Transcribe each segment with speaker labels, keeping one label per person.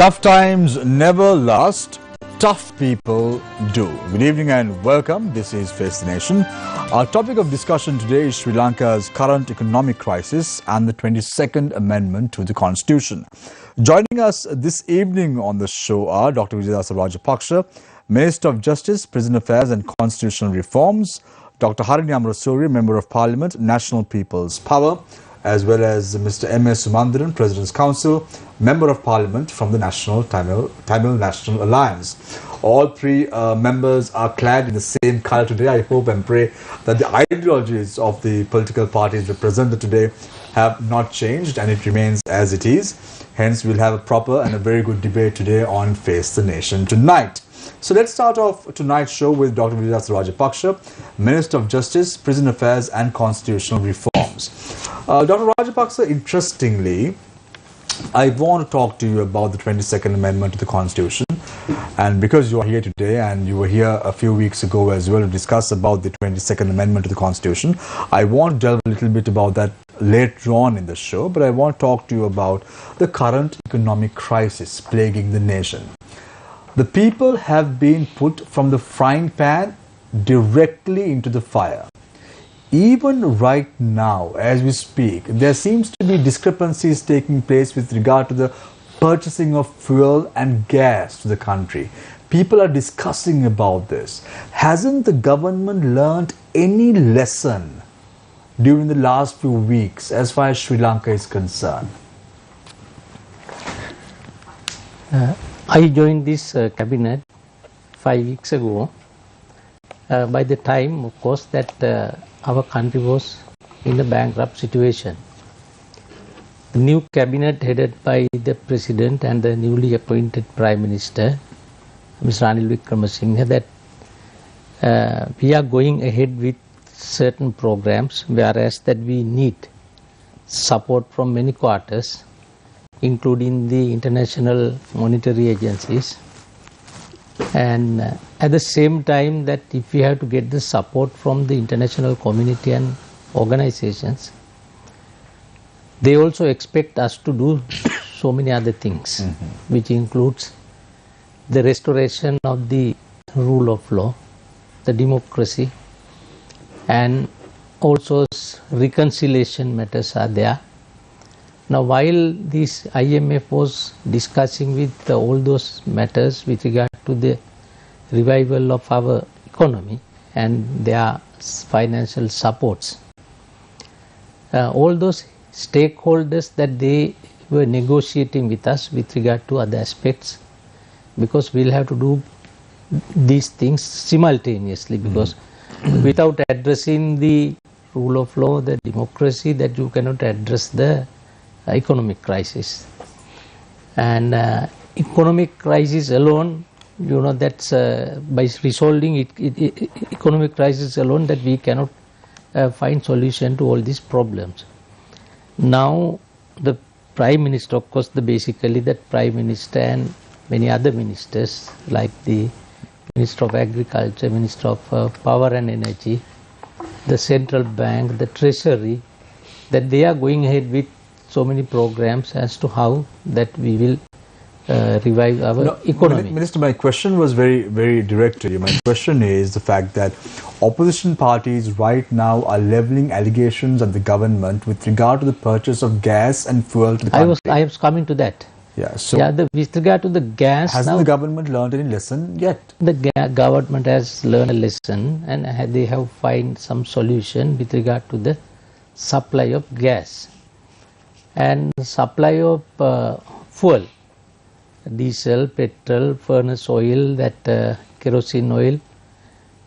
Speaker 1: Tough times never last, tough people do. Good evening and welcome. This is Face the Nation. Our topic of discussion today is Sri Lanka's current economic crisis and the 22nd Amendment to the Constitution. Joining us this evening on the show are Dr. Vijayadasa Rajapaksa, Minister of Justice, Prison Affairs and Constitutional Reforms, Dr. Harini Amarasuri, Member of Parliament, National People's Power, as well as Mr. M.S. Sumandran, President's Council, Member of Parliament from the Tamil National Alliance. All three members are clad in the same color today. I hope and pray that the ideologies of the political parties represented today have not changed and it remains as it is. Hence, we'll have a proper and a very good debate today on Face the Nation tonight. So let's start off tonight's show with Dr. Vijayadasa Rajapaksa, Minister of Justice, Prison Affairs and Constitutional Reforms. Dr. Rajapaksa, interestingly, I want to talk to you about the 22nd Amendment to the Constitution. And because you are here today and you were here a few weeks ago as well to discuss about the 22nd Amendment to the Constitution, I want to delve a little bit about that later on in the show. But I want to talk to you about the current economic crisis plaguing the nation. The people have been put from the frying pan directly into the fire. Even right now, as we speak, there seems to be discrepancies taking place with regard to the purchasing of fuel and gas to the country. People are discussing about this. Hasn't the government learned any lesson during the last few weeks as far as Sri Lanka is concerned?
Speaker 2: I joined this cabinet 5 weeks ago. By the time, of course, that our country was in a bankrupt situation. The new cabinet headed by the President and the newly appointed Prime Minister, Mr. Ranil Wickremesinghe, that we are going ahead with certain programs, whereas that we need support from many quarters, including the international monetary agencies. And at the same time, that if we have to get the support from the international community and organizations, they also expect us to do so many other things, which includes the restoration of the rule of law, the democracy, and also reconciliation matters are there. Now, while this IMF was discussing with all those matters with regard to the revival of our economy and their financial supports, all those stakeholders that they were negotiating with us with regard to other aspects, because we'll have to do these things simultaneously, because without addressing the rule of law, the democracy, that you cannot address the economic crisis. And economic crisis alone, you know, that's by resolving economic crisis alone, that we cannot find solution to all these problems. Now the Prime Minister, of course, basically that Prime Minister and many other ministers like the Minister of Agriculture, Minister of Power and Energy, the Central Bank, the Treasury, that they are going ahead with so many programs as to how that we will revive our economy.
Speaker 1: Minister, my question was very direct to you. My question is the fact that opposition parties right now are leveling allegations at the government with regard to the purchase of gas and fuel to the country.
Speaker 2: I was coming to that.
Speaker 1: Yeah. So
Speaker 2: with regard to the gas,
Speaker 1: hasn't the government learned any lesson yet?
Speaker 2: The government has learned a lesson, and they have found some solution with regard to the supply of gas and supply of fuel, diesel, petrol, furnace oil, that kerosene oil,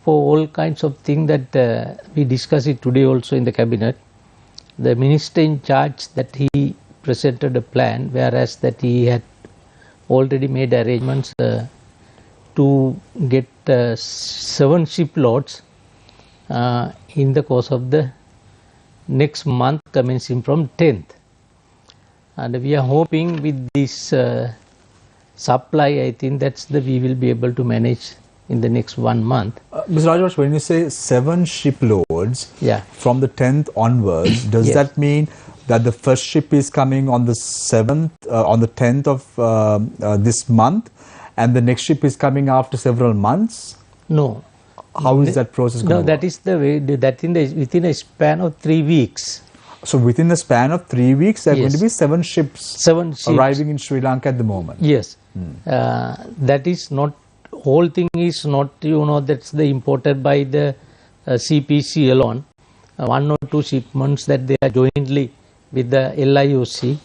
Speaker 2: for all kinds of things that we discussed it today also in the cabinet. The minister in charge, that he presented a plan, whereas that he had already made arrangements to get 7 shiploads in the course of the next month, commencing from 10th. And we are hoping with this supply, I think that's we will be able to manage in the next 1 month.
Speaker 1: Mr. Rajapaksa, when you say 7 shiploads from the 10th onwards, does that mean that the first ship is coming on the 7th, on the 10th of this month, and the next ship is coming after several months?
Speaker 2: No.
Speaker 1: How is that process going to work?
Speaker 2: No, that is the way, that within a span of 3 weeks.
Speaker 1: So within the span of 3 weeks, there are going
Speaker 2: Yes.
Speaker 1: to be 7 ships arriving in Sri Lanka at the moment.
Speaker 2: Yes. That is not, whole thing is not, that's the imported by the CPC alone. 1 or 2 shipments that they are jointly with the LIOC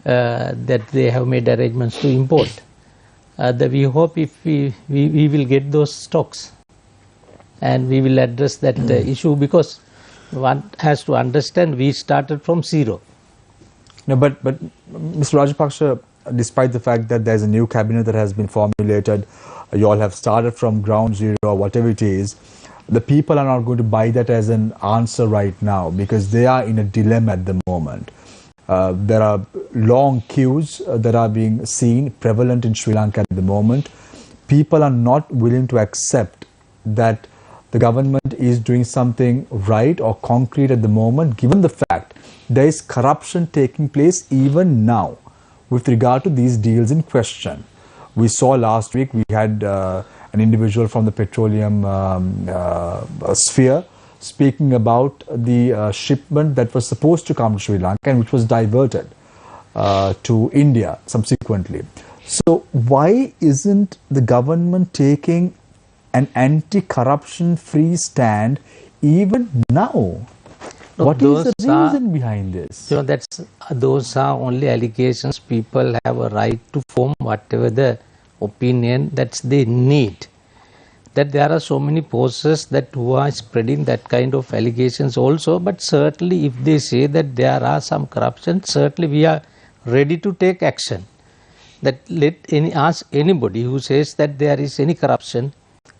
Speaker 2: that they have made arrangements to import. We hope if we will get those stocks and we will address that issue, because one has to understand we started from zero.
Speaker 1: No, but Mr. Rajapaksa, despite the fact that there's a new cabinet that has been formulated, you all have started from ground zero or whatever it is, the people are not going to buy that as an answer right now, because they are in a dilemma at the moment. There are long queues that are being seen prevalent in Sri Lanka at the moment. People are not willing to accept that the government is doing something right or concrete at the moment, given the fact there is corruption taking place even now with regard to these deals in question. We saw last week, we had an individual from the petroleum sphere speaking about the shipment that was supposed to come to Sri Lanka and which was diverted to India subsequently. So why isn't the government taking an anti-corruption free stand even now?
Speaker 2: No,
Speaker 1: what is the reason behind this?
Speaker 2: Those are only allegations. People have a right to form whatever the opinion that they need. That there are so many forces that who are spreading that kind of allegations also, but certainly if they say that there are some corruption, certainly we are ready to take action. That ask anybody who says that there is any corruption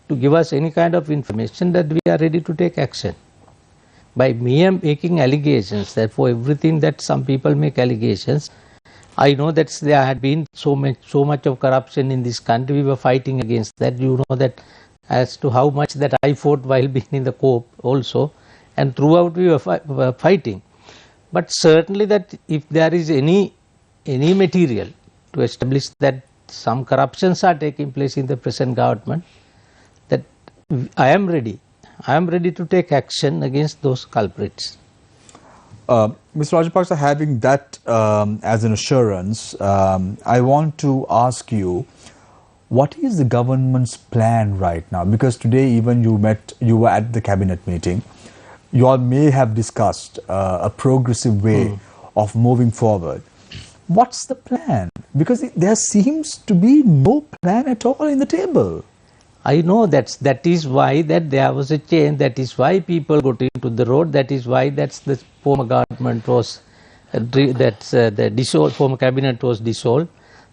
Speaker 2: to give us any kind of information, that we are ready to take action. By mere making allegations, that for everything that some people make allegations, I know that there had been so much of corruption in this country. We were fighting against that. You know that as to how much that I fought while being in the COP also, and throughout we were fighting. But certainly that if there is any material to establish that some corruptions are taking place in the present government, that I am ready to take action against those culprits.
Speaker 1: Mr. Rajapaksa, having that as an assurance, I want to ask you, what is the government's plan right now? Because today even you were at the cabinet meeting. You all may have discussed a progressive way of moving forward. What's the plan? Because there seems to be no plan at all in the table.
Speaker 2: I know that is why that there was a change. That is why people got into the road. That is why the former government was the dissolved. Former cabinet was dissolved.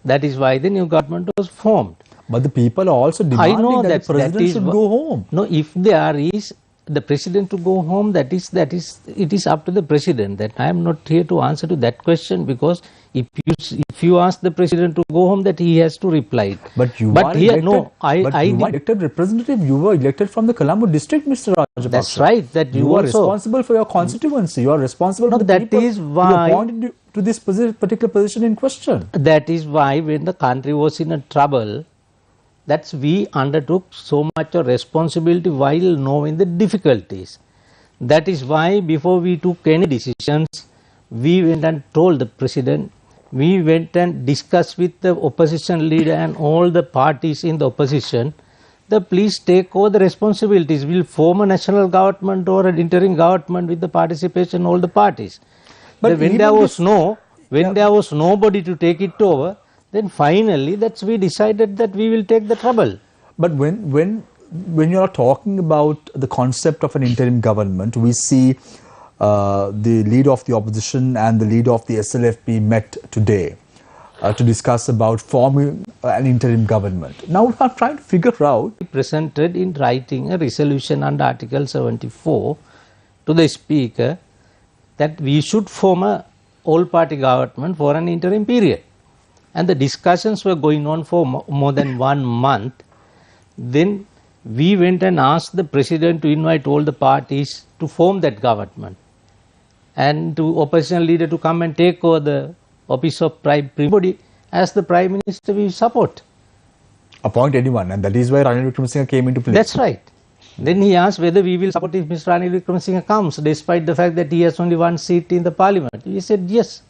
Speaker 2: That is why the new government was formed.
Speaker 1: But the people are also demanding that the president should go home.
Speaker 2: No, if there is the president to go home, it is up to the president. That I am not here to answer to that question, because if you ask the president to go home, that he has to reply.
Speaker 1: But you are elected representative. You were elected from the Colombo district, Mr. Rajapaksa.
Speaker 2: That's right. That
Speaker 1: you are responsible for your constituency. You are responsible for the people who appointed you to this particular position in question.
Speaker 2: That is why when the country was in a trouble, that we undertook so much of responsibility while knowing the difficulties. That is why before we took any decisions, we went and told the president, we went and discussed with the opposition leader and all the parties in the opposition, please take over the responsibilities. We will form a national government or an interim government with the participation of all the parties. But when there was nobody to take it over, then finally we decided that we will take the trouble.
Speaker 1: But when you are talking about the concept of an interim government, we see the leader of the opposition and the leader of the SLFP met today to discuss about forming an interim government. Now we are trying to figure out.
Speaker 2: We presented in writing a resolution under Article 74 to the Speaker that we should form a all-party government for an interim period. And the discussions were going on for more than 1 month. Then we went and asked the president to invite all the parties to form that government. and to opposition leader to come and take over the office of prime body as the Prime Minister we support.
Speaker 1: Appoint anyone, and that is why Ranil Wickremesinghe came into play.
Speaker 2: That's right. Then he asked whether we will support if Mr. Ranil Wickremesinghe comes, despite the fact that he has only one seat in the parliament. We said yes,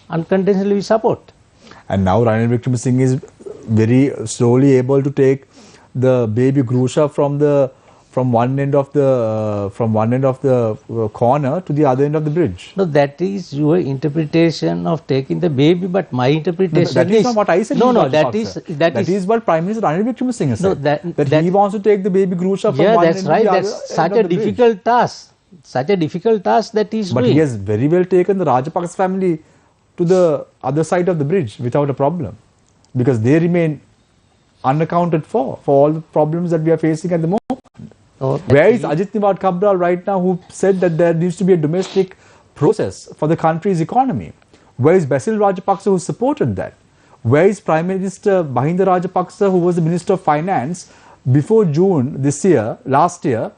Speaker 2: unconditionally we support.
Speaker 1: And now Ranil Wickremesinghe is very slowly able to take the baby Grusha from one end of the corner to the other end of the bridge.
Speaker 2: No, that is your interpretation of taking the baby, but my interpretation
Speaker 1: that is not what I said.
Speaker 2: No, that
Speaker 1: is what Prime Minister Ranil Wickremesinghe said.
Speaker 2: No,
Speaker 1: that he wants to take the baby Grusha from one end to the other.
Speaker 2: That's such a difficult task. Such a difficult task that he's doing.
Speaker 1: But he has very well taken the Rajapaksa family to the other side of the bridge without a problem, because they remain unaccounted for all the problems that we are facing at the moment. Where is Ajit Niwad Cabral right now, who said that there needs to be a domestic process for the country's economy? Where is Basil Rajapaksa, who supported that? Where is Prime Minister Mahinda Rajapaksa, who was the Minister of Finance before June last year,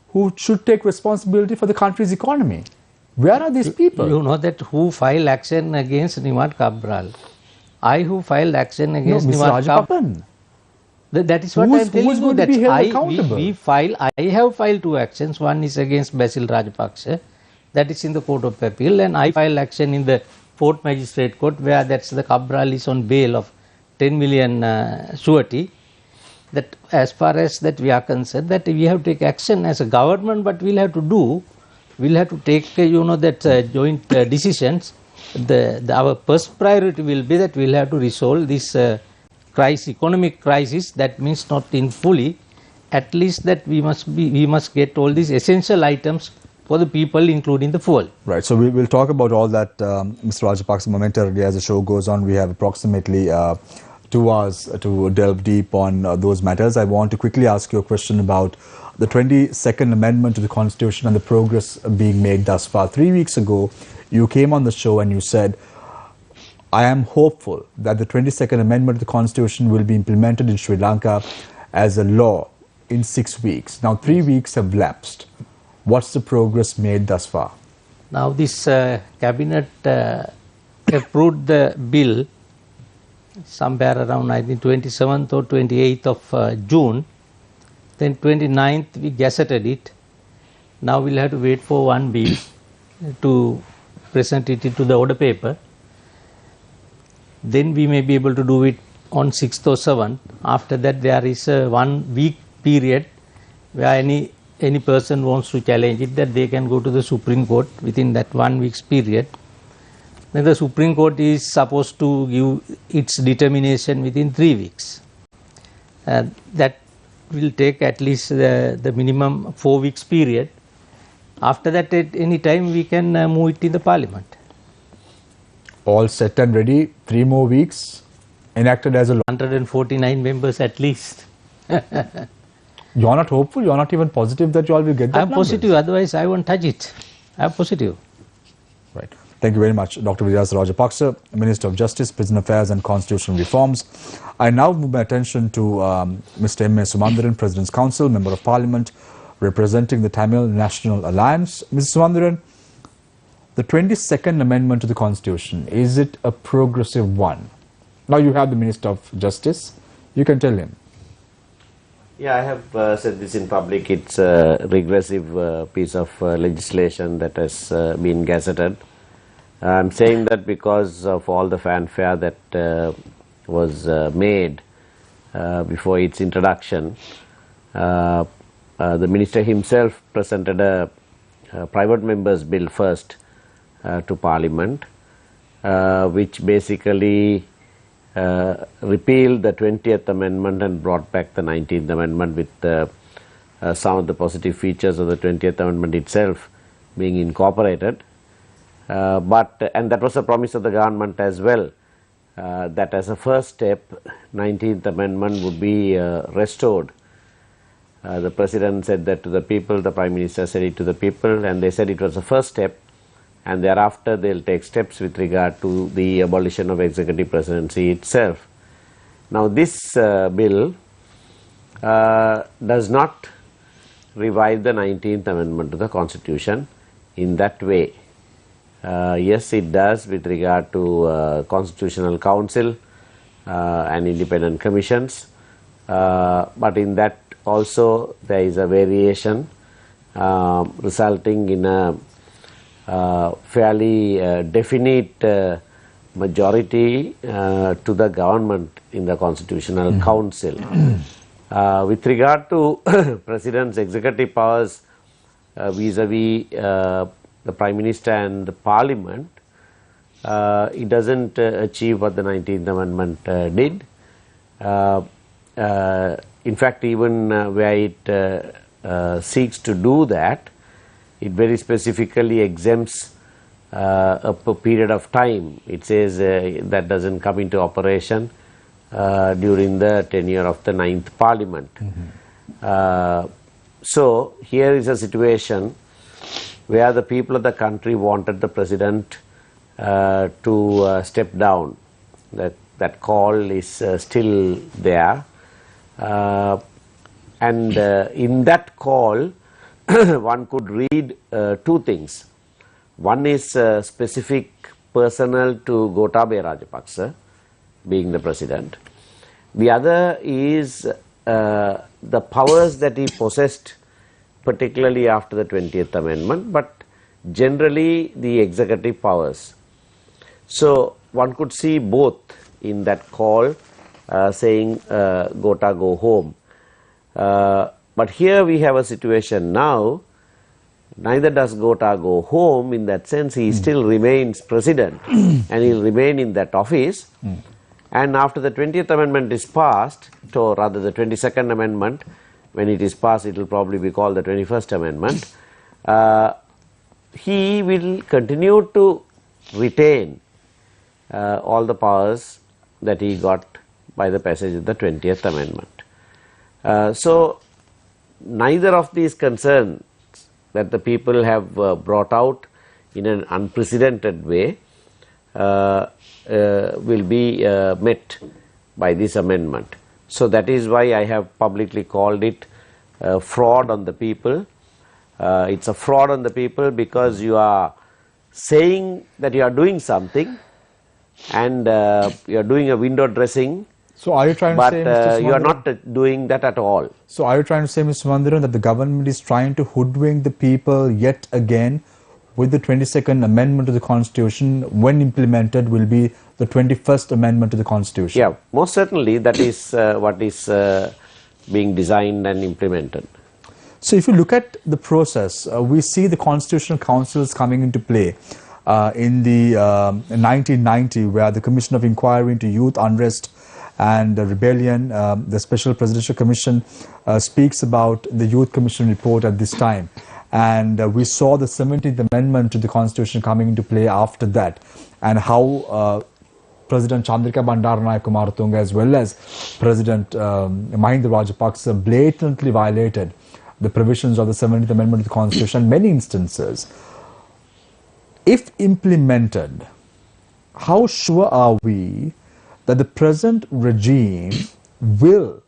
Speaker 1: who should take responsibility for the country's economy? Where are these people?
Speaker 2: You know that who filed action against Niwad Cabral? I who filed action against Niwad Cabral. That is what I am telling you, that I have filed two actions. One is against Basil Rajapaksa, that is in the Court of Appeal, and I filed action in the Fourth Magistrate Court, where that's the Cabral is on bail of 10 million surety. That as far as that we are concerned, that we have to take action as a government, but we'll have to take that joint decisions. Our first priority will be that we'll have to resolve this economic crisis. That means not in fully, at least that we must get all these essential items for the people, including the fuel.
Speaker 1: Right. So we will talk about all that, Mr. Rajapaksa, momentarily as the show goes on. We have approximately 2 hours to delve deep on those matters. I want to quickly ask you a question about the 22nd Amendment to the Constitution and the progress being made thus far. 3 weeks ago, you came on the show and you said, I am hopeful that the 22nd Amendment to the Constitution will be implemented in Sri Lanka as a law in 6 weeks. Now 3 weeks have lapsed. What's the progress made thus far?
Speaker 2: Now this cabinet approved the bill somewhere around I think 27th or 28th of June. Then 29th we gazetted it. Now we'll have to wait for 1 week to present it into the order paper. Then we may be able to do it on 6th or 7th. After that there is a 1 week period where any person wants to challenge it, that they can go to the Supreme Court within that 1 week's period. Then the Supreme Court is supposed to give its determination within 3 weeks. That will take at least the minimum 4 weeks period. After that, at any time we can move it in the Parliament.
Speaker 1: All set and ready, 3 more weeks, enacted as a law.
Speaker 2: 149 members at least.
Speaker 1: You're not hopeful? You're not even positive that you all will get that?
Speaker 2: I'm positive, otherwise I won't touch it. I'm positive.
Speaker 1: Right. Thank you very much, Dr. Vidyas Rajapaksa, Minister of Justice, Prison Affairs and Constitutional Reforms. I now move my attention to Mr. M.A. Sumandaran, President's Counsel, Member of Parliament, representing the Tamil National Alliance. Mr. Sumandaran, the 22nd Amendment to the Constitution, is it a progressive one? Now you have the Minister of Justice. You can tell him.
Speaker 3: Yeah, I have said this in public. It's a regressive piece of legislation that has been gazetted. I'm saying that because of all the fanfare that was made before its introduction. The Minister himself presented a private member's bill first to Parliament, which basically repealed the 20th Amendment and brought back the 19th Amendment with some of the positive features of the 20th Amendment itself being incorporated. And that was a promise of the government as well, that as a first step, 19th Amendment would be restored. The President said that to the people, the Prime Minister said it to the people, and they said it was a first step, and thereafter they'll take steps with regard to the abolition of executive presidency itself. Now this bill does not revive the 19th Amendment to the Constitution in that way. Yes, it does with regard to Constitutional Council and independent commissions, but in that also there is a variation resulting in a fairly definite majority to the government in the Constitutional Council. With regard to President's executive powers vis-a-vis the Prime Minister and the Parliament, it doesn't achieve what the 19th Amendment did. In fact, even where it seeks to do that, it very specifically exempts a period of time. It says that doesn't come into operation during the tenure of the 9th Parliament. So here is a situation where the people of the country wanted the President to step down. That call is still there, and in that call one could read two things. One is specific personal to Gotabaya Rajapaksa being the President. The other is the powers that he possessed, particularly after the 20th Amendment, but generally the executive powers. So one could see both in that call saying Gota go home. But here we have a situation now, neither does Gota go home. In that sense, he still remains President and he'll remain in that office. And after the 20th Amendment is passed, or rather the 22nd Amendment, when it is passed, it will probably be called the 21st Amendment, he will continue to retain all the powers that he got by the passage of the 20th Amendment. So neither of these concerns that the people have brought out in an unprecedented way will be met by this amendment. So that is why I have publicly called it fraud on the people. It's a fraud on the people because you are saying that you are doing something and you are doing a window dressing.
Speaker 1: So are you trying to say, Mr.
Speaker 3: you are not doing that at all.
Speaker 1: So are you trying to say, Mr. Mandiran, that the government is trying to hoodwink the people yet again with the 22nd Amendment to the Constitution, when implemented will be the 21st Amendment to the Constitution?
Speaker 3: Yeah, most certainly that is what is being designed and implemented.
Speaker 1: So if you look at the process, we see the Constitutional Councils coming into play in the 1990, where the Commission of Inquiry into Youth Unrest and Rebellion, the Special Presidential Commission speaks about the Youth Commission report at this time. And we saw the 17th Amendment to the Constitution coming into play after that, and how President Chandrika Bandaranaike Kumaratunga as well as President Mahinda Rajapaksa blatantly violated the provisions of the 17th Amendment to the Constitution in many instances. If implemented, how sure are we that the present regime will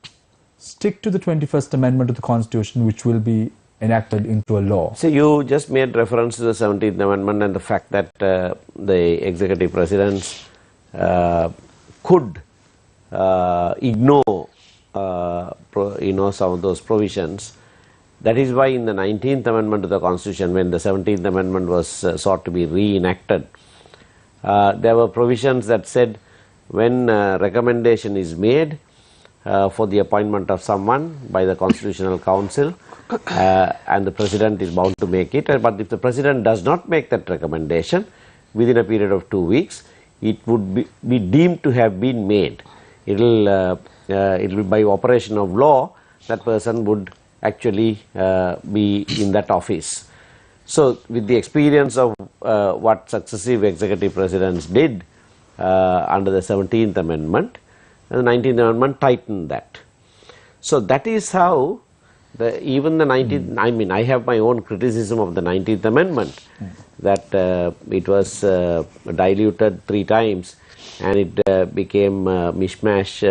Speaker 1: stick to the 21st Amendment to the Constitution, which will be enacted into a law?
Speaker 3: So you just made reference to the 17th Amendment and the fact that the executive presidents could ignore some of those provisions. That is why in the 19th Amendment to the Constitution, when the 17th Amendment was sought to be reenacted, there were provisions that said when recommendation is made for the appointment of someone by the Constitutional Council and the President is bound to make it, but if the President does not make that recommendation within a period of 2 weeks, it would be deemed to have been made. It will by operation of law, that person would actually be in that office. So with the experience of what successive executive presidents did under the 17th Amendment, the 19th Amendment tightened that. So that is how even the 19th, I mean, I have my own criticism of the 19th Amendment, that it was diluted 3 times and it became mishmash,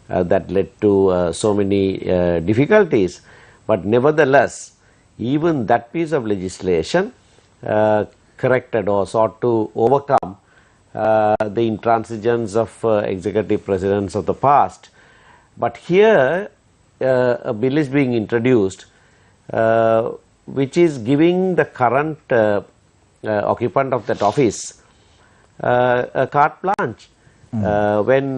Speaker 3: that led to so many difficulties. But nevertheless, even that piece of legislation corrected or sought to overcome the intransigence of executive presidents of the past. But here a bill is being introduced which is giving the current occupant of that office a carte blanche. When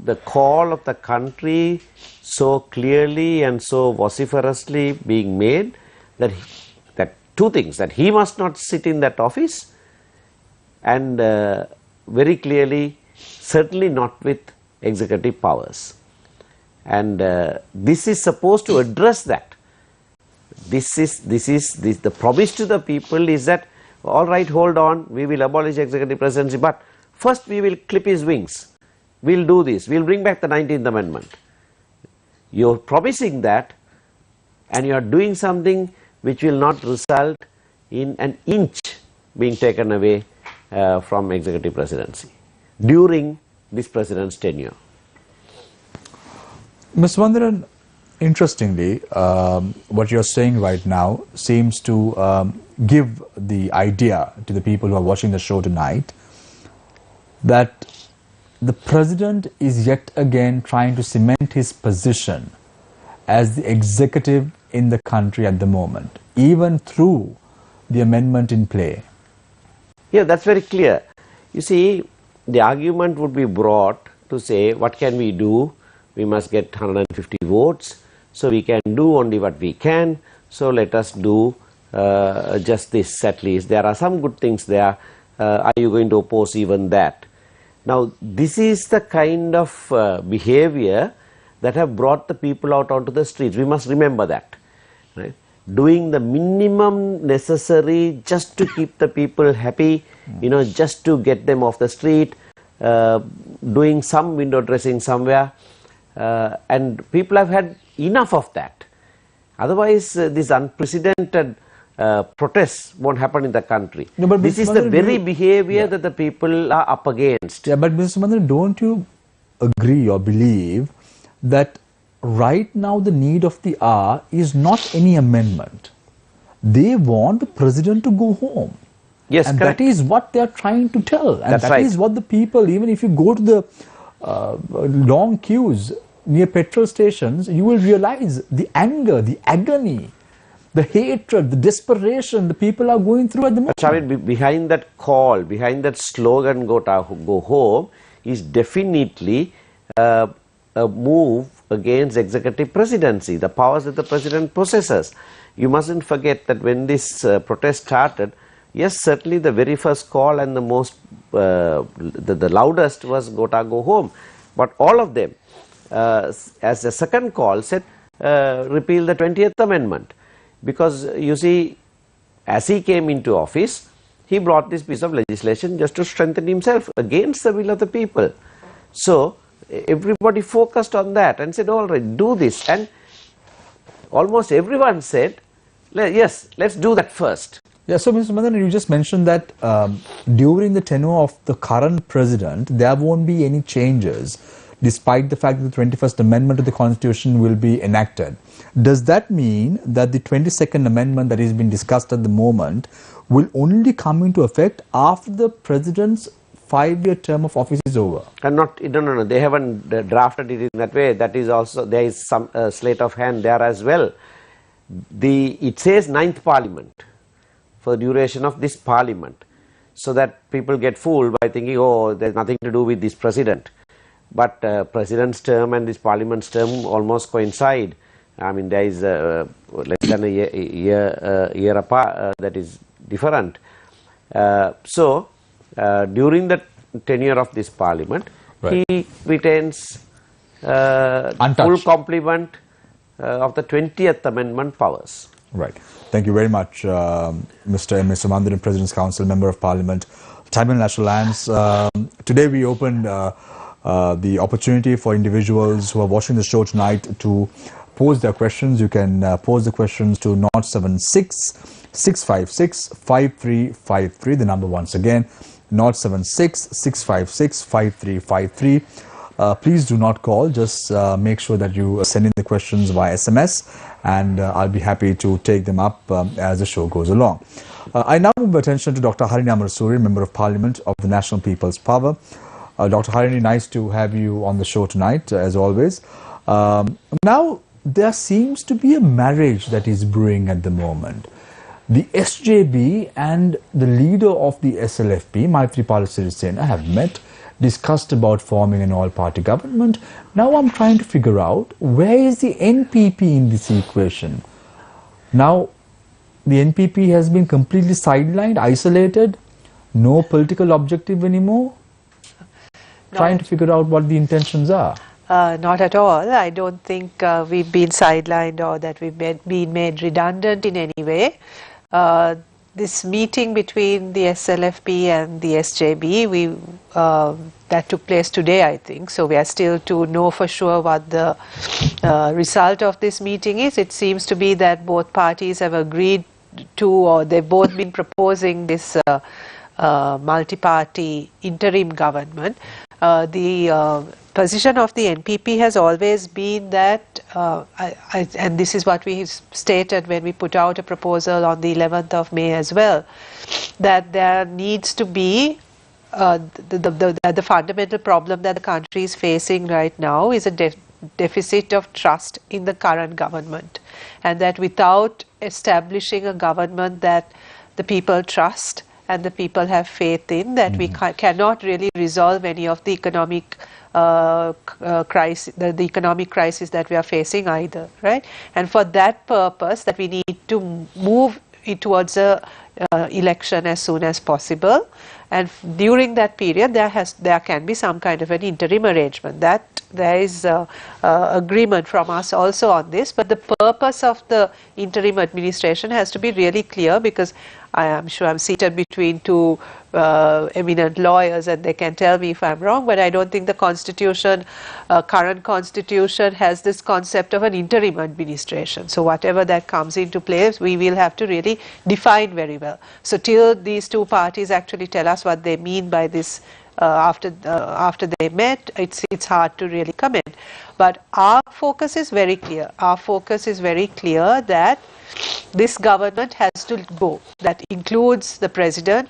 Speaker 3: the call of the country so clearly and so vociferously being made that two things, that he must not sit in that office, and very clearly certainly not with executive powers. And this is supposed to address that. The promise to the people is that, all right, hold on, we will abolish executive presidency, but first we will clip his wings. We'll do this. We'll bring back the 19th Amendment. You're promising that, and you're doing something which will not result in an inch being taken away from executive presidency during this president's tenure.
Speaker 1: Ms. Vandaran, interestingly, what you're saying right now seems to give the idea to the people who are watching the show tonight that the president is yet again trying to cement his position as the executive in the country at the moment, even through the amendment in play.
Speaker 3: Yeah, that's very clear. You see, the argument would be brought to say, what can we do? We must get 150 votes, so we can do only what we can, so let us do just this at least. There are some good things there. Are you going to oppose even that? Now, this is the kind of behavior that have brought the people out onto the streets. We must remember that. Right? Doing the minimum necessary just to keep the people happy, just to get them off the street, doing some window dressing somewhere, and people have had enough of that. Otherwise, this unprecedented protests won't happen in the country.
Speaker 1: No, but
Speaker 3: this is the very behavior that the people are up against.
Speaker 1: Yeah, but Mr. Mandran, don't you agree or believe that right now the need of the hour is not any amendment? They want the president to go home.
Speaker 3: Yes,
Speaker 1: and
Speaker 3: correct.
Speaker 1: that is what they are trying to tell. And that is what the people, even if you go to the long queues near petrol stations, you will realize the anger, the agony, the hatred, the desperation the people are going through at the moment.
Speaker 3: Shavit, behind that call, behind that slogan, go home, is definitely a move against executive presidency, the powers that the president possesses. You mustn't forget that when this protest started, yes, certainly the very first call and the most, the loudest was go home. But all of them, as a second call, said repeal the 20th Amendment. Because you see, as he came into office, he brought this piece of legislation just to strengthen himself against the will of the people. So everybody focused on that and said, all right, do this. And almost everyone said, yes, let's do that first.
Speaker 1: Yeah, so Mr. Madan, you just mentioned that during the tenure of the current president, there won't be any changes, despite the fact that the 21st Amendment to the Constitution will be enacted. Does that mean that the 22nd Amendment that is being discussed at the moment will only come into effect after the president's 5-year term of office is over?
Speaker 3: And no, they haven't drafted it in that way. That is also, there is some sleight of hand there as well. It says 9th Parliament for the duration of this Parliament, so that people get fooled by thinking, oh, there's nothing to do with this president. But president's term and this Parliament's term almost coincide. I mean, there is less than a year apart that is different. So during the tenure of this Parliament,
Speaker 1: right,
Speaker 3: he retains full complement of the 20th Amendment powers.
Speaker 1: Right. Thank you very much, Mr. M. Sumandaran, President's Council, Member of Parliament, Tribal National Lands. Today we opened the opportunity for individuals who are watching the show tonight to pose their questions. You can pose the questions to 076-656-5353. The number once again, 076-656-5353. Please do not call. Just make sure that you send in the questions via SMS, and I'll be happy to take them up as the show goes along. I now move attention to Dr. Harini Amarasuri, Member of Parliament of the National People's Power. Dr. Harini, nice to have you on the show tonight, as always. Now, there seems to be a marriage that is brewing at the moment. The SJB and the leader of the SLFP, Maithripala Sirisena, have met, discussed about forming an all-party government. Now I'm trying to figure out, where is the NPP in this equation? Now, the NPP has been completely sidelined, isolated, no political objective anymore. Trying to figure out what the intentions are.
Speaker 4: Not at all. I don't think we've been sidelined or that we've been made redundant in any way. This meeting between the SLFP and the SJB, that took place today, I think. So we are still to know for sure what the result of this meeting is. It seems to be that both parties have agreed to, or they've both been proposing this multi-party interim government. The position of the NPP has always been that, and this is what we stated when we put out a proposal on the 11th of May as well, that there needs to be the fundamental problem that the country is facing right now is a deficit of trust in the current government, and that without establishing a government that the people trust and the people have faith in, that we cannot really resolve any of the economic crisis, the economic crisis that we are facing either, right? And for that purpose, that we need to move it towards a election as soon as possible, and during that period there can be some kind of an interim arrangement. That there is agreement from us also on this, but the purpose of the interim administration has to be really clear, because I am sure I'm seated between two eminent lawyers and they can tell me if I'm wrong, but I don't think the constitution, current constitution, has this concept of an interim administration. So whatever that comes into place, we will have to really define very well. So till these two parties actually tell us what they mean by this, after they met, it's hard to really comment. But our focus is very clear. Our focus is very clear that this government has to go. That includes the president,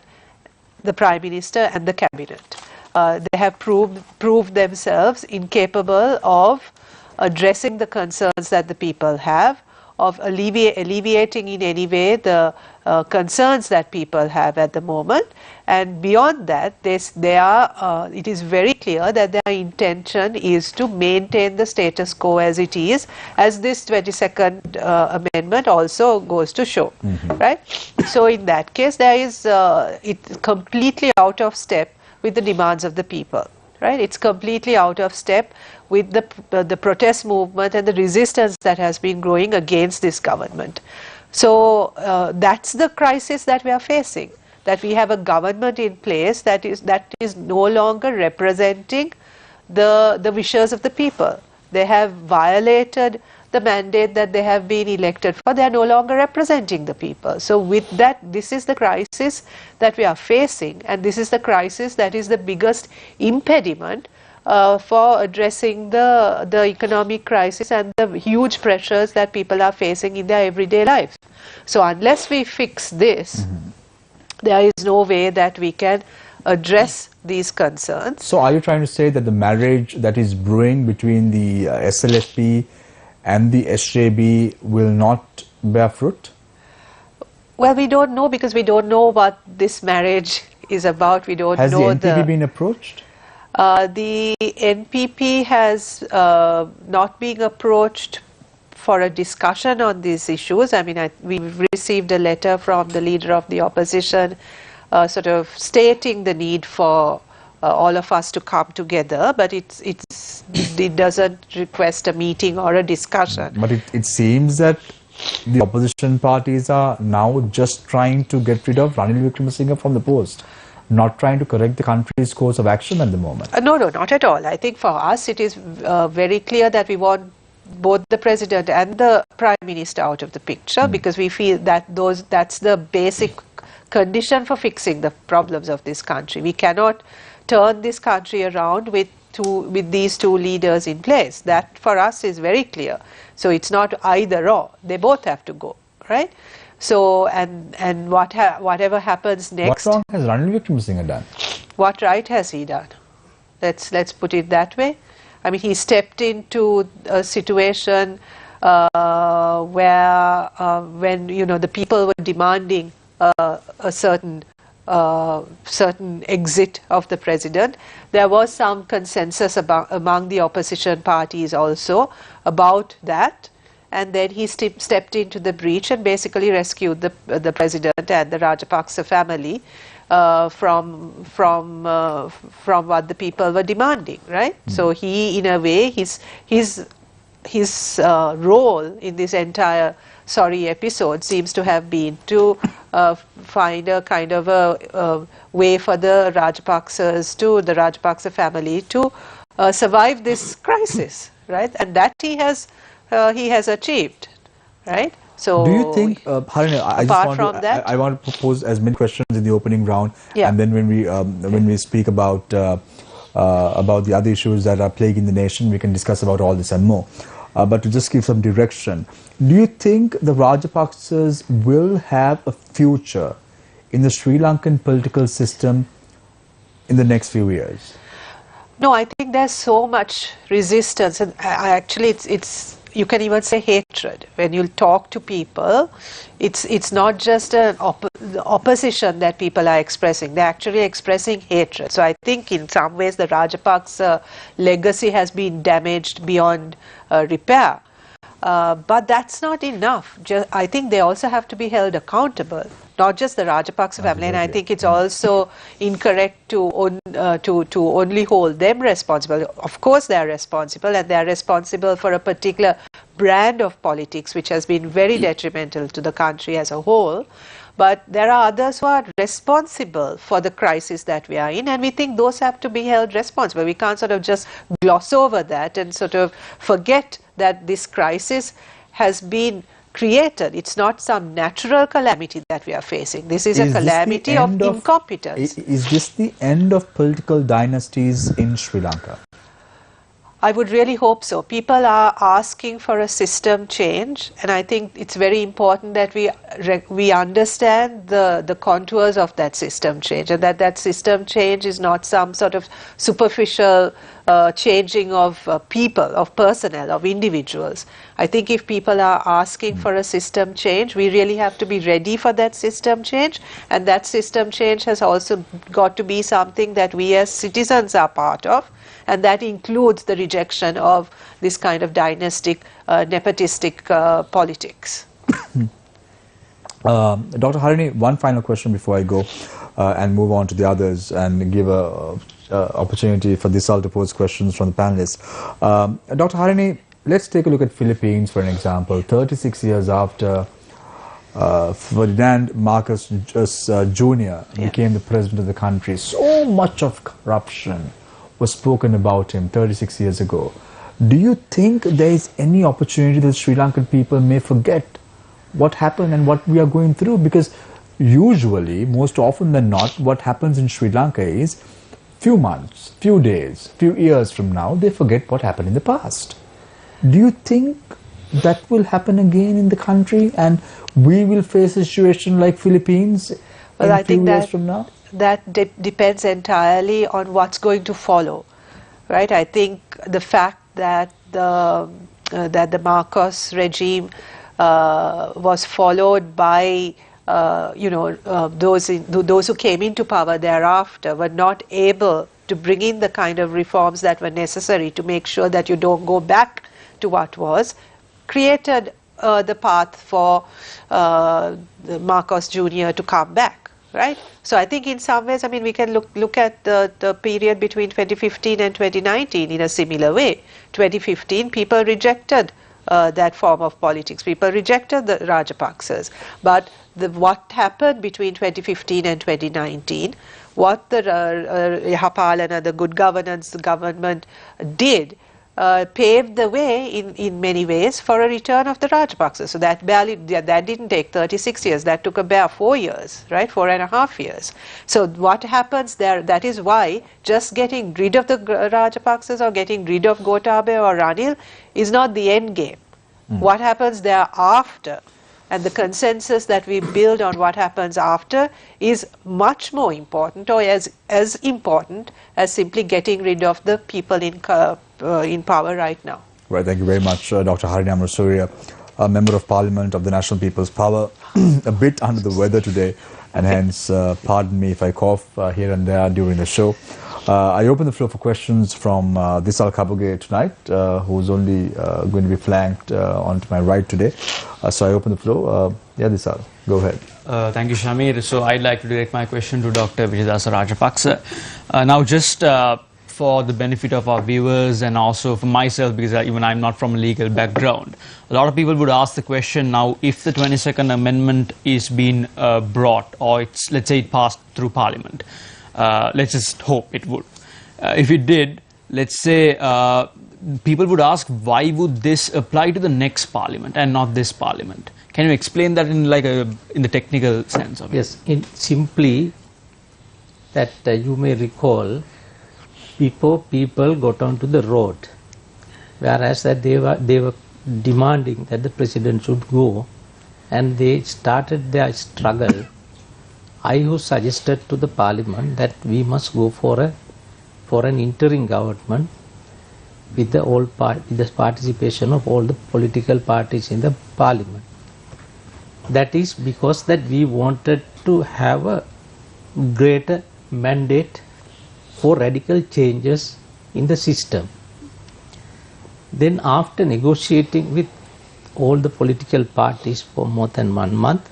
Speaker 4: the prime minister and the cabinet. They have proved themselves incapable of addressing the concerns that the people have, of alleviating in any way the concerns that people have at the moment. And beyond that, it is very clear that their intention is to maintain the status quo as it is, as this 22nd amendment also goes to show, right? So in that case, it's completely out of step with the demands of the people, right? It's completely out of step with the protest movement and the resistance that has been growing against this government. So that's the crisis that we are facing, that we have a government in place that is no longer representing the wishes of the people. They have violated the mandate that they have been elected for. They are no longer representing the people. So with that, this is the crisis that we are facing, and this is the crisis that is the biggest impediment for addressing the economic crisis and the huge pressures that people are facing in their everyday lives. So unless we fix this, there is no way that we can address these concerns.
Speaker 1: So are you trying to say that the marriage that is brewing between the SLFP and the SJB will not bear fruit?
Speaker 4: Well, we don't know, because we don't know what this marriage is about. We don't know.
Speaker 1: Has the NPP been approached?
Speaker 4: The NPP has not been approached for a discussion on these issues. I mean, we've received a letter from the leader of the opposition sort of stating the need for all of us to come together, but it doesn't request a meeting or a discussion.
Speaker 1: But it seems that the opposition parties are now just trying to get rid of Ranil Wickremesinghe from the post, not trying to correct the country's course of action at the moment.
Speaker 4: No, not at all. I think for us it is very clear that we want both the president and the prime minister out of the picture, because we feel that that's the basic condition for fixing the problems of this country. We cannot turn this country around with these two leaders in place. That for us is very clear. So it's not either or. They both have to go, right? So, and whatever happens next.
Speaker 1: What wrong has Ranil Wickremesinghe done?
Speaker 4: What right has he done? Let's put it that way. I mean, he stepped into a situation where when the people were demanding a certain exit of the president, there was some consensus among the opposition parties also about that, and then he stepped into the breach and basically rescued the president and the Rajapaksa family from what the people were demanding, right? So he, in a way, his role in this entire episode seems to have been to find a kind of a way for the Rajapaksa family to survive this crisis, right? And that he has achieved, right? So,
Speaker 1: do you think, Harini, I want to pose as many questions in the opening round, and then when we speak about the other issues that are plaguing the nation, we can discuss about all this and more. But to just give some direction, do you think the Rajapaksas will have a future in the Sri Lankan political system in the next few years?
Speaker 4: No, I think there's so much resistance, and actually it's you can even say hatred. When you talk to people, it's not just the opposition that people are expressing. They're actually expressing hatred. So I think in some ways the Rajapaksa legacy has been damaged beyond repair. But that's not enough. I think they also have to be held accountable, not just the Rajapaksa family. And I think it's also incorrect to only hold them responsible. Of course they are responsible, and they are responsible for a particular brand of politics which has been very detrimental to the country as a whole. But there are others who are responsible for the crisis that we are in, and we think those have to be held responsible. We can't sort of just gloss over that and sort of forget that this crisis has been created. It's not some natural calamity that we are facing. This is a calamity of incompetence.
Speaker 1: Is this the end of political dynasties in Sri Lanka?
Speaker 4: I would really hope so. People are asking for a system change, and I think it's very important that we understand the contours of that system change, and that system change is not some sort of superficial changing of people, of personnel, of individuals. I think if people are asking for a system change, we really have to be ready for that system change, and that system change has also got to be something that we as citizens are part of. And that includes the rejection of this kind of dynastic, nepotistic politics.
Speaker 1: Dr. Harini, one final question before I go and move on to the others and give an opportunity for Disal to pose questions from the panelists. Dr. Harini, let's take a look at Philippines for an example. 36 years after Ferdinand Marcos Jr. became the president of the country, so much of corruption was spoken about him 36 years ago. Do you think there is any opportunity that Sri Lankan people may forget what happened and what we are going through? Because usually, most often than not, what happens in Sri Lanka is few months, few days, few years from now, they forget what happened in the past. Do you think that will happen again in the country and we will face a situation like Philippines in a few years from now?
Speaker 4: That depends entirely on what's going to follow, right? I think the fact that the Marcos regime was followed by those who came into power thereafter were not able to bring in the kind of reforms that were necessary to make sure that you don't go back to what was, created the path for Marcos Jr. to come back. Right? So I think in some ways, I mean, we can look at the period between 2015 and 2019 in a similar way. 2015, people rejected that form of politics. People rejected the Rajapaksas. But what happened between 2015 and 2019, what the Yahapalana, the good governance government did, paved the way in many ways for a return of the Rajapaksas. So that didn't take 36 years, that took a bare 4 years, right, 4.5 years. So what happens there, that is why just getting rid of the Rajapaksas or getting rid of Gotabaya or Ranil is not the end game. What happens thereafter and the consensus that we build on what happens after is much more important, or as important as simply getting rid of the people in power right now.
Speaker 1: Right, thank you very much, Dr. Harini Amarasuriya, a Member of Parliament of the National People's Power, a bit under the weather today, and hence, pardon me if I cough here and there during the show. I open the floor for questions from Disal Kabuge tonight, who's only going to be flanked onto my right today. So I open the floor. Yeah, Disal, go ahead.
Speaker 5: Thank you, Shamir. So I'd like to direct my question to Dr. Vijayadasa Rajapaksa. Now, just for the benefit of our viewers and also for myself, because even I'm not from a legal background, a lot of people would ask the question now, if the 22nd Amendment is being brought, or it's, let's say it passed through Parliament, let's just hope it would. If it did, let's say people would ask, why would this apply to the next Parliament and not this Parliament? Can you explain that in in the technical sense of it?
Speaker 2: Yes, simply that you may recall, people got onto the road, whereas that they were demanding that the president should go, and they started their struggle. I who suggested to the Parliament that we must go for an interim government with the participation of all the political parties in the Parliament. That is because that we wanted to have a greater mandate for radical changes in the system. Then after negotiating with all the political parties for more than 1 month,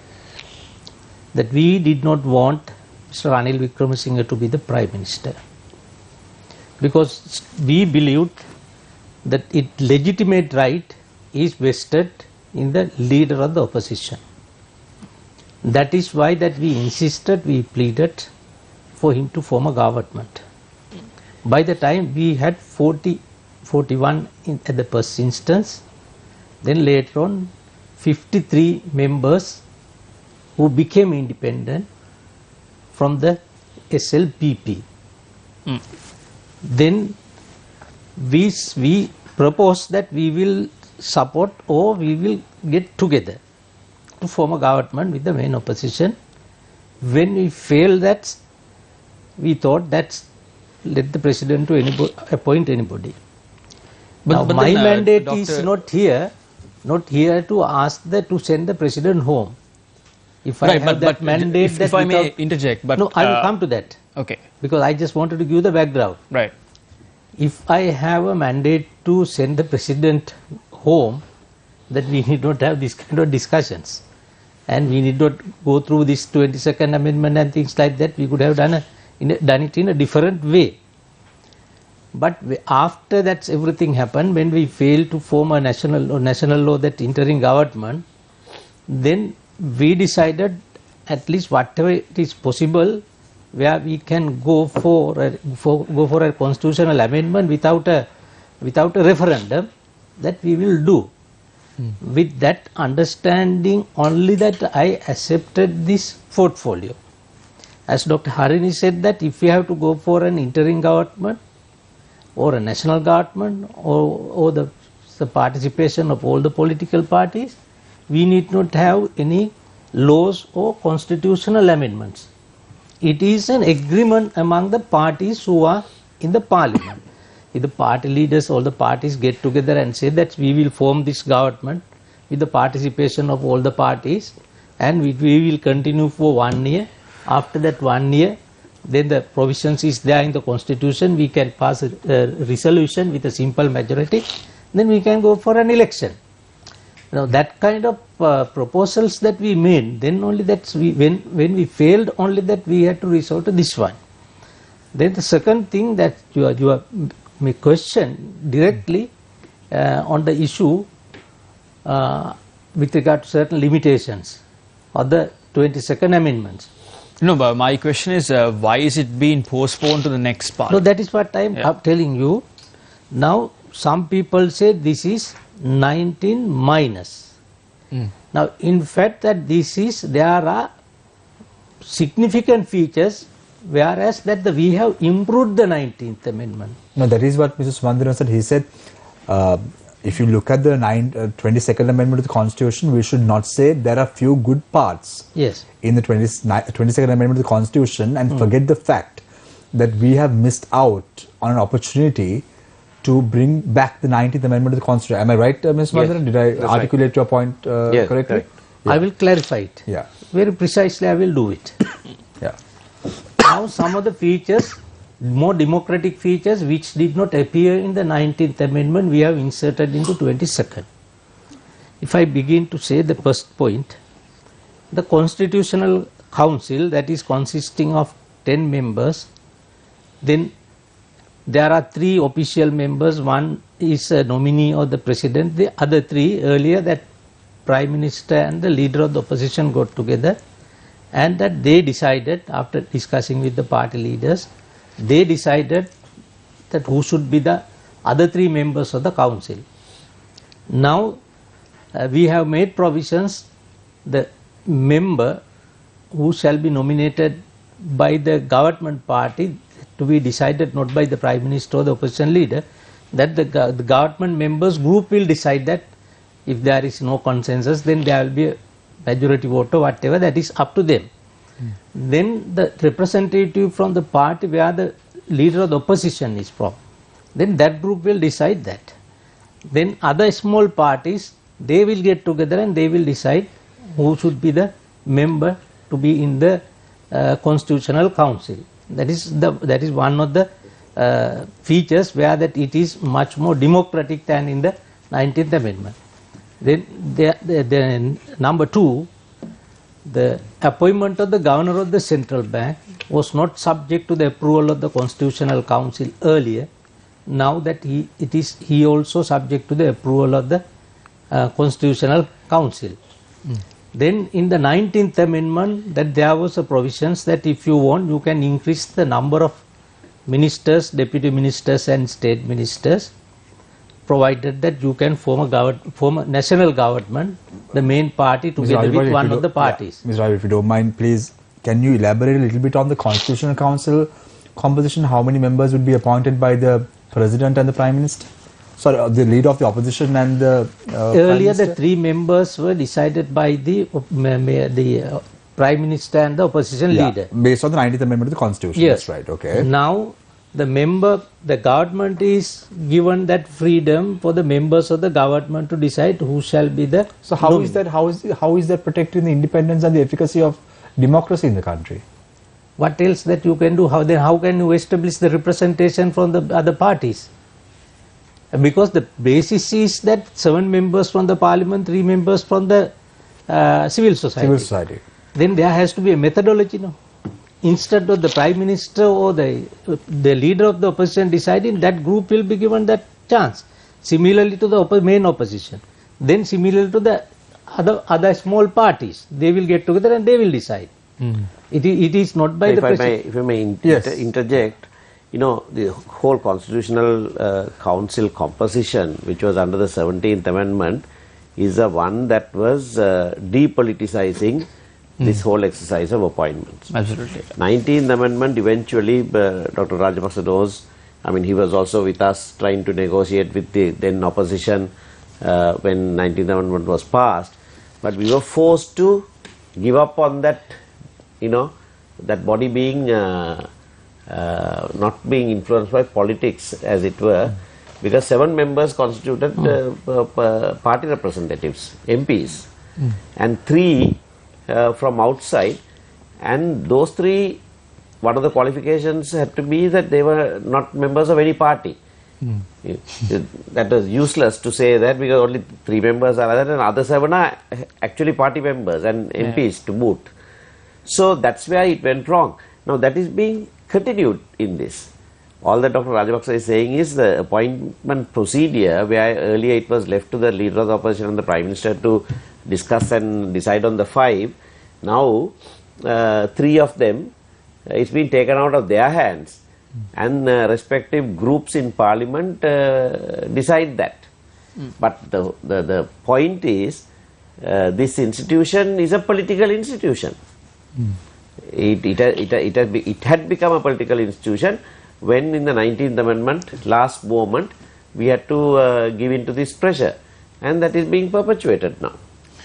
Speaker 2: that we did not want Mr. Ranil Wickremesinghe to be the Prime Minister, because we believed that its legitimate right is vested in the leader of the opposition. That is why that we insisted, we pleaded for him to form a government. By the time we had 41 at the first instance, then later on 53 members who became independent from the SLPP. Then we proposed that we will support, or we will get together to form a government with the main opposition. When we failed that, we thought that let the president to appoint anybody. But my mandate is not here to ask to send the president home. If I have that mandate,
Speaker 5: if I may interject, but
Speaker 2: no, I will come to that.
Speaker 5: Okay.
Speaker 2: Because I just wanted to give the background.
Speaker 5: Right.
Speaker 2: If I have a mandate to send the president home, that we need not have this kind of discussions, and we need not go through this 22nd Amendment and things like that. We could have done it in a different way. But after that everything happened, when we failed to form a national law, that interim government, then we decided at least whatever it is possible, where we can go for a constitutional amendment without a referendum, that we will do. With that understanding only, that I accepted this portfolio. As Dr. Harini said, that if we have to go for an interim government or a national government, or the participation of all the political parties, we need not have any laws or constitutional amendments. It is an agreement among the parties who are in the Parliament. If the party leaders, all the parties get together and say that we will form this government with the participation of all the parties, and we will continue for 1 year. After that 1 year, then the provisions is there in the constitution, we can pass a resolution with a simple majority, then we can go for an election. Now that kind of proposals that we made, then only that when we failed, only that we had to resort to this one. Then the second thing that you may question directly on the issue with regard to certain limitations of the 22nd Amendments.
Speaker 5: No, but my question is, why is it being postponed to the next part?
Speaker 2: No, that is what I am telling you. Now, some people say this is 19 minus. Now, in fact, that there are significant features, whereas that we have improved the 19th Amendment.
Speaker 1: No, that is what Mr. Sumanthiran said. He said, if you look at the 22nd Amendment to the Constitution, we should not say there are few good parts
Speaker 2: Yes.
Speaker 1: in the 22nd Amendment to the Constitution and forget the fact that we have missed out on an opportunity to bring back the 19th Amendment to the Constitution. Am I right, Ms. Madhavan? Did I articulate your point correctly?
Speaker 3: Correct.
Speaker 2: I will clarify it.
Speaker 1: Yeah.
Speaker 2: Very precisely I will do it.
Speaker 1: Yeah.
Speaker 2: Now some of the features, more democratic features which did not appear in the 19th Amendment, we have inserted into 22nd. If I begin to say the first point, the Constitutional Council, that is consisting of 10 members, then there are 3 official members, one is a nominee of the President, the other 3 earlier that Prime Minister and the leader of the opposition got together, and that they decided, after discussing with the party leaders, they decided that who should be the other 3 members of the council. Now we have made provisions, the member who shall be nominated by the government party to be decided not by the Prime Minister or the opposition leader, that the government members group will decide that. If there is no consensus, then there will be a majority vote or whatever, that is up to them. Then the representative from the party where the leader of the opposition is from, then that group will decide that. Then other small parties, they will get together and they will decide who should be the member to be in the Constitutional Council. That is one of the features where that it is much more democratic than in the 19th Amendment. Then number 2, the appointment of the governor of the central bank was not subject to the approval of the Constitutional Council earlier. Now that he also subject to the approval of the Constitutional Council. Then in the 19th Amendment, that there was a provisions that if you want, you can increase the number of ministers, deputy ministers and state ministers, provided that you can form a national government, the main party together with one of the parties.
Speaker 1: Ms. Ravi, if you don't mind, please, can you elaborate a little bit on the Constitutional Council composition? How many members would be appointed by the President and the Prime Minister? Sorry, the leader of the opposition and the
Speaker 2: earlier the 3 members were decided by the Prime Minister and the opposition leader.
Speaker 1: Based on the 19th Amendment to the Constitution.
Speaker 2: Yes.
Speaker 1: That's right, okay.
Speaker 2: Now the government is given that freedom for the members of the government to decide who shall be the
Speaker 1: So how is that protecting the independence and the efficacy of democracy in the country?
Speaker 2: What else that you can do? How can you establish the representation from the other parties? Because the basis is that 7 members from the parliament, 3 members from the civil society. Then there has to be a methodology, no? Instead of the Prime Minister or the leader of the opposition deciding, that group will be given that chance. Similarly to the main opposition. Then similarly to the other small parties, they will get together and they will decide. It is not by the president.
Speaker 3: If I may interject, you know, the whole Constitutional Council composition, which was under the 17th Amendment, is the one that was depoliticizing this whole exercise of appointments.
Speaker 5: Absolutely.
Speaker 3: 19th Amendment, eventually, Dr. Rajapaksa knows, I mean, he was also with us trying to negotiate with the then opposition when 19th Amendment was passed, but we were forced to give up on that, you know, that body being not being influenced by politics, as it were, because 7 members constituted party representatives, MPs, and 3 from outside, and those 3, one of the qualifications had to be that they were not members of any party. That was useless to say that, because only 3 members are there and other 7 are actually party members and MPs to boot. So that's where it went wrong. Now that is being continued in this. All that Dr. Rajapaksa is saying is the appointment procedure, where earlier it was left to the leader of the opposition and the Prime Minister to discuss and decide on the 5. Now 3 of them, it's been taken out of their hands, and respective groups in Parliament decide that. But the point is, this institution is a political institution. It had become a political institution when in the 19th Amendment, last moment, we had to give in to this pressure, and that is being perpetuated now.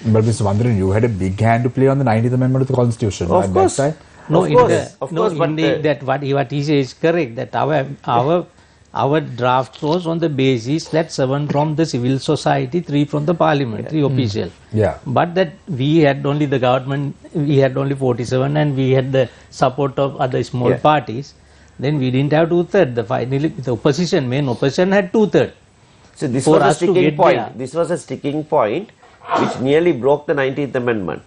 Speaker 1: But Mr. Mandran, you had a big hand to play on the 19th Amendment of the Constitution.
Speaker 3: Of course.
Speaker 2: No,
Speaker 3: Of course, but
Speaker 2: indeed, that what he says is correct. That our draft was on the basis that 7 from the civil society, 3 from the parliamentary official.
Speaker 1: Yeah.
Speaker 2: But that we had only the government, we had only 47, and we had the support of other small parties. Then we didn't have 2/3. Finally, the main opposition had 2/3.
Speaker 3: So this was a sticking point. This was a sticking point which nearly broke the 19th Amendment.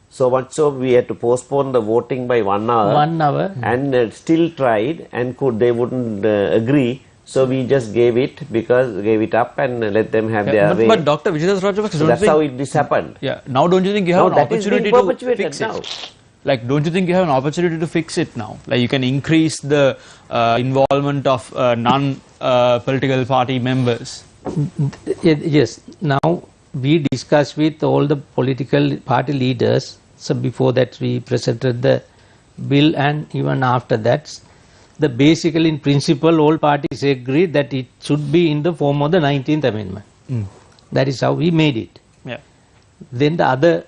Speaker 3: So much so we had to postpone the voting by 1 hour.
Speaker 2: 1 hour.
Speaker 3: And still tried, and they wouldn't agree. So we just gave it up and let them have their way.
Speaker 5: But Dr. Vijay Rajapaksa,
Speaker 3: so that's how this happened.
Speaker 5: Yeah. Now don't you think you have an opportunity to fix
Speaker 3: now.
Speaker 5: it? Like, don't you think you have an opportunity to fix it now? Like, you can increase the involvement of non-political party members.
Speaker 2: Yes. Now we discussed with all the political party leaders. So before that we presented the bill, and even after that, basically in principle all parties agreed that it should be in the form of the 19th Amendment. That is how we made it.
Speaker 5: Yeah.
Speaker 2: Then the other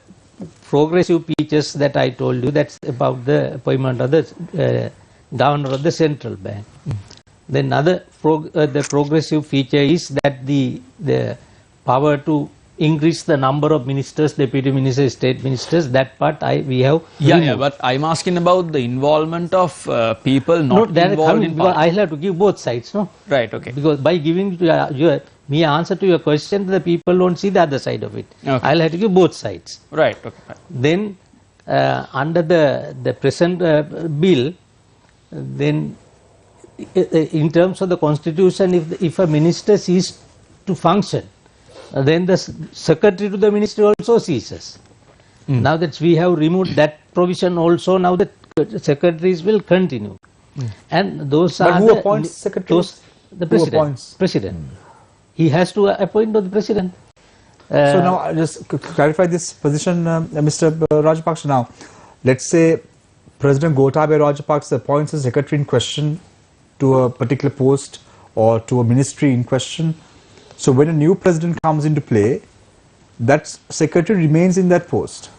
Speaker 2: progressive features that I told you, that's about the appointment of the governor of the central bank. Then the progressive feature is that the power to increase the number of ministers, deputy ministers, state ministers, that part we have removed.
Speaker 5: But I'm asking about the involvement of people not involved in
Speaker 2: because I'll have to give both sides, no?
Speaker 5: Right, okay.
Speaker 2: Because by giving me answer to your question, the people don't see the other side of it.
Speaker 5: Okay.
Speaker 2: I'll have to give both sides.
Speaker 5: Right, okay.
Speaker 2: Then under the present bill, then in terms of the constitution, if a minister ceases to function, then the secretary to the ministry also ceases. Now that we have removed that provision also, now the secretaries will continue. And those
Speaker 1: but
Speaker 2: are
Speaker 1: who appoints secretaries?
Speaker 2: The president. President. He has to appoint the president.
Speaker 1: So now just clarify this position, Mr. Rajapaksa. Now, let's say President Gotabaya Rajapaksa appoints a secretary in question to a particular post or to a ministry in question. So when a new president comes into play, that secretary remains in that post.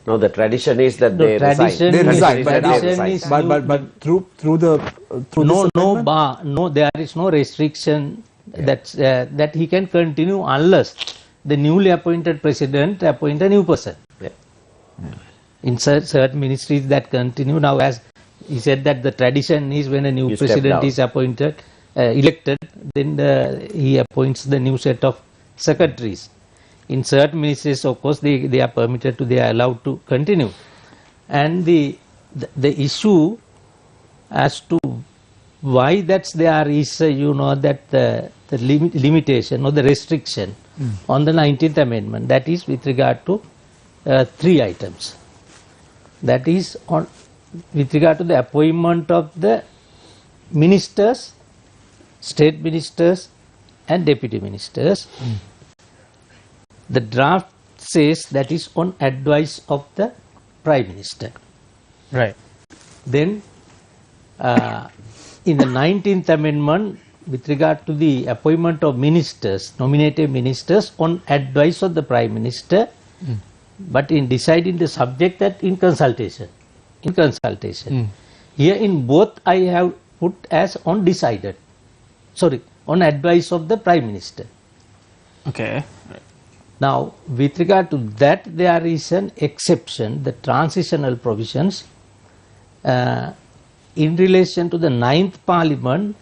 Speaker 3: No, the tradition is that they resign.
Speaker 1: They resign,
Speaker 2: but
Speaker 1: through
Speaker 2: there is no restriction that he can continue unless the newly appointed president appoint a new person. In certain ministries that continue now, as he said that the tradition is when a new president is appointed, elected, then he appoints the new set of secretaries. In certain ministries, of course, they are permitted to, they are allowed to continue. And the issue as to why that's there is, that the limitation or the restriction on the 19th Amendment, that is with regard to 3 items. That is with regard to the appointment of the ministers, state ministers and deputy ministers. The draft says that is on advice of the Prime Minister.
Speaker 5: Right.
Speaker 2: Then in the 19th Amendment, with regard to the appointment of ministers, nominated ministers on advice of the Prime Minister, but in deciding the subject that in consultation. Here in both I have put as on decided. On advice of the Prime Minister.
Speaker 5: Okay.
Speaker 2: Now, with regard to that, there is an exception, the transitional provisions, in relation to the 9th Parliament,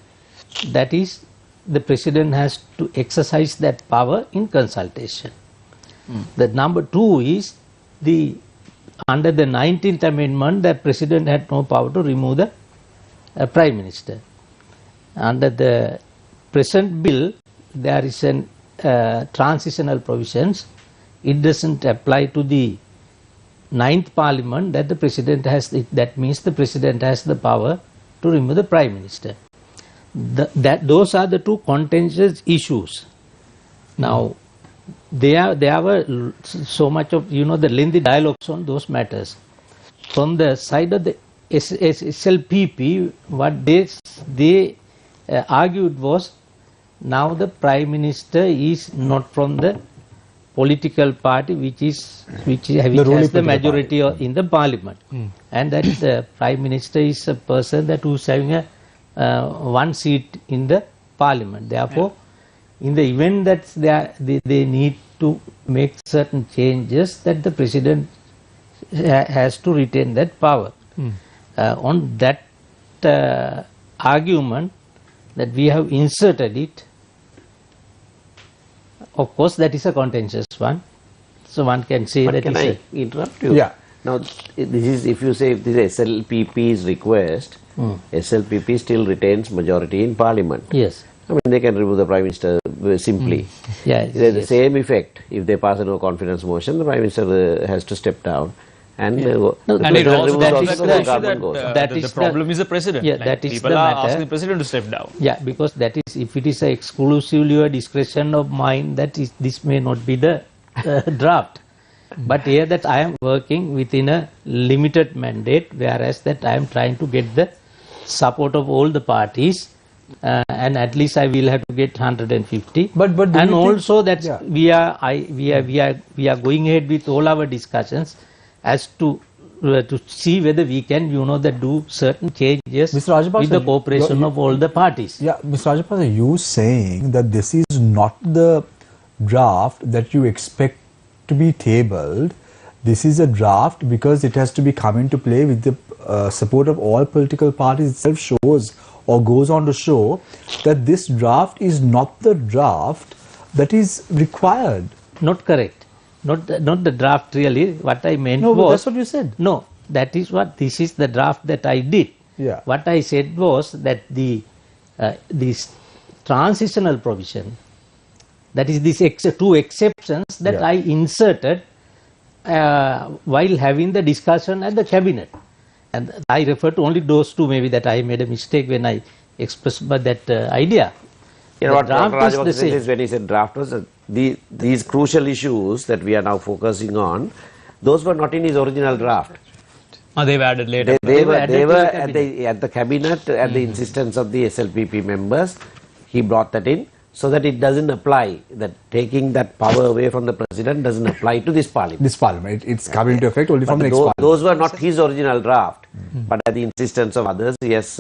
Speaker 2: that is, the President has to exercise that power in consultation. The number 2 is under the 19th Amendment, the President had no power to remove the Prime Minister. Under the present bill, there is an transitional provisions. It doesn't apply to the 9th Parliament that the President has, that means the President has the power to remove the Prime Minister. Those are the 2 contentious issues. Now, there were so much of, the lengthy dialogues on those matters. From the side of the SLPP, what they argued was now the Prime Minister is not from the political party which has the majority in the parliament, and that the Prime Minister is a person that who's having a one seat in the parliament. Therefore, in the event that they need to make certain changes, that the president has to retain that power. On that argument that we have inserted it, of course that is a contentious one, so one can say that
Speaker 3: can I interrupt you?
Speaker 1: Yeah.
Speaker 3: Now this is, if you say if this SLPP's request, SLPP still retains majority in parliament.
Speaker 2: Yes.
Speaker 3: I mean, they can remove the Prime Minister simply.
Speaker 2: Yeah,
Speaker 3: The same effect. If they pass a no confidence motion, the Prime Minister has to step down. And
Speaker 5: And it also the problem is the president.
Speaker 2: Yeah,
Speaker 5: like
Speaker 2: that is
Speaker 5: people
Speaker 2: the
Speaker 5: are
Speaker 2: matter.
Speaker 5: asking the president to step down.
Speaker 2: Yeah, because that is, if it is a exclusively a discretion of mine, that is, this may not be the draft. But here that I am working within a limited mandate, whereas that I am trying to get the support of all the parties, and at least I will have to get 150.
Speaker 1: But
Speaker 2: and also that
Speaker 1: yeah.
Speaker 2: we are going ahead with all our discussions as to see whether we can, do certain changes
Speaker 1: Mr. Rajapaksa,
Speaker 2: with the cooperation of all the parties.
Speaker 1: Yeah, Mr. Rajapaksa, you saying that this is not the draft that you expect to be tabled. This is a draft because it has to be come into play with the support of all political parties itself shows or goes on to show that this draft is not the draft that is required.
Speaker 2: Not correct. Not the draft really. What I meant
Speaker 1: No, but
Speaker 2: was...
Speaker 1: that's what you said.
Speaker 2: No, that is what, this is the draft that I did.
Speaker 1: Yeah.
Speaker 2: What I said was that this transitional provision, that is these two exceptions that I inserted while having the discussion at the cabinet. And I refer to only those two, maybe that I made a mistake when I expressed that idea.
Speaker 3: You know what Rajapaksa said is, when he said draft was these crucial issues that we are now focusing on, those were not in his original draft.
Speaker 5: They've added later.
Speaker 3: They were at the cabinet at the insistence of the SLPP members. He brought that in so that it doesn't apply, that taking that power away from the president doesn't apply to this parliament.
Speaker 1: This parliament, it's coming into effect only from the next parliament.
Speaker 3: Those were not his original draft, but at the insistence of others, he has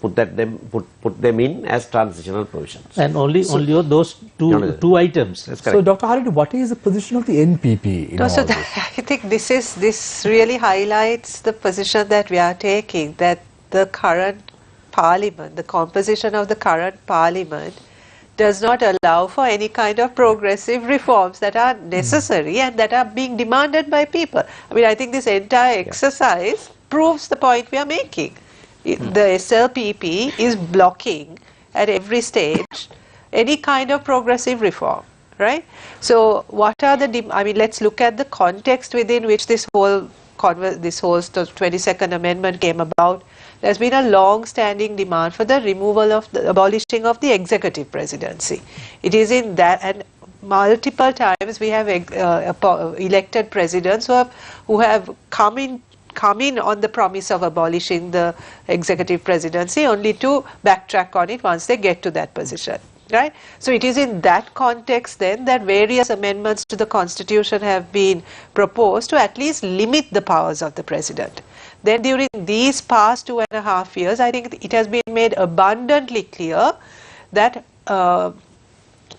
Speaker 3: put them in as transitional provisions.
Speaker 2: And only those two items.
Speaker 1: So, Dr. Haridh, what is the position of the NPP in all this?
Speaker 4: I think this really highlights the position that we are taking, that the current parliament, the composition of the current parliament, does not allow for any kind of progressive reforms that are necessary and that are being demanded by people. I mean, I think this entire exercise proves the point we are making. The SLPP is blocking at every stage any kind of progressive reform, right? So what are let's look at the context within which this whole 22nd Amendment came about. There's been a long-standing demand for the removal of the abolishing of the executive presidency. It is in that, and multiple times we have elected presidents who have come in on the promise of abolishing the executive presidency, only to backtrack on it once they get to that position. Right? So it is in that context then that various amendments to the Constitution have been proposed to at least limit the powers of the president. Then during these past 2.5 years, I think it has been made abundantly clear that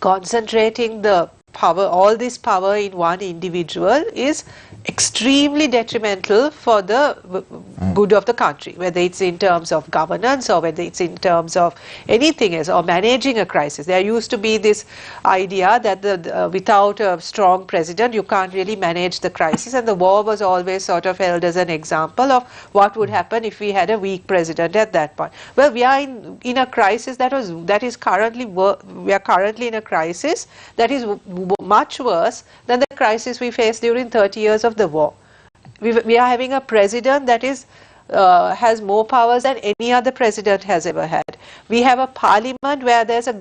Speaker 4: concentrating the power, all this power in one individual is extremely detrimental for the good of the country, whether it's in terms of governance or whether it's in terms of anything else, or managing a crisis. There used to be this idea that without a strong president you can't really manage the crisis, and the war was always sort of held as an example of what would happen if we had a weak president at that point. Well, we are in a crisis we are currently in a crisis that is much worse than the crisis we faced during 30 years of the war. We are having a president that has more powers than any other president has ever had. We have a parliament where there's a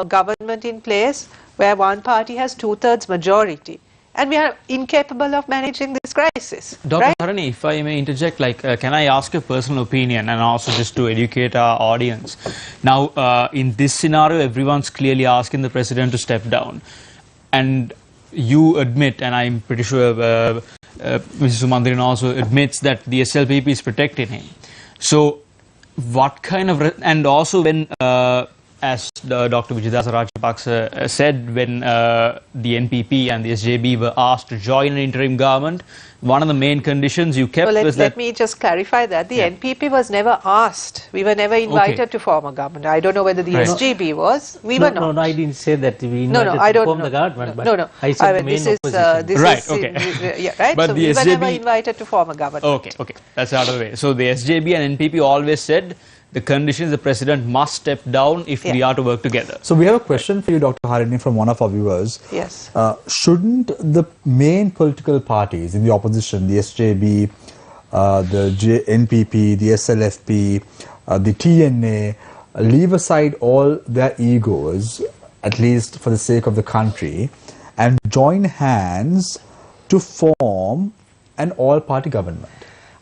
Speaker 4: government in place where one party has 2/3 majority. and we are incapable of managing this crisis.
Speaker 5: Dr.
Speaker 4: Right?
Speaker 5: Harani, if I may interject, can I ask your personal opinion and also just to educate our audience? Now, in this scenario, everyone's clearly asking the president to step down. And you admit, and I'm pretty sure Mrs. Sumanthiran also admits that the SLPP is protecting him. So, what kind of, and also when, as Dr. Vijayadasa Rajapaksa said, when the NPP and the SJB were asked to join an interim government, one of the main conditions you kept was that...
Speaker 4: Let me just clarify that. The NPP was never asked. We were never invited to form a government. I don't know whether the SJB was. We were not.
Speaker 2: No, I didn't say that we invited to form the government. But I said the main opposition.
Speaker 5: Right, okay.
Speaker 4: Yeah, right?
Speaker 5: But
Speaker 4: so
Speaker 5: the
Speaker 4: we
Speaker 5: SJB...
Speaker 4: were never invited to form a government.
Speaker 5: Okay. That's out of the way. So the SJB and NPP always said the conditions the president must step down if we are to work together.
Speaker 1: So we have a question for you, Dr. Harini, from one of our viewers.
Speaker 4: Yes.
Speaker 1: Shouldn't the main political parties in the opposition, the SJB, the NPP, the SLFP, the TNA, leave aside all their egos, at least for the sake of the country, and join hands to form an all-party government?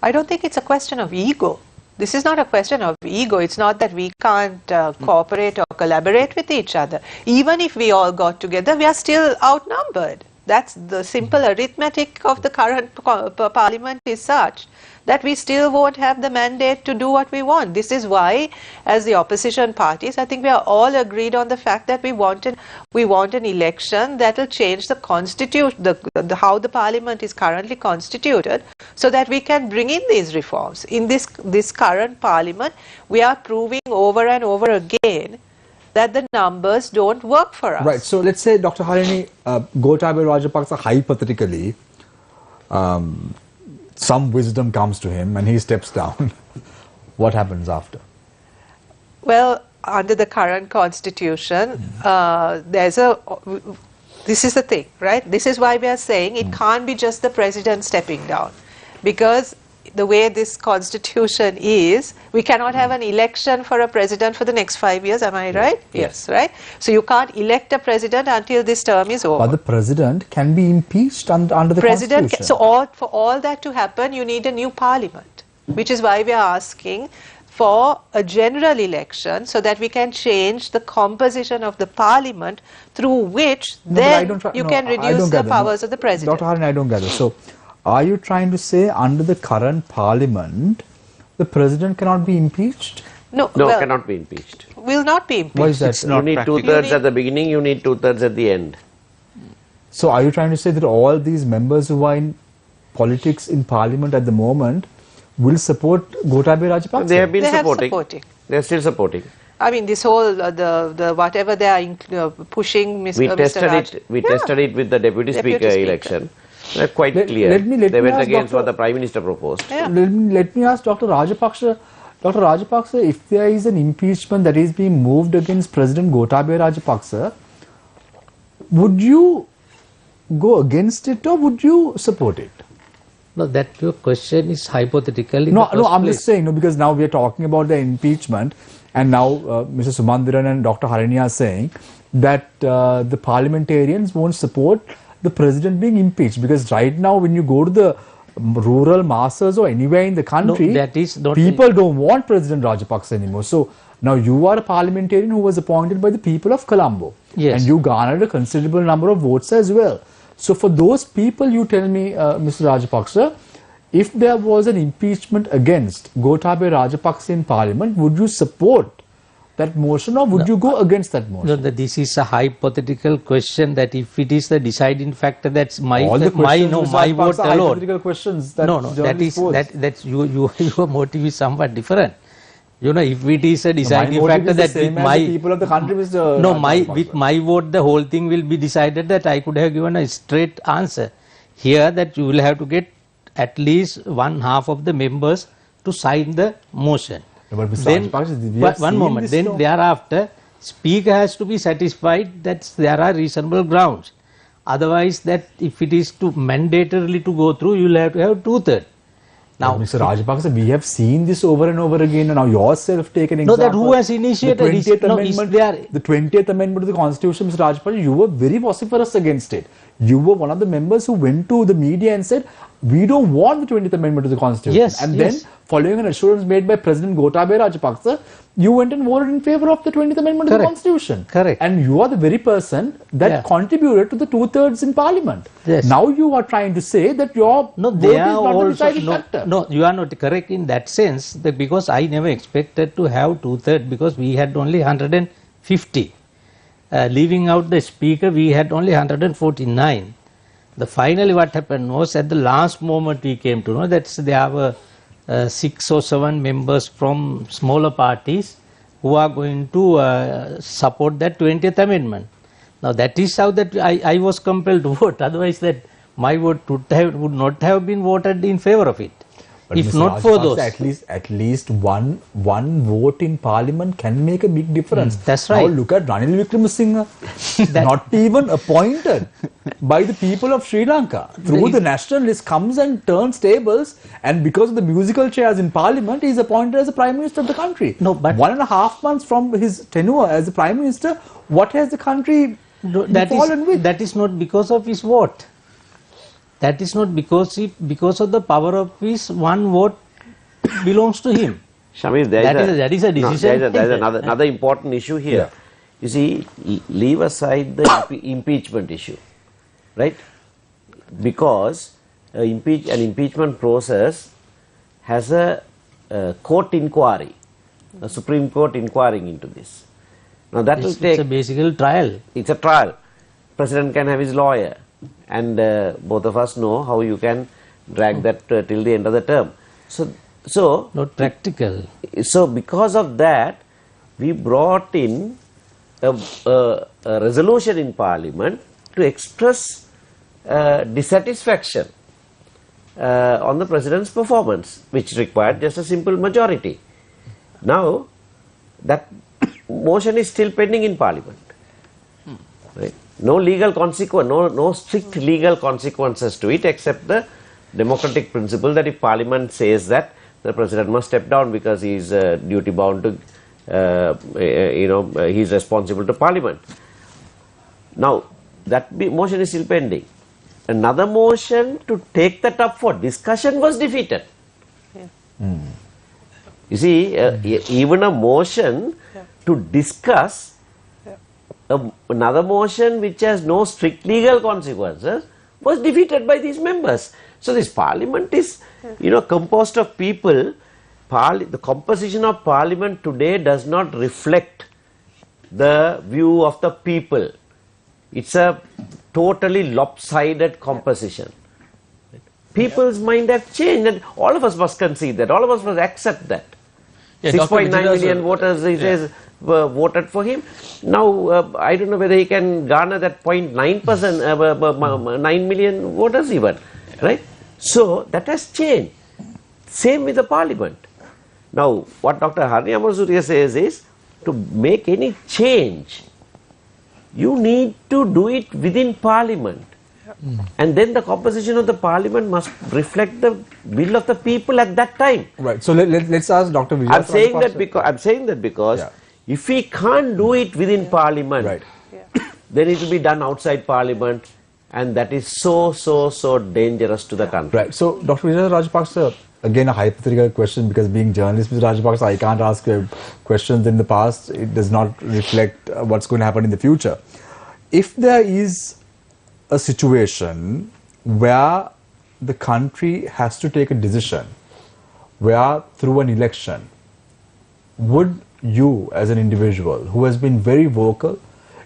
Speaker 4: I don't think it's a question of ego. This is not a question of ego. It's not that we can't cooperate or collaborate with each other. Even if we all got together, we are still outnumbered. That's the simple arithmetic of the current parliament is such that we still won't have the mandate to do what we want. This is why, as the opposition parties, I think we are all agreed on the fact that we want an election that will change the constitution, how the parliament is currently constituted, so that we can bring in these reforms. In this current parliament, we are proving over and over again that the numbers don't work for us.
Speaker 1: Right. So let's say, Dr. Harini, Gotabaya Rajapaksa hypothetically, some wisdom comes to him and he steps down. What happens after?
Speaker 4: Well, under the current constitution, this is the thing, right? This is why we are saying it can't be just the president stepping down, because the way this constitution is, we cannot have an election for a president for the next 5 years, am I right? Yes, right? So you can't elect a president until this term is over.
Speaker 1: But the president can be impeached under the constitution.
Speaker 4: So for all that to happen, you need a new parliament, which is why we are asking for a general election so that we can change the composition of the parliament through which you can reduce the powers of the president.
Speaker 1: Dr. Harini, I don't gather. So, are you trying to say under the current parliament, the president cannot be impeached?
Speaker 3: No, cannot be impeached.
Speaker 4: Will not be impeached.
Speaker 1: Why is that?
Speaker 3: You need two-thirds at the beginning, you need two-thirds at the end.
Speaker 1: So are you trying to say that all these members who are in politics in parliament at the moment will support Gotabaya Rajapaksa?
Speaker 3: They have been supporting. They are still supporting.
Speaker 4: I mean, this whole, the whatever they are pushing,
Speaker 3: We tested it with the Deputy Speaker election. They're quite clear. They went against what the Prime Minister proposed.
Speaker 4: Yeah.
Speaker 1: Let me ask Dr. Rajapaksa. Dr. Rajapaksa, if there is an impeachment that is being moved against President Gotabaya Rajapaksa, would you go against it or would you support it?
Speaker 2: No, that your question is hypothetical.
Speaker 1: No, I'm just saying, because now we are talking about the impeachment, and now Mr. Sumanthiran and Dr. Harini are saying that the parliamentarians won't support the president being impeached, because right now when you go to the rural masses or anywhere in the country, people don't want President Rajapaksa anymore. So now you are a parliamentarian who was appointed by the people of Colombo, and you garnered a considerable number of votes as well. So for those people, you tell me, Mr. Rajapaksa, if there was an impeachment against Gotabaya Rajapaksa in parliament, would you support that motion or would you go against that motion?
Speaker 2: No, this is a hypothetical question that if it is the deciding factor, that's my vote alone.
Speaker 1: Questions
Speaker 2: that your motive is somewhat different. You know, if it is a deciding factor that with my
Speaker 1: people of the country,
Speaker 2: with my vote the whole thing will be decided, that I could have given a straight answer. Here that you will have to get at least 1/2 of the members to sign the motion. Then, one moment, then thereafter, Speaker has to be satisfied that there are reasonable grounds. Otherwise, that if it is to mandatorily to go through, you will have to have 2/3.
Speaker 1: Now, Mr. Rajapaksa, we have seen this over and over again, and now yourself take an example.
Speaker 2: No, that who has initiated
Speaker 1: the 20th amendment to the Constitution, Mr. Rajapaksa, you were very vociferous against it. you were one of the members who went to the media and said, we don't want the 20th Amendment to the Constitution.
Speaker 2: Yes,
Speaker 1: and
Speaker 2: yes.
Speaker 1: then, following an assurance made by President Gotabaya Rajapaksa, you went and voted in favor of the 20th Amendment to the
Speaker 2: Correct.
Speaker 1: Constitution.
Speaker 2: Correct.
Speaker 1: And you are the very person that
Speaker 2: Yeah.
Speaker 1: contributed to the 2/3 in Parliament.
Speaker 2: Yes.
Speaker 1: Now you are trying to say that your
Speaker 2: No,
Speaker 1: vote
Speaker 2: they
Speaker 1: is
Speaker 2: are
Speaker 1: not the
Speaker 2: also
Speaker 1: deciding factor.
Speaker 2: no. You are not correct in that sense. That because I never expected to have 2/3 because we had only 150. Leaving out the speaker, we had only 149. The finally what happened was at the last moment we came to know that there were 6 or 7 members from smaller parties who are going to support that 20th Amendment. Now that is how that I was compelled to vote. Otherwise that my vote would not have been voted in favor of it.
Speaker 1: But
Speaker 2: If
Speaker 1: Mr.
Speaker 2: not for
Speaker 1: Rajapaksa,
Speaker 2: those.
Speaker 1: at least one vote in Parliament can make a big difference.
Speaker 2: That's
Speaker 1: Now
Speaker 2: right.
Speaker 1: look at Ranil Wickremesinghe, not even appointed by the people of Sri Lanka. Through the national list, comes and turns tables, and because of the musical chairs in Parliament, he is appointed as the Prime Minister of the country.
Speaker 2: No, but
Speaker 1: 1.5 months from his tenure as the Prime Minister, what has the country fallen with?
Speaker 2: That is not because of his vote. That is not because of the power of his one vote belongs to him.
Speaker 3: Shamir,
Speaker 2: That is a decision.
Speaker 3: there is another important issue here.
Speaker 1: Yeah.
Speaker 3: You see, leave aside the impeachment issue, right? Because an impeachment process has a court inquiry, a Supreme Court inquiring into this. Now that will
Speaker 2: It's
Speaker 3: take.
Speaker 2: a basic trial.
Speaker 3: It's a trial. President can have his lawyer, and both of us know how you can drag that till the end of the term. So
Speaker 2: Not practical.
Speaker 3: So because of that, we brought in a resolution in Parliament to express dissatisfaction on the President's performance, which required just a simple majority. Now, that motion is still pending in Parliament. Right? No legal consequence, no strict legal consequences to it, except the democratic principle that if Parliament says that the President must step down because he is duty bound to, he is responsible to Parliament. Now, that motion is still pending. Another motion to take that up for discussion was defeated. You see, even a motion to discuss another motion which has no strict legal consequences was defeated by these members. So this Parliament is, composed of people. The composition of Parliament today does not reflect the view of the people. It's a totally lopsided composition. People's mind have changed, and all of us must concede that. All of us must accept that.
Speaker 5: Yeah,
Speaker 3: 6.9 million voters, he says, voted for him. Now, I don't know whether he can garner that 0.9%, 9 million voters even, right? So, that has changed. Same with the Parliament. Now, what Dr. Hari Amarsurya says is, to make any change, you need to do it within Parliament. And then the composition of the Parliament must reflect the will of the people at that time.
Speaker 1: Right. So let's ask Dr. Vijay.
Speaker 3: I'm saying that because if we can't do it within Parliament,
Speaker 1: Right.
Speaker 3: then it will be done outside Parliament, and that is so dangerous to the country.
Speaker 1: Right. So, Dr. Vijay Rajapaksa, again a hypothetical question, because being journalist with Rajapaksa, I can't ask questions in the past. It does not reflect what's going to happen in the future. If there is a situation where the country has to take a decision, where through an election, would you as an individual who has been very vocal,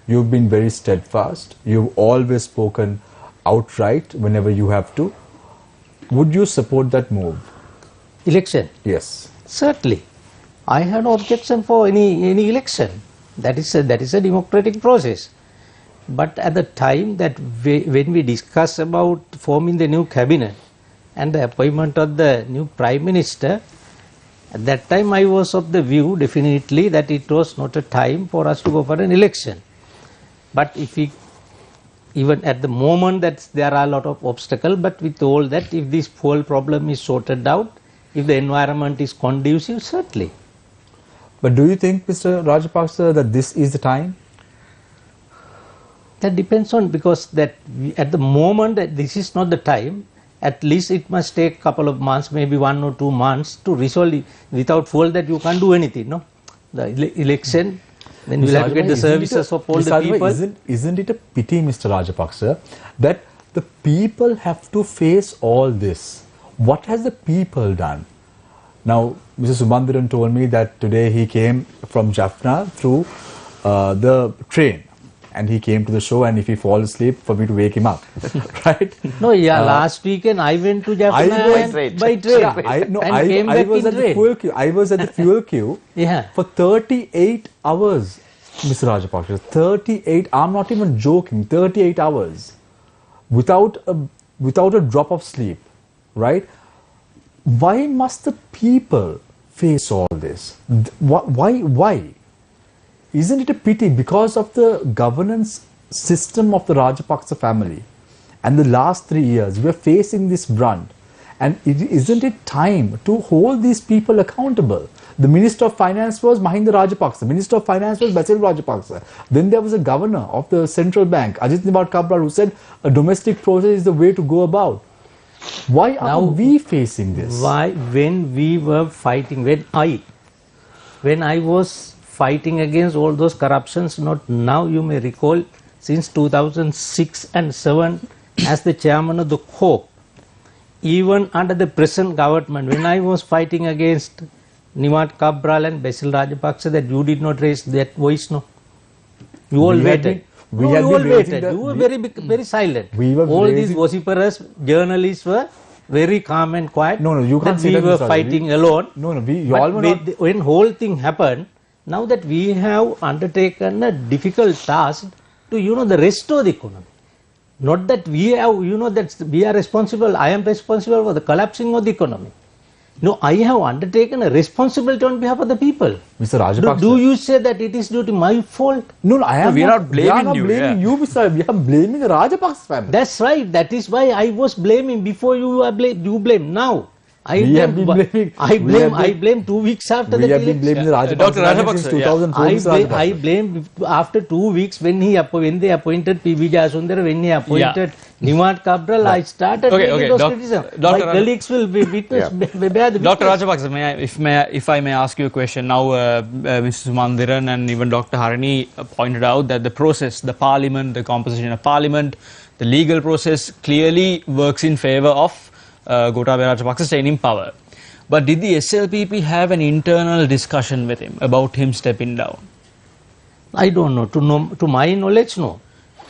Speaker 1: you've been very steadfast, you've always spoken outright whenever you have to, would you support that move?
Speaker 2: Election.
Speaker 1: Yes.
Speaker 2: Certainly. I have no objection for any election. That is a democratic process. But at the time that when we discuss about forming the new cabinet and the appointment of the new Prime Minister, at that time I was of the view definitely that it was not a time for us to go for an election. But if we, even at the moment that there are a lot of obstacles, but we told that if this whole problem is sorted out, if the environment is conducive, certainly.
Speaker 1: But do you think, Mr. Rajapaksa, that this is the time?
Speaker 2: That depends on, because that at the moment this is not the time. At least it must take a couple of months, maybe 1 or 2 months to resolve it. Without fuel that you can't do anything, no? The election, then you will have to get the services of all the people.
Speaker 1: Isn't it a pity, Mr. Rajapaksa, that the people have to face all this? What has the people done? Now, Mr. Sumandiran told me that today he came from Jaffna through the train. And he came to the show, and if he falls asleep, for me to wake him up, right?
Speaker 2: No, yeah, last weekend I went to Japan by train.
Speaker 1: Yeah, I was at the fuel queue. I was at the fuel queue for 38 hours, Mr. Rajapaksa. 38. I'm not even joking. 38 hours without a drop of sleep, right? Why must the people face all this? Why? Isn't it a pity because of the governance system of the Rajapaksa family and the last 3 years we are facing this brunt, and isn't it time to hold these people accountable? The Minister of Finance was Mahinda Rajapaksa, Minister of Finance was Basil Rajapaksa, then there was a governor of the central bank, Ajit Nibat Kabral, who said a domestic process is the way to go about. Why are we facing this?
Speaker 2: Why, when we were fighting, when I was fighting against all those corruptions, not now, you may recall, since 2006 and 7 as the chairman of the COP, even under the present government, when I was fighting against Nimat Kabral and Basil Rajapaksa, that you did not raise that voice, no? You all waited. You were very silent. All these vociferous journalists were very calm and quiet.
Speaker 1: No, you can't say
Speaker 2: that.
Speaker 1: We
Speaker 2: were fighting alone.
Speaker 1: When
Speaker 2: whole thing happened, now that we have undertaken a difficult task to, the restore the economy. Not that we have, that we are responsible, I am responsible for the collapsing of the economy. No, I have undertaken a responsibility on behalf of the people.
Speaker 1: Mr. Rajapaksa.
Speaker 2: Do you say that it is due to my fault?
Speaker 1: No, we are not blaming
Speaker 2: you.
Speaker 1: Mr. We are blaming the Rajapaksa family.
Speaker 2: That's right. That is why I was blaming before you blame now. I blame 2 weeks after the election.
Speaker 1: We have been blaming the Rajapaksa since 2004.
Speaker 2: I blame after 2 weeks when they appointed P.B. Jasundara, when he appointed Nimat Kabral, I started making those criticism. My colleagues will be bear the witness.
Speaker 5: Dr. Rajapaksa, if I may ask you a question. Now, Mr. Sumandiran and even Dr. Harini pointed out that the process, the parliament, the composition of parliament, the legal process clearly works in favour of Gotabaya Rajapaksa staying in power. But did the SLPP have an internal discussion with him about him stepping down?
Speaker 2: I don't know. To my knowledge, no.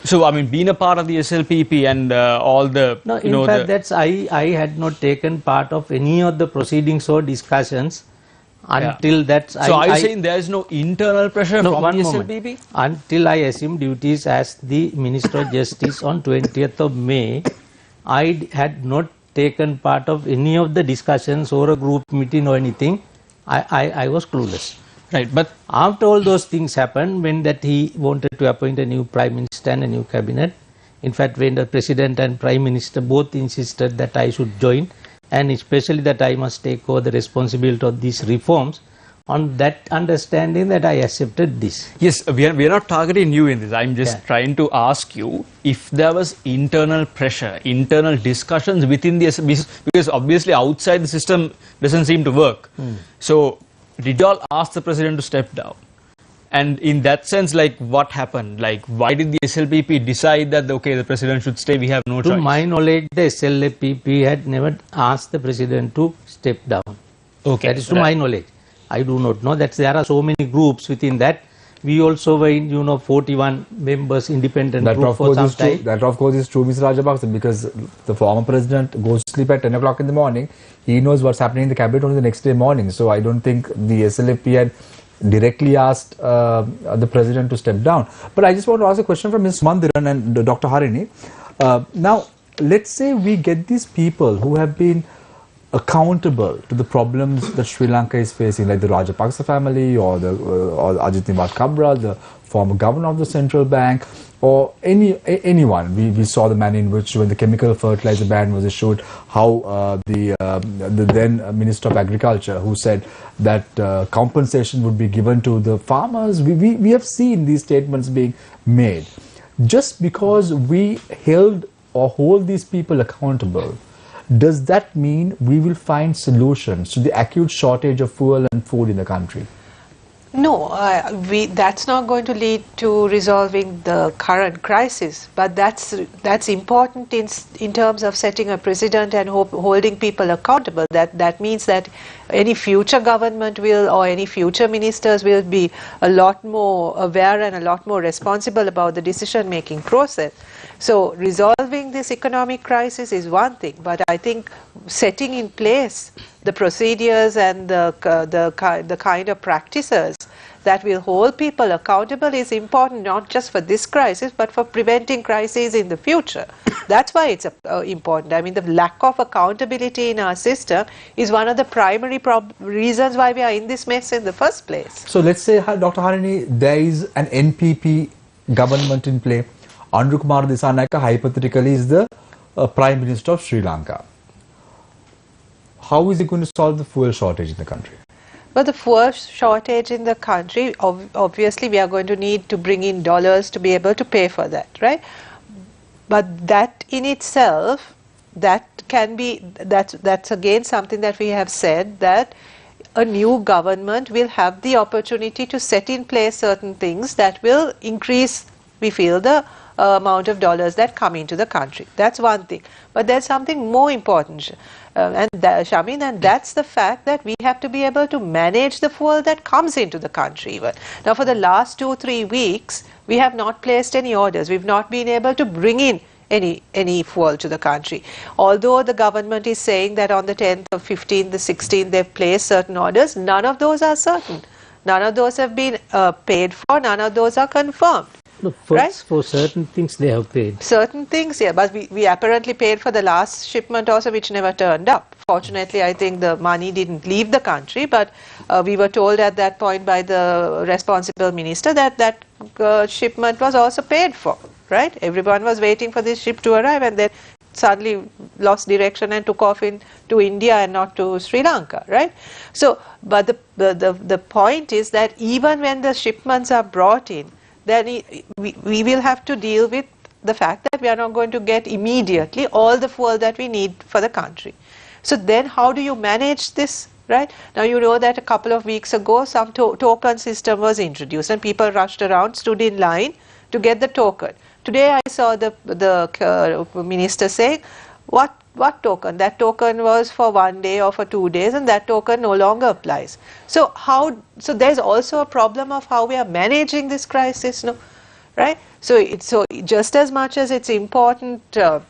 Speaker 5: So, I mean, being a part of the SLPP and all the...
Speaker 2: No, in fact, I had not taken part of any of the proceedings or discussions until that...
Speaker 5: So, are you saying there is no internal pressure from the SLPP?
Speaker 2: Until I assumed duties as the Minister of Justice on 20th of May, I had not taken part of any of the discussions or a group meeting or anything. I was clueless.
Speaker 5: Right, but
Speaker 2: after all those things happened, when that he wanted to appoint a new Prime Minister and a new cabinet, in fact when the President and Prime Minister both insisted that I should join, and especially that I must take over the responsibility of these reforms, on that understanding that I accepted this.
Speaker 5: Yes, we are not targeting you in this. I'm just trying to ask you if there was internal pressure, internal discussions within the because obviously outside the system doesn't seem to work. So, did you all ask the President to step down? And in that sense, like, what happened? Like, why did the SLPP decide that, okay, the President should stay, we have no choice?
Speaker 2: To my knowledge, the SLPP had never asked the President to step down.
Speaker 1: Okay.
Speaker 2: That is to my knowledge. I do not know that there are so many groups within that. We also were in, 41 members independent group for some time.
Speaker 1: That of course is true, Mr. Rajapaksa, because the former president goes to sleep at 10 o'clock in the morning. He knows what's happening in the cabinet only the next day morning. So I don't think the SLFP had directly asked the president to step down. But I just want to ask a question from Ms. Mandiran and Dr. Harini. Now, let's say we get these people who have been accountable to the problems that Sri Lanka is facing, like the Rajapaksa family or Ajit Nibat Kabral, the former governor of the central bank, or anyone. We saw the manner in which, when the chemical fertilizer ban was issued, how the then Minister of Agriculture, who said that compensation would be given to the farmers. We have seen these statements being made. Just because we held or hold these people accountable, does that mean we will find solutions to the acute shortage of fuel and food in the country?
Speaker 4: No, that's not going to lead to resolving the current crisis, but that's important in terms of setting a precedent and holding people accountable. That means that any future government will, or any future ministers will be a lot more aware and a lot more responsible about the decision-making process. So resolving this economic crisis is one thing, but I think setting in place the procedures and the kind of practices that will hold people accountable is important, not just for this crisis, but for preventing crises in the future. That's why it's important. I mean, the lack of accountability in our system is one of the primary reasons why we are in this mess in the first place.
Speaker 1: So let's say, Dr. Harini, there is an NPP government in play. Andrew Kumar Dissanayake hypothetically is the Prime Minister of Sri Lanka. How is he going to solve the fuel shortage in the country?
Speaker 4: But the fuel shortage in the country, obviously we are going to need to bring in dollars to be able to pay for that, right? But that in itself, that can be, that's again something that we have said, that a new government will have the opportunity to set in place certain things that will increase, we feel, the amount of dollars that come into the country. That's one thing. But there's something more important, Shamin, and that's the fact that we have to be able to manage the fuel that comes into the country even. Now, for the last 2-3 weeks, we have not placed any orders. We've not been able to bring in any fuel to the country. Although the government is saying that on the 10th or 15th, the 16th, they've placed certain orders, none of those are certain. None of those have been paid for, none of those are confirmed.
Speaker 2: No,
Speaker 4: right?
Speaker 2: For certain things they have paid.
Speaker 4: Certain things, yeah, but we apparently paid for the last shipment also, which never turned up. Fortunately, I think the money didn't leave the country, but we were told at that point by the responsible minister that shipment was also paid for, right? Everyone was waiting for this ship to arrive, and then suddenly lost direction and took off to India and not to Sri Lanka, right? So, but the point is that even when the shipments are brought in, then we will have to deal with the fact that we are not going to get immediately all the fuel that we need for the country. So then how do you manage this, right? Now you know that a couple of weeks ago some token system was introduced and people rushed around, stood in line to get the token. Today I saw the minister saying, what token? That token was for 1 day or for 2 days, and that token no longer applies. So there's also a problem of how we are managing this crisis, no? Right? So just as much as it's important to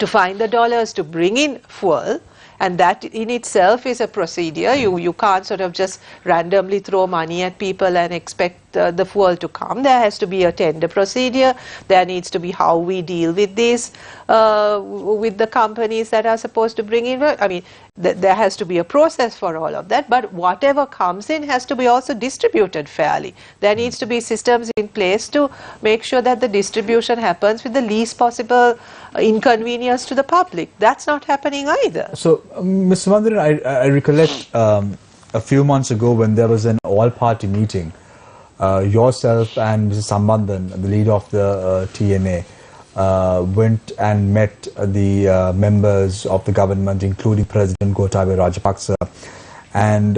Speaker 4: find the dollars to bring in fuel, and that in itself is a procedure. You can't sort of just randomly throw money at people and expect the fuel to come. There has to be a tender procedure. There needs to be how we deal with this with the companies that are supposed to bring in. I mean, there has to be a process for all of that, but whatever comes in has to be also distributed fairly. There needs to be systems in place to make sure that the distribution happens with the least possible inconvenience to the public. That's not happening either.
Speaker 1: So, Mr. Mandran, I recollect a few months ago when there was an all-party meeting, yourself and Mrs. Sambandhan, the leader of the TNA, went and met the members of the government, including President Gotabaya Rajapaksa. And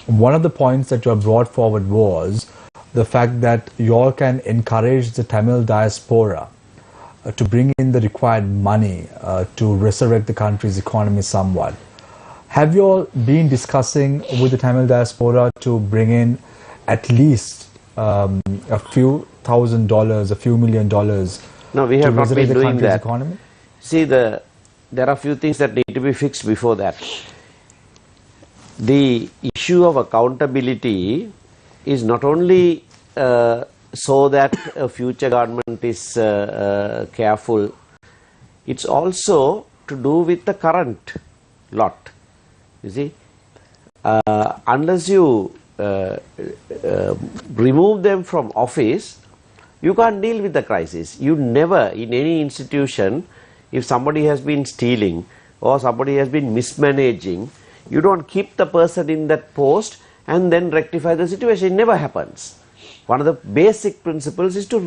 Speaker 1: one of the points that you brought forward was the fact that you all can encourage the Tamil diaspora to bring in the required money to resurrect the country's economy somewhat. Have you all been discussing with the Tamil diaspora to bring in at least a few $1,000s, a few $1 million?
Speaker 3: No, we have not been doing that.
Speaker 1: Economy?
Speaker 3: See, there are a few things that need to be fixed before that. The issue of accountability is not only so that a future government is careful, it's also to do with the current lot. You see, unless you remove them from office, you can't deal with the crisis. You never, in any institution, if somebody has been stealing or somebody has been mismanaging, you don't keep the person in that post and then rectify the situation. It never happens. One of the basic principles is to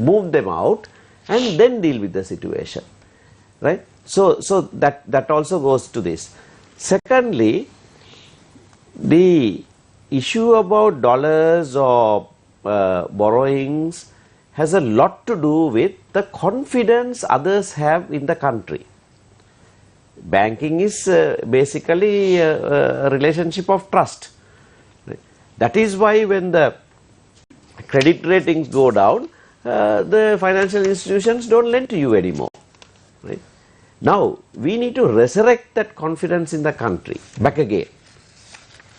Speaker 3: move them out and then deal with the situation, right? So that also goes to this. Secondly, the issue about dollars or borrowings has a lot to do with the confidence others have in the country. Banking is basically a relationship of trust. Right? That is why when the credit ratings go down, the financial institutions don't lend to you anymore. Right? Now, we need to resurrect that confidence in the country back again.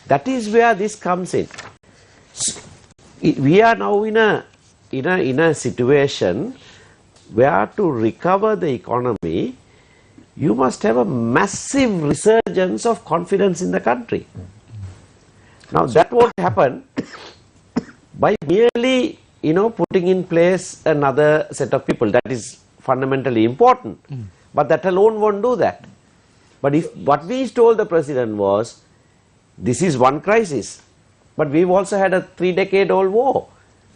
Speaker 3: That is where this comes in. We are now in a situation where to recover the economy, you must have a massive resurgence of confidence in the country. Now that won't happen by merely putting in place another set of people. That is fundamentally important, but that alone won't do that. But if what we told the president was, this is one crisis, but we've also had a 3-decade-old war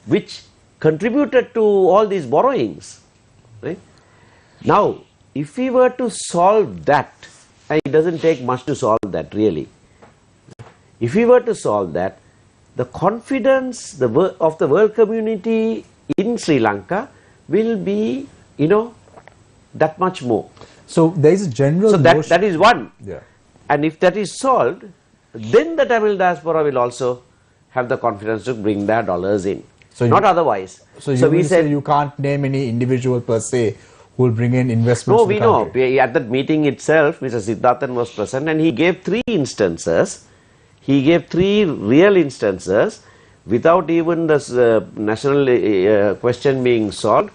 Speaker 3: which contributed to all these borrowings, right? Now if we were to solve that, and it doesn't take much to solve that really, if we were to solve that, the confidence of the world community in Sri Lanka will be that much more.
Speaker 1: So there is a general
Speaker 3: that is one.
Speaker 1: Yeah.
Speaker 3: And if that is solved, then the Tamil diaspora will also have the confidence to bring their dollars in. So not otherwise.
Speaker 1: So we said you can't name any individual per se who will bring in investments.
Speaker 3: No, we know. At that meeting itself, Mr. Siddharthan was present and he gave 3 instances. He gave 3 real instances without even the national question being solved.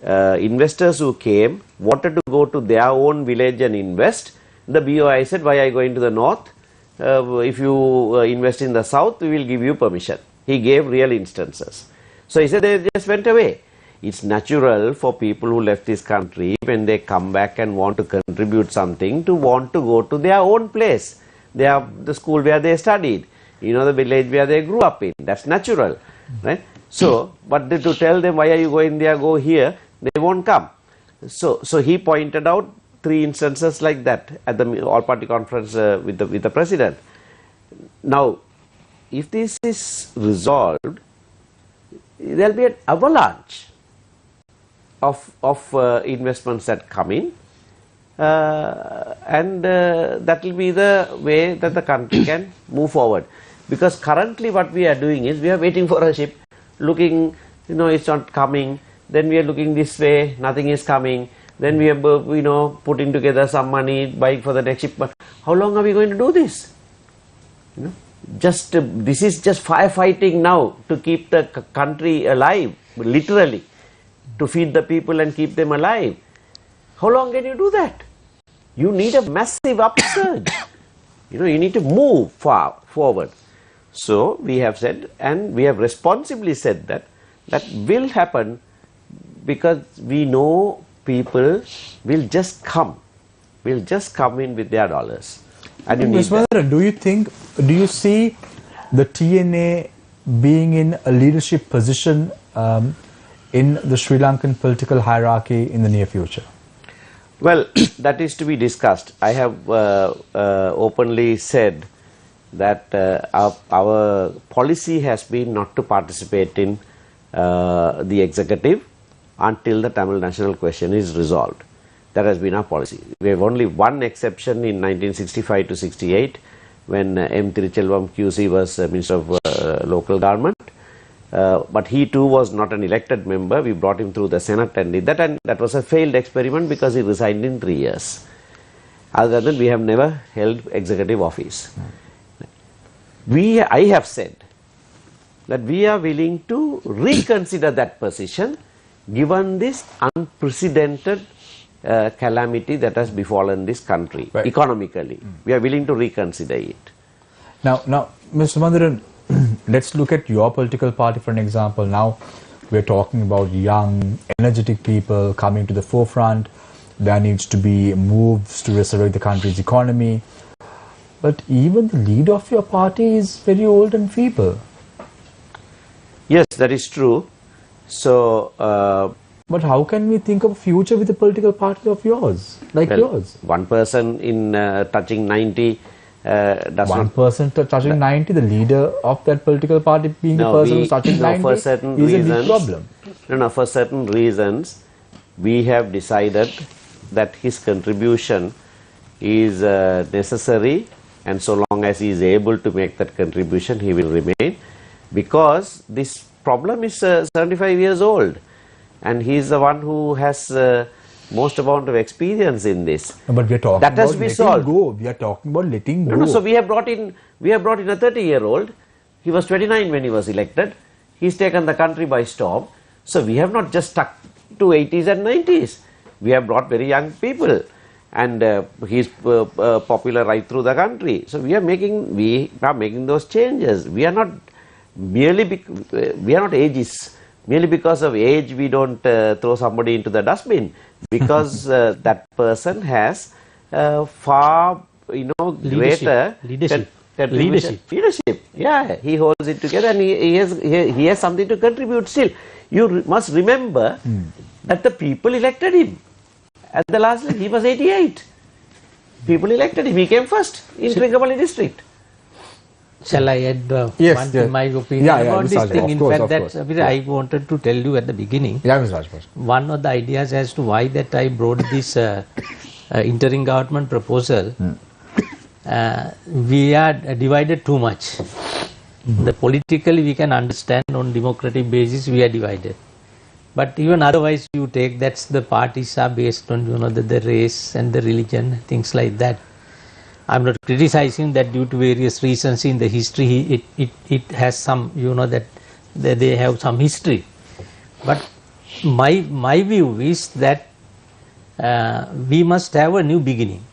Speaker 3: Investors who came wanted to go to their own village and invest. The BOI said, why are you going to the north? If you invest in the south, we will give you permission. He gave real instances. So he said they just went away. It's natural for people who left this country, when they come back and want to contribute something, to want to go to their own place. They have the school where they studied, the village where they grew up in. That's natural, right? So, but to tell them, why are you going there, go here, they won't come. So he pointed out 3 instances like that at the all-party conference with the president. Now, if this is resolved, there will be an avalanche of investments that come in, and that will be the way that the country can move forward. Because currently what we are doing is, we are waiting for a ship, looking, it's not coming, then we are looking this way, nothing is coming, then we are putting together some money, buying for the next ship. But how long are we going to do this? This is just firefighting now to keep the country alive, literally, to feed the people and keep them alive. How long can you do that? You need a massive upsurge. You need to move forward. So we have said, and we have responsibly said that will happen, because we know people will just come in with their dollars. And you need that.
Speaker 1: Do you see the TNA being in a leadership position in the Sri Lankan political hierarchy in the near future?
Speaker 3: Well, that is to be discussed. I have openly said that our policy has been not to participate in the executive until the Tamil national question is resolved. That has been our policy. We have only one exception in 1965 to 68, when M. Tiruchelvam QC was Minister of Local Government. But he too was not an elected member. We brought him through the Senate and did that, and that was a failed experiment because he resigned in 3 years. Other than that, we have never held executive office. I have said that we are willing to reconsider that position given this unprecedented calamity that has befallen this country, right, economically. We are willing to reconsider it.
Speaker 1: Now, Mr. Mandhiran, let's look at your political party for an example. Now we're talking about young, energetic people coming to the forefront. There needs to be moves to resurrect the country's economy. But even the leader of your party is very old and feeble.
Speaker 3: Yes, that is true. So,
Speaker 1: But how can we think of a future with a political party of yours, like
Speaker 3: well,
Speaker 1: yours?
Speaker 3: one person in touching 90 does
Speaker 1: One
Speaker 3: not.
Speaker 1: person touching 90, the leader of that political party being the person who's touching 90
Speaker 3: for certain
Speaker 1: is
Speaker 3: reasons,
Speaker 1: a big problem.
Speaker 3: No, for certain reasons, we have decided that his contribution is necessary, and so long as he is able to make that contribution, he will remain, because this problem is 75 years old, and he is the one who has most amount of experience in this.
Speaker 1: No, but we are talking
Speaker 3: that has
Speaker 1: about
Speaker 3: to be
Speaker 1: letting
Speaker 3: solved.
Speaker 1: go. We are talking about letting go.
Speaker 3: No, so we have brought in a 30-year-old. He was 29 when he was elected. He's taken the country by storm. So we have not just stuck to 80s and 90s. We have brought very young people, and he's popular right through the country. So we are making those changes. We are not merely we are not ageist. Merely because of age, we don't throw somebody into the dustbin, because that person has far, greater
Speaker 2: leadership.
Speaker 3: Leadership. Yeah, he holds it together, and he has something to contribute still. You must remember that the people elected him. At the last, he was 88. People elected him. He came first in Trincomalee district.
Speaker 2: Shall I add my opinion about this thing? In fact, that's I wanted to tell you at the beginning.
Speaker 1: Yeah, Mr. Rajapaksa.
Speaker 2: One of the ideas as to why that I brought this interim government proposal, we are divided too much. The politically we can understand, on democratic basis we are divided. But even otherwise you take, that's the parties are based on the race and the religion, things like that. I'm not criticizing that due to various reasons in the history it has some, that they have some history. But my view is that we must have a new beginning.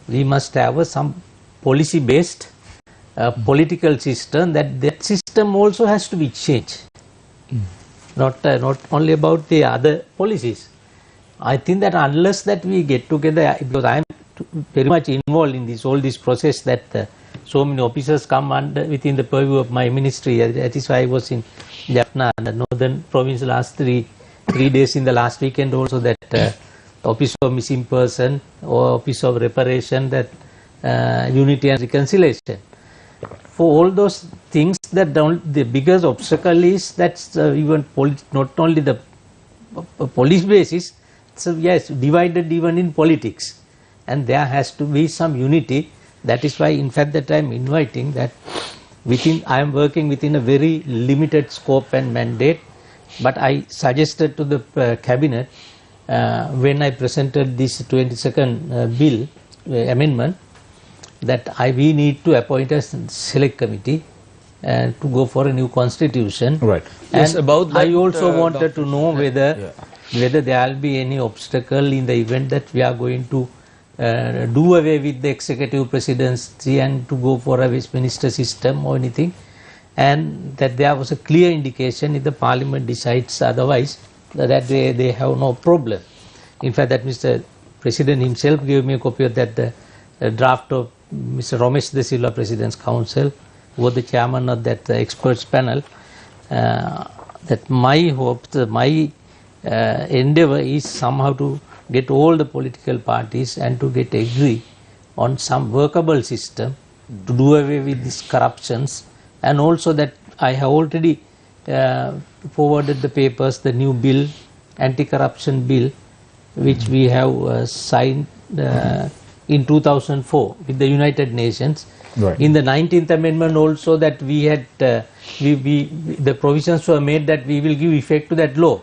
Speaker 2: We must have some policy based political system, that system also has to be changed. Not only about the other policies. I think that unless that we get together, because I am very much involved in all this process, that so many officers come within the purview of my ministry. That is why I was in Jaffna, the northern province, last three days in the last weekend also, that Office of Missing Person or Office of Reparation, that Unity and Reconciliation. For all those things, that the biggest obstacle is that even not only the police basis, so yes, divided even in politics, and there has to be some unity. That is why, in fact, that I am inviting that I am working within a very limited scope and mandate, but I suggested to the cabinet when I presented this 22nd bill amendment, that we need to appoint a select committee to go for a new constitution.
Speaker 1: Right.
Speaker 5: Yes, about that,
Speaker 2: I also wanted to know whether there will be any obstacle in the event that we are going to do away with the executive presidency and to go for a Westminster system or anything, and that there was a clear indication if the parliament decides otherwise, that they have no problem. In fact, that Mr. President himself gave me a copy of that the draft of Mr. Ramesh De Silva, President's Council, who was the chairman of that experts panel. That my hope, my endeavor is somehow to get all the political parties and to get agree on some workable system to do away with these corruptions, and also that I have already forwarded the papers, the new bill, anti-corruption bill, which we have signed in 2004 with the United Nations.
Speaker 1: Right.
Speaker 2: In the 19th amendment also, that we had the provisions were made that we will give effect to that law.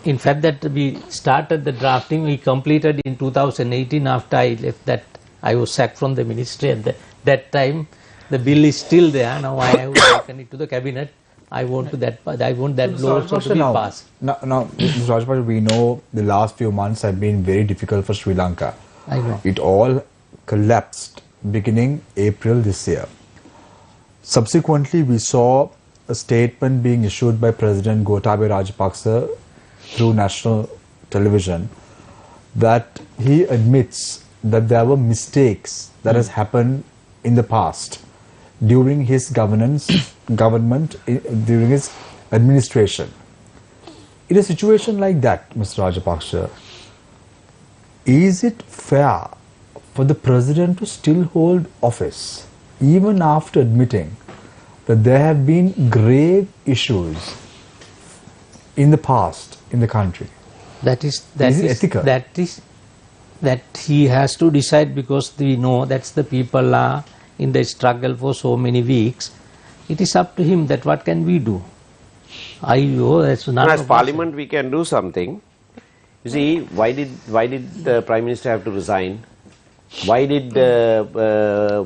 Speaker 2: In fact, that we started the drafting, we completed in 2018. After I left, that I was sacked from the ministry at that time. The bill is still there. Now I have taken it to the cabinet. I want that law also to be passed.
Speaker 1: Now, Mr. Rajapaksa, we know the last few months have been very difficult for Sri Lanka.
Speaker 2: I know.
Speaker 1: It all collapsed beginning April this year. Subsequently, we saw a statement being issued by President Gotabaya Rajapaksa through national television that he admits that there were mistakes that has happened in the past during his during his administration. In a situation like that, Mr. Rajapaksa, is it fair for the president to still hold office even after admitting that there have been grave issues in the past in the country?
Speaker 2: That is
Speaker 1: ethical?
Speaker 2: That he has to decide, because we know that the people are in the struggle for so many weeks. It is up to him that what can we do.
Speaker 3: As Parliament we can do something. You see, why did the Prime Minister have to resign? Why did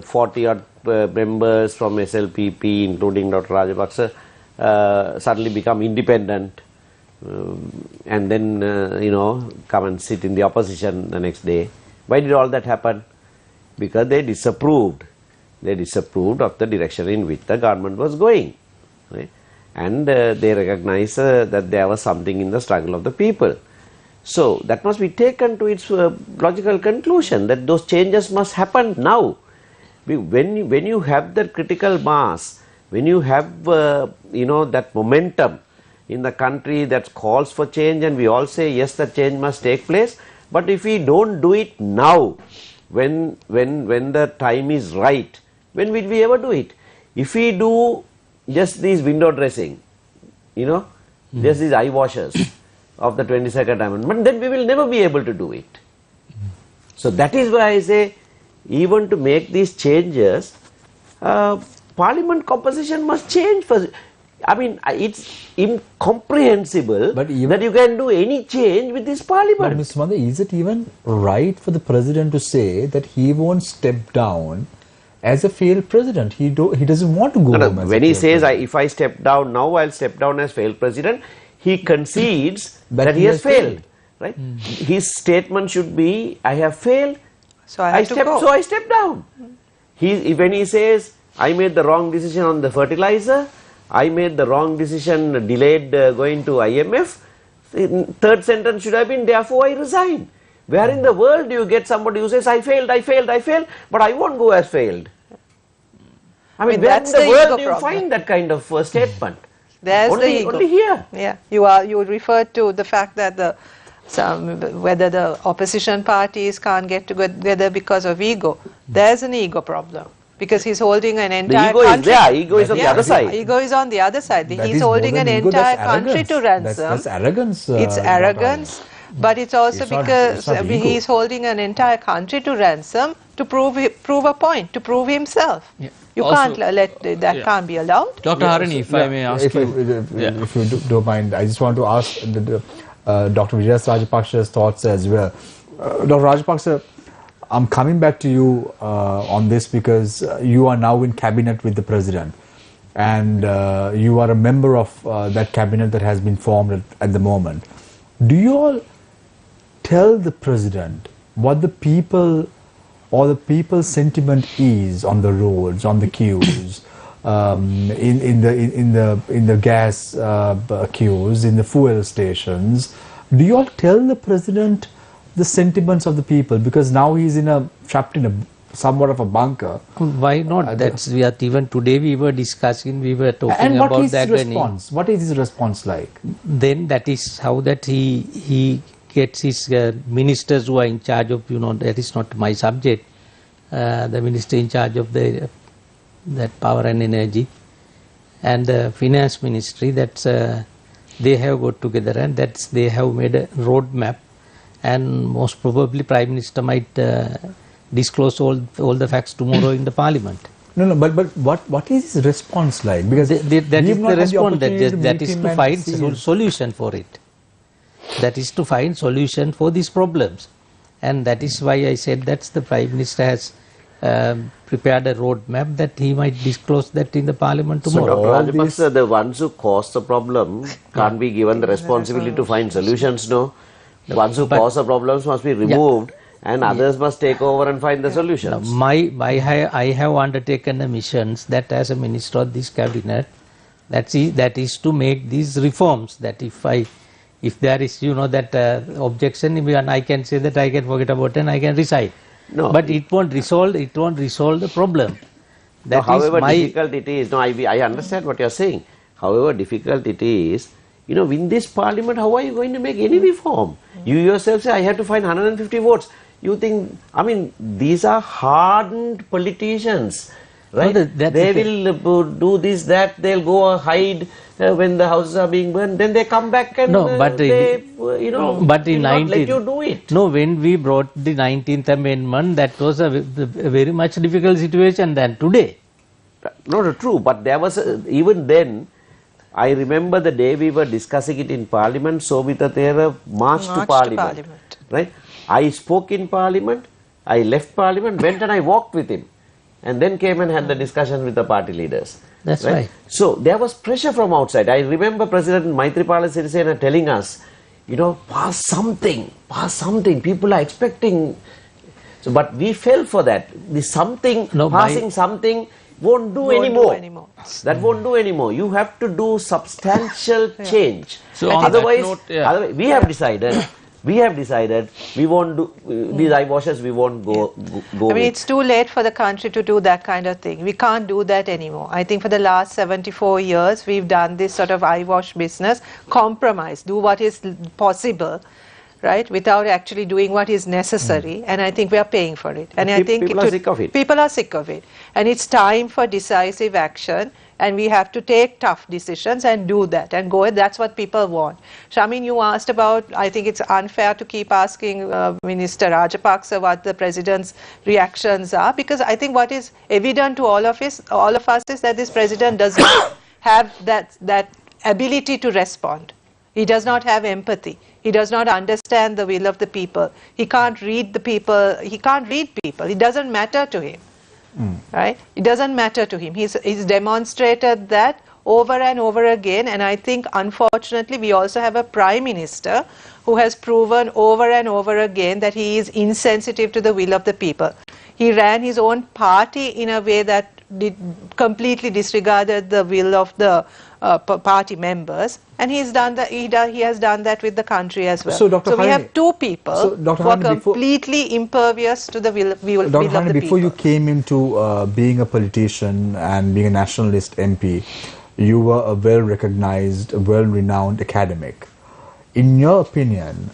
Speaker 3: 40 odd members from SLPP, including Dr. Rajapaksa, suddenly become independent and then come and sit in the opposition the next day? Why did all that happen? Because they disapproved. They disapproved of the direction in which the government was going, right? And they recognized that there was something in the struggle of the people. So that must be taken to its logical conclusion, that those changes must happen now. When you have that critical mass, when you have that momentum in the country that calls for change, and we all say yes, that change must take place. But if we don't do it now, when the time is right, when will we ever do it? If we do just these window dressing, just these eye washers of the 22nd Amendment, then we will never be able to do it. So that is why I say, even to make these changes, Parliament composition must change. I mean, it's incomprehensible that you can do any change with this Parliament.
Speaker 1: But Mr. Manda, is it even right for the President to say that he won't step down as a failed president? He doesn't want to go home as
Speaker 3: when
Speaker 1: a
Speaker 3: he
Speaker 1: failed
Speaker 3: says,
Speaker 1: president.
Speaker 3: if I step down now, I'll step down as failed president, he concedes that he has failed. Right? His statement should be, I have failed,
Speaker 4: so I
Speaker 3: step down. When he says, I made the wrong decision on the fertilizer, I made the wrong decision, delayed going to IMF, the third sentence should have been, therefore I resign. Where in the world do you get somebody who says, I failed, but I won't go as failed? I mean, where in the world do you find that kind of statement?
Speaker 4: There's
Speaker 3: only,
Speaker 4: the ego.
Speaker 3: Only here.
Speaker 4: Yeah, you referred to the fact that whether the opposition parties can't get together because of ego. There's an ego problem, because he's holding an entire country.
Speaker 3: The ego is there, ego is on the other side.
Speaker 4: Ego is on the other side.
Speaker 1: That
Speaker 4: he's holding an
Speaker 1: ego,
Speaker 4: entire country to ransom.
Speaker 1: That's arrogance.
Speaker 4: It's arrogance, but it's also because he's holding an entire country to ransom to prove a point, to prove himself. Yeah. You can't let that can't be allowed.
Speaker 5: Dr. Harini, if I may ask
Speaker 1: if you don't mind, I just want to ask Dr. Vijay Rajapaksha's thoughts as well. Dr. Rajapaksa, I'm coming back to you on this because you are now in cabinet with the president, and you are a member of that cabinet that has been formed at the moment. Do you all tell the president what the people or the people's sentiment is on the roads, on the queues, in the gas queues, in the fuel stations? Do you all tell the president the sentiments of the people? Because now he's trapped in a somewhat of a bunker.
Speaker 2: Why not? Even today we were discussing, we were talking
Speaker 1: and
Speaker 2: about
Speaker 1: what is
Speaker 2: that.
Speaker 1: His response? What is his response like?
Speaker 2: Then that is how that he gets his ministers who are in charge of, that is not my subject, the minister in charge of that power and energy, and the finance ministry, that's they have got together, and they have made a roadmap, and most probably Prime Minister might disclose all the facts tomorrow in the Parliament.
Speaker 1: No, but what is his response like? Because
Speaker 2: that is the response. That is to find solution for it. That is to find solution for these problems, and that is why I said that the Prime Minister has prepared a roadmap that he might disclose that in the Parliament tomorrow.
Speaker 3: So, Dr. Rajapaksa, the ones who cause the problem can't be given the responsibility to find solutions, no? The ones who cause the problems must be removed, and others must take over and find the solutions.
Speaker 2: I have undertaken a mission that as a minister of this cabinet, that is to make these reforms. That if there is that objection, and I can say that I can forget about it and I can resign.
Speaker 3: No.
Speaker 2: But it won't resolve the problem. That
Speaker 3: however
Speaker 2: is my
Speaker 3: difficult it is, I understand what you are saying. However difficult it is, in this parliament, how are you going to make any reform? You yourself say, I have to find 150 votes. You think, these are hardened politicians, right?
Speaker 2: No,
Speaker 3: they will do this, that, they'll go hide when the houses are being burned, then they come back and they will not let you do it.
Speaker 2: No, when we brought the 19th Amendment, that was a very much difficult situation than today.
Speaker 3: No, true, but there was, even then, I remember the day we were discussing it in Parliament, Sobhita Thera marched to Parliament. Right? I spoke in Parliament, I left Parliament, went and I walked with him, and then came and had the discussion with the party leaders.
Speaker 2: That's right.
Speaker 3: So there was pressure from outside. I remember President Maithripala Sirisena telling us, pass something, people are expecting. So, but we fell for that. Passing something won't do anymore. That won't do anymore. You have to do substantial change.
Speaker 5: So
Speaker 3: otherwise, we have decided we won't do these eyewashers. We won't go.
Speaker 4: It's too late for the country to do that kind of thing. We can't do that anymore. I think for the last 74 years, we've done this sort of eyewash business, compromise, do what is possible, right, without actually doing what is necessary. And I think we are paying for it. And I think
Speaker 3: people are sick of it.
Speaker 4: People are sick of it. And it's time for decisive action. And we have to take tough decisions and do that and go. That's what people want. Shamin, you asked about, I think it's unfair to keep asking Minister Rajapaksa what the President's reactions are, because I think what is evident to all of us is that this President does not have that ability to respond. He does not have empathy. He does not understand the will of the people. He can't read the people. He can't read people. It doesn't matter to him. Right? It doesn't matter to him. He's demonstrated that over and over again, and I think unfortunately we also have a Prime Minister who has proven over and over again that he is insensitive to the will of the people. He ran his own party in a way that completely disregarded the will of the party members, and he has done that with the country as well. So we have two people who are completely impervious to the will of the people.
Speaker 1: Before you came into being a politician and being a nationalist MP, you were a well-recognized, well-renowned academic. In your opinion,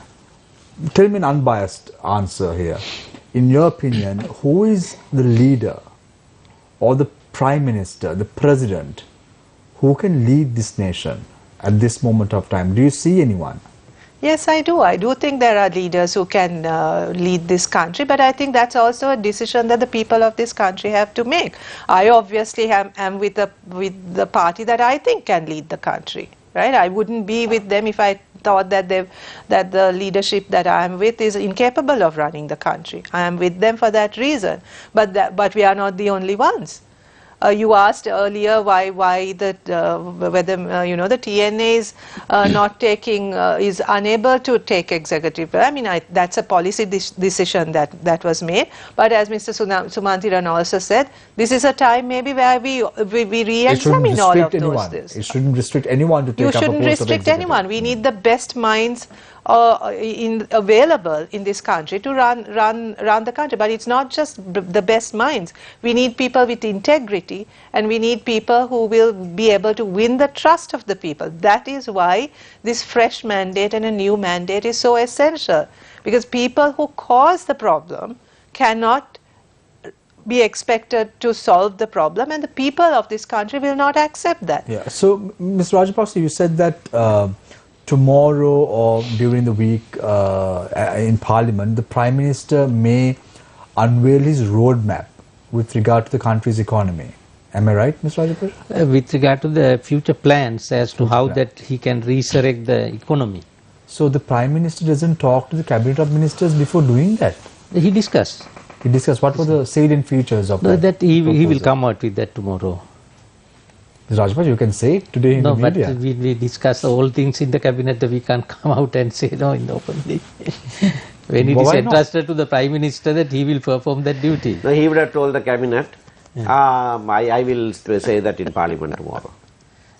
Speaker 1: tell me an unbiased answer here. In your opinion, who is the leader or the Prime Minister, the President, who can lead this nation at this moment of time? Do you see anyone?
Speaker 4: Yes, I do. I do think there are leaders who can lead this country, but I think that's also a decision that the people of this country have to make. I obviously am with the party that I think can lead the country. Right? I wouldn't be with them if I thought that the leadership that I am with is incapable of running the country. I am with them for that reason. But we are not the only ones. You asked earlier why whether the TNA is not taking is unable to take executive. I mean, that's a policy decision that was made. But as Mr. Sumantiran also said, this is a time maybe where we re-examine all of those things.
Speaker 1: It shouldn't restrict anyone to take up a post of executive.
Speaker 4: You shouldn't restrict anyone. We need the best minds available in this country to run the country. But it's not just the best minds. We need people with integrity, and we need people who will be able to win the trust of the people. That is why this fresh mandate and a new mandate is so essential, because people who cause the problem cannot be expected to solve the problem, and the people of this country will not accept that.
Speaker 1: Yeah. So, Mr. Rajapaksa, you said that tomorrow or during the week in Parliament, the Prime Minister may unveil his roadmap with regard to the country's economy. Am I right, Mr. Rajapaksa?
Speaker 2: With regard to the future plans as to how that he can resurrect the economy.
Speaker 1: So the Prime Minister doesn't talk to the Cabinet of Ministers before doing that?
Speaker 2: He discussed.
Speaker 1: He discussed. What were the salient features of that?
Speaker 2: That he will come out with that tomorrow.
Speaker 1: Mr. Rajapaksa, you can say it today in the media.
Speaker 2: No, but we discuss all things in the cabinet that we can't come out and say no in the openly. When it is entrusted to the Prime Minister that he will perform that duty.
Speaker 3: No, he would have told the cabinet, I will say that in Parliament tomorrow.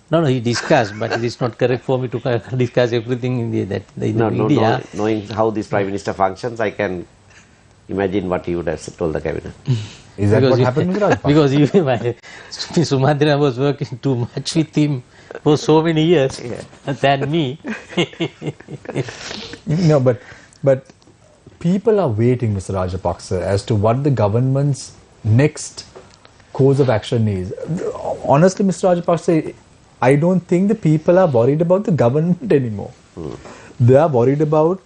Speaker 2: No, he discussed, but it is not correct for me to discuss everything in the media.
Speaker 3: No, knowing how this Prime Minister functions, I can imagine what he would have told the cabinet.
Speaker 1: Is that what happened, Mr. Rajapaksa?
Speaker 2: Because Sumantira was working too much with him for so many years than me.
Speaker 1: No, but people are waiting, Mr. Rajapaksa, as to what the government's next course of action is. Honestly, Mr. Rajapaksa, I don't think the people are worried about the government anymore. They are worried about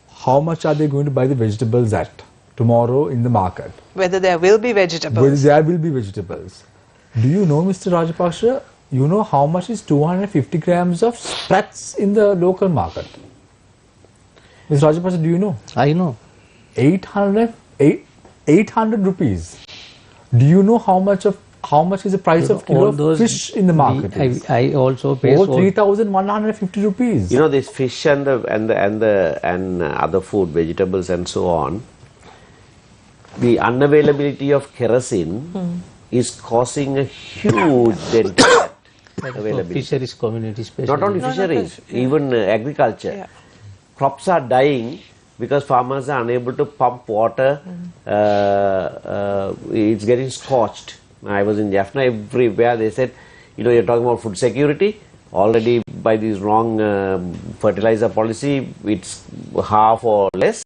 Speaker 1: how much are they going to buy the vegetables at tomorrow in the market.
Speaker 4: Whether there will be vegetables.
Speaker 1: Whether there will be vegetables. Do you know, Mr. Rajapaksa, you know how much is 250 grams of sprats in the local market? Mr. Rajapaksa, do you know?
Speaker 2: I know.
Speaker 1: 800 rupees. Do you know how much is the price of kilo of fish in the market?
Speaker 2: I also pay
Speaker 1: 3,150 rupees.
Speaker 3: You know, this fish and other food, vegetables and so on, the unavailability of kerosene is causing a huge dent in that availability.
Speaker 2: Fisheries community especially.
Speaker 3: Not only fisheries, even agriculture.
Speaker 4: Yeah.
Speaker 3: Crops are dying because farmers are unable to pump water. It's getting scorched. I was in Jaffna, everywhere they said, you know, you're talking about food security. Already by this wrong fertilizer policy, it's half or less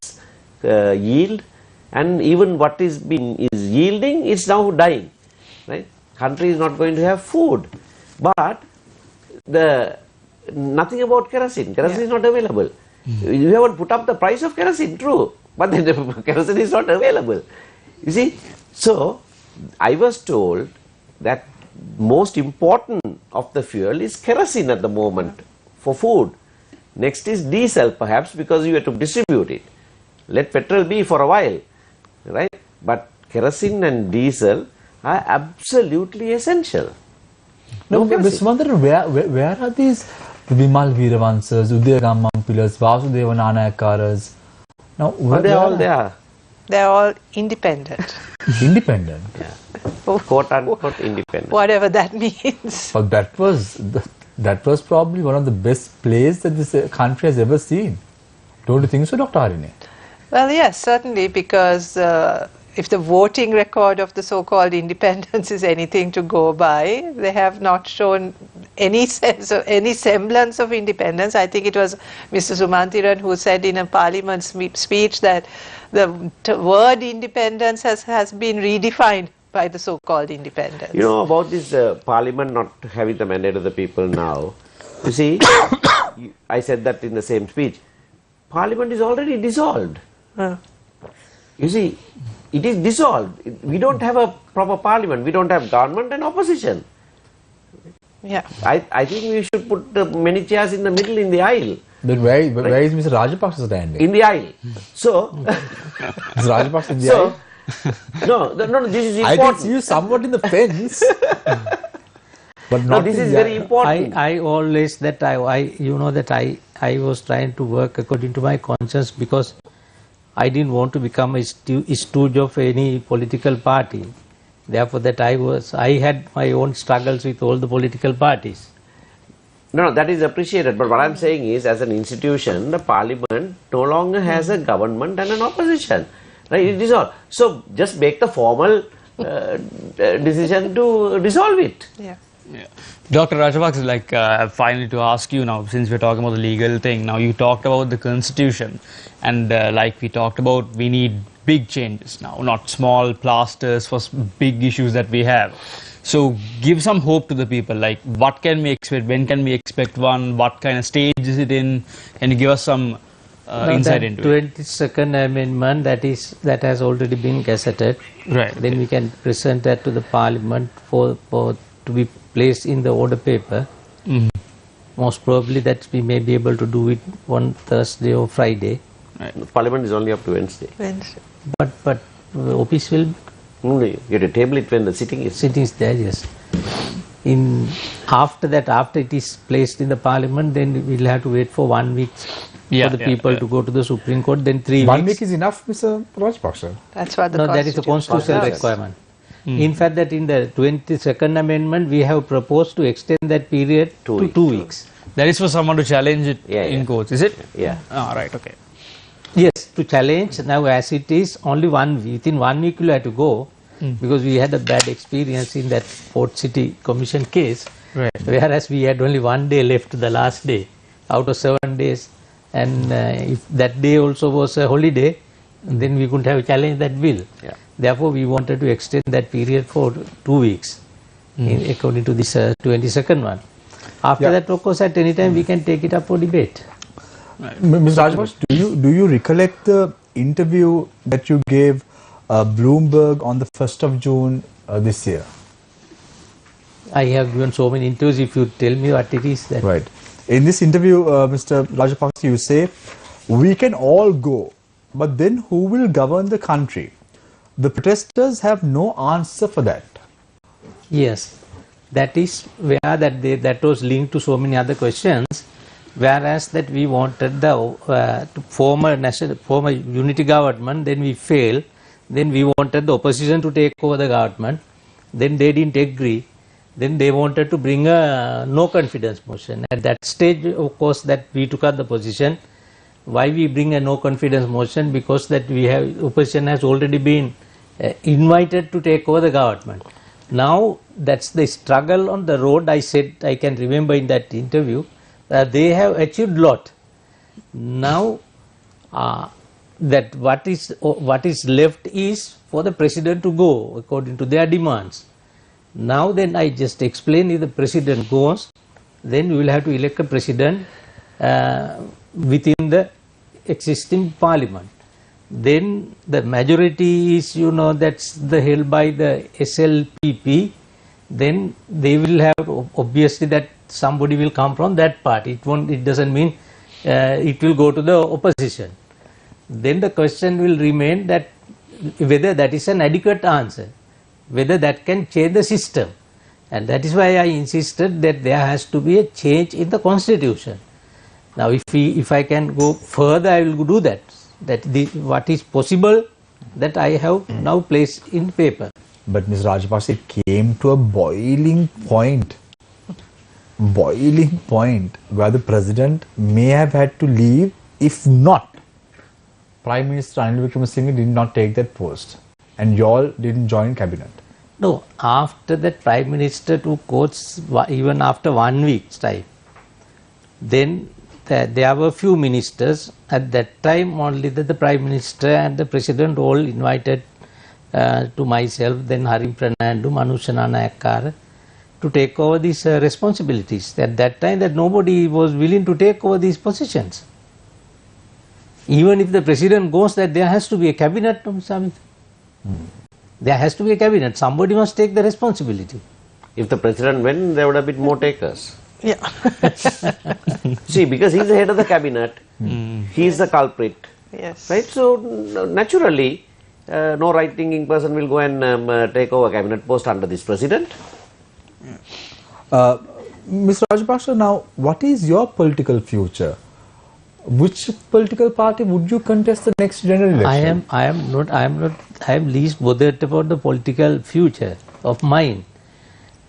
Speaker 3: yield. And even what is yielding, it's now dying. Right? Country is not going to have food. But nothing about kerosene. Kerosene is not available. You haven't put up the price of kerosene, true. But then the kerosene is not available. You see? So, I was told that most important of the fuel is kerosene at the moment for food. Next is diesel perhaps because you have to distribute it. Let petrol be for a while. Right? But kerosene and diesel are absolutely essential.
Speaker 1: No, Mr. Mandar, where are these Vimal Veeravansas, Udayagam Mampilas, Vasudeva Nanayakaras? Now,
Speaker 3: they're all there.
Speaker 4: They're all independent.
Speaker 1: Independent?
Speaker 3: Yeah. Quote unquote independent.
Speaker 4: Whatever that means.
Speaker 1: But that was probably one of the best plays that this country has ever seen. Don't you think so, Dr. Harini?
Speaker 4: Well, yes, certainly, because if the voting record of the so-called independents is anything to go by, they have not shown any sense of any semblance of independence. I think it was Mr. Sumantiran who said in a parliament speech that the word independence has been redefined by the so-called independents.
Speaker 3: You know about this parliament not having the mandate of the people now. You see, I said that in the same speech. Parliament is already dissolved. You see, it is dissolved. We don't have a proper parliament. We don't have government and opposition.
Speaker 4: Yeah.
Speaker 3: I think we should put many chairs in the middle in the aisle.
Speaker 1: Then where is Mr. Rajapaksa standing?
Speaker 3: In the aisle. So,
Speaker 1: Mr. Rajapaksa in the aisle?
Speaker 3: No, this is important.
Speaker 1: I can see you somewhat in the fence. But not
Speaker 3: this is very important.
Speaker 2: I always that I was trying to work according to my conscience because I didn't want to become a stooge of any political party. Therefore, I had my own struggles with all the political parties.
Speaker 3: No, that is appreciated. But what I'm saying is, as an institution, the parliament no longer has a government and an opposition. Right? It is all. So just make the formal decision to dissolve it.
Speaker 4: Yeah.
Speaker 5: Yeah. Dr. Rajapaksa, like finally to ask you now, since we're talking about the legal thing, now you talked about the constitution and like we talked about, we need big changes now, not small plasters for big issues that we have. So give some hope to the people, like what can we expect, when can we expect one, what kind of stage is it in, can you give us some insight into it?
Speaker 2: 22nd amendment that has already been gazetted.
Speaker 5: Right.
Speaker 2: Then we can present that to the parliament for to be placed in the order paper. Most probably that we may be able to do it on Thursday or Friday.
Speaker 3: Right. Parliament is only up to Wednesday.
Speaker 2: But office will.
Speaker 3: No, you have to table it when the sitting is.
Speaker 2: Sitting is there, yes. After it is placed in the parliament, then we'll have to wait for 1 week for the people to go to the Supreme Court. Then 3 weeks.
Speaker 1: 1 week is enough, Mr. Rajapaksa.
Speaker 4: That's what the
Speaker 2: that is the constitutional requirement. In fact, that in the 22nd amendment, we have proposed to extend that period to 2 weeks.
Speaker 5: That is for someone to challenge it in courts, is it?
Speaker 3: Yeah.
Speaker 5: Ah, right, okay.
Speaker 2: Yes, to challenge now as it is only within 1 week you have to go because we had a bad experience in that Port City Commission case,
Speaker 5: Right.
Speaker 2: whereas we had only 1 day left, the last day out of 7 days, and if that day also was a holiday, then we couldn't have challenged that bill.
Speaker 3: Yeah.
Speaker 2: Therefore, we wanted to extend that period for 2 weeks according to this 22nd one. After
Speaker 1: Yeah.
Speaker 2: that, of course, at any time we can take it up for debate.
Speaker 1: Ms. Rajapaksa, do you recollect the interview that you gave Bloomberg on the 1st of June this year?
Speaker 2: I have given so many interviews. If you tell me what it is, that
Speaker 1: Right. In this interview, Mr. Rajapaksa, you say, we can all go, but then who will govern the country? The protesters have no answer for that.
Speaker 2: yes, that is where that was linked to so many other questions. Whereas that we wanted the to form a unity government, then we failed. Then we wanted the opposition to take over the government. Then they didn't agree. Then they wanted to bring a no confidence motion. At that stage, of course, that we took up the position. Why we bring a no confidence motion? Because that we have opposition has already been invited to take over the government. Now that's the struggle on the road. I said, I can remember in that interview, they have achieved lot. Now that what is left is for the president to go according to their demands. Now then I just explain, if the president goes, then we will have to elect a president within the existing parliament. Then the majority is, that's the held by the SLPP. Then they will have, obviously, that somebody will come from that party. It doesn't mean it will go to the opposition. Then the question will remain that whether that is an adequate answer, whether that can change the system. And that is why I insisted that there has to be a change in the constitution. Now if I can go further, I will do that. What is possible, that I have now placed in paper.
Speaker 1: But Ms. Rajapaksa, it came to a boiling point where the president may have had to leave if not Prime Minister Ranil Wickremesinghe did not take that post and y'all didn't join cabinet.
Speaker 2: No, after that Prime Minister took courts, even after 1 week's time, then there were few ministers. At that time only that the Prime Minister and the President all invited to myself, then Harim Pranandu, Manusana Nayakkara, to take over these responsibilities. At that time that nobody was willing to take over these positions. Even if the President goes, that there has to be a cabinet. There has to be a cabinet. Somebody must take the responsibility.
Speaker 3: If the president went, there would have been more takers.
Speaker 4: Yeah.
Speaker 3: See, because he's the head of the cabinet, he's the culprit.
Speaker 4: Yes.
Speaker 3: Right? So, naturally, no right-thinking person will go and take over cabinet post under this president.
Speaker 1: Mr. Rajapaksa, now what is your political future? Which political party would you contest the next general election?
Speaker 2: I am least bothered about the political future of mine.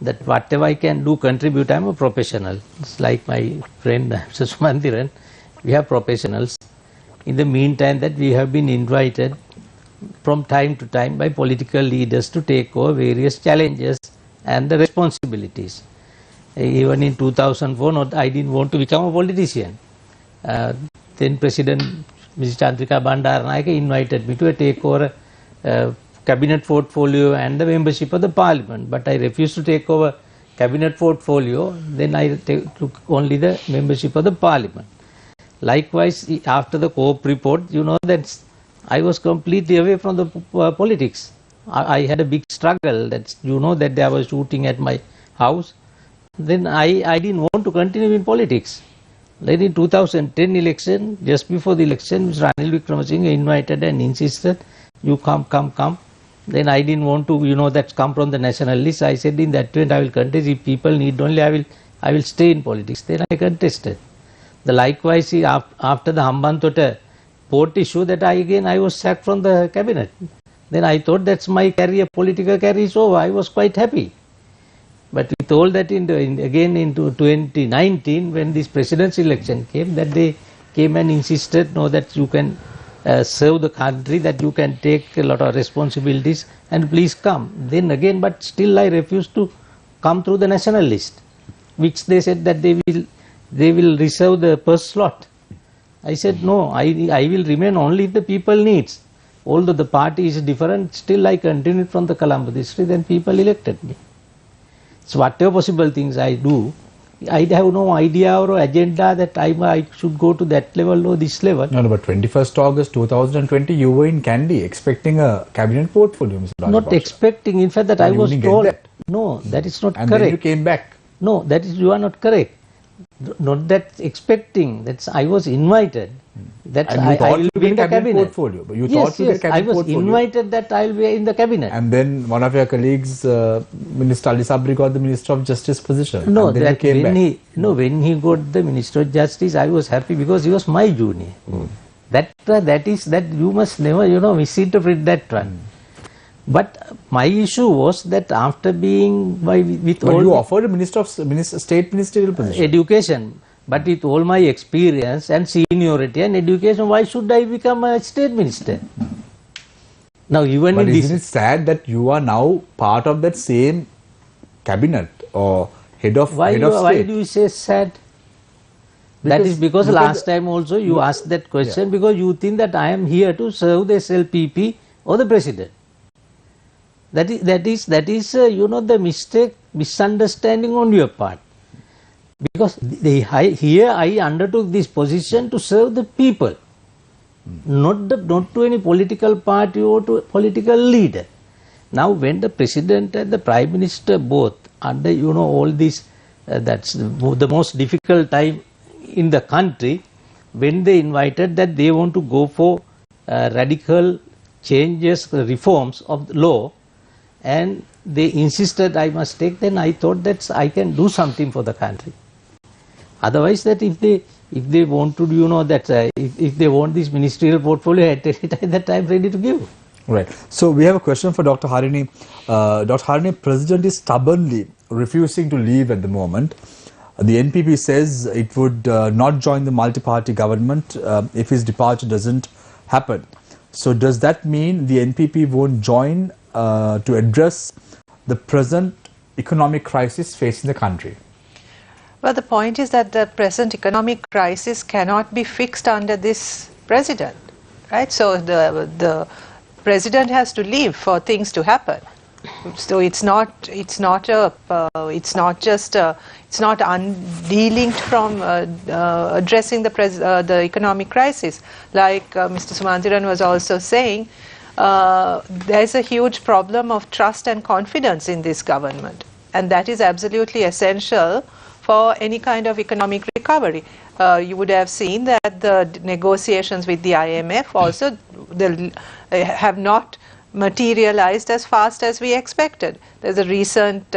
Speaker 2: That whatever I can do, contribute, I am a professional. It's like my friend Sumandiran, we are professionals. In the meantime, that we have been invited from time to time by political leaders to take over various challenges and the responsibilities. Even in 2004, I didn't want to become a politician. Then President Mrs. Chandrika Bandaranaike invited me to take over cabinet portfolio and the membership of the parliament, but I refused to take over cabinet portfolio. Then I took only the membership of the parliament. Likewise, after the COPE report, that I was completely away from the politics. I had a big struggle. That that they were shooting at my house. Then I didn't want to continue in politics. Then in 2010 election, just before the election, Mr. Ranil Wickremesinghe invited and insisted, you come. Then I didn't want to, that's come from the national list. I said, in that way I will contest. If people need only, I will stay in politics. Then I contested. Likewise, after the Hambantota port issue, that I was sacked from the cabinet. Then I thought that's my career, political career is over. I was quite happy. But we told that again into 2019, when this presidential election came, that they came and insisted, no, that you can serve the country, that you can take a lot of responsibilities and please come. Then again, but still I refused to come through the national list, which they said that they will reserve the first slot. I said no, I will remain only if the people needs. Although the party is different, still I continued from the Colombo district, then people elected me. So whatever possible things I do, I have no idea or agenda that I should go to that level or this level.
Speaker 1: No, but 21st August 2020, you were in Kandy expecting a cabinet portfolio, Mr.
Speaker 2: Not
Speaker 1: Rajapaksa.
Speaker 2: expecting, in fact that I was told. That. No, that is not
Speaker 1: and
Speaker 2: correct.
Speaker 1: And then you came back.
Speaker 2: No, that is, you are not correct. Not that expecting, that's I was invited. That I will be in the cabinet
Speaker 1: portfolio. But you thought you
Speaker 2: yes, I was invited that I will be in the cabinet.
Speaker 1: And then one of your colleagues, Minister Ali Sabri, got the Minister of Justice position.
Speaker 2: No,
Speaker 1: and then
Speaker 2: that
Speaker 1: came
Speaker 2: when
Speaker 1: back.
Speaker 2: when he got the Minister of Justice, I was happy because he was my junior. That you must never misinterpret that one. But my issue was that after being with
Speaker 1: but
Speaker 2: all
Speaker 1: you offered a state ministerial position.
Speaker 2: Education, but with all my experience and seniority and education, why should I become a state minister? Now even
Speaker 1: but
Speaker 2: in
Speaker 1: isn't
Speaker 2: this,
Speaker 1: it sad that you are now part of that same cabinet or head of state?
Speaker 2: Why do you say sad? That is because last time also you asked that question because you think that I am here to serve the SLPP or the president. That is the misunderstanding on your part. Because here I undertook this position to serve the people, not to any political party or to a political leader. Now when the president and the prime minister both under all this, that's the most difficult time in the country, when they invited that they want to go for radical changes, reforms of the law, and they insisted I must take, then I thought that I can do something for the country. Otherwise, that if they want to, if they want this ministerial portfolio at any time, that I am ready to give.
Speaker 1: Right. So we have a question for Dr. Harini. Dr. Harini, President is stubbornly refusing to leave at the moment. The NPP says it would not join the multi-party government if his departure doesn't happen. So does that mean the NPP won't join to address the present economic crisis facing the country?
Speaker 4: Well, the point is that the present economic crisis cannot be fixed under this president, right? So the president has to leave for things to happen. So it's not unlinked from addressing the economic crisis. Like Mr. Sumantiran was also saying, there's a huge problem of trust and confidence in this government, and that is absolutely essential for any kind of economic recovery. You would have seen that the negotiations with the IMF also have not materialized as fast as we expected. There's a recent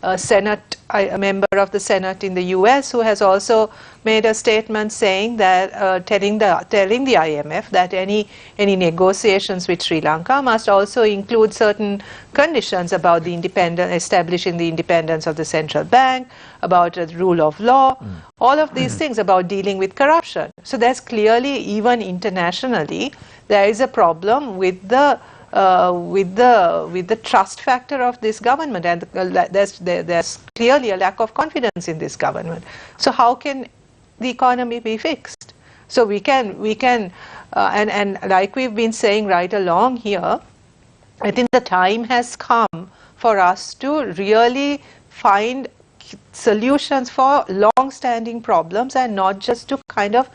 Speaker 4: a member of the Senate in the US who has also made a statement saying that telling the IMF that any negotiations with Sri Lanka must also include certain conditions about the establishing the independence of the central bank, about the rule of law, all of these things, about dealing with corruption. So there's clearly, even internationally, there is a problem with the trust factor of this government, and there's clearly a lack of confidence in this government. So how can the economy be fixed? So we can and like we've been saying right along here, I think the time has come for us to really find solutions for long-standing problems, and not just to kind of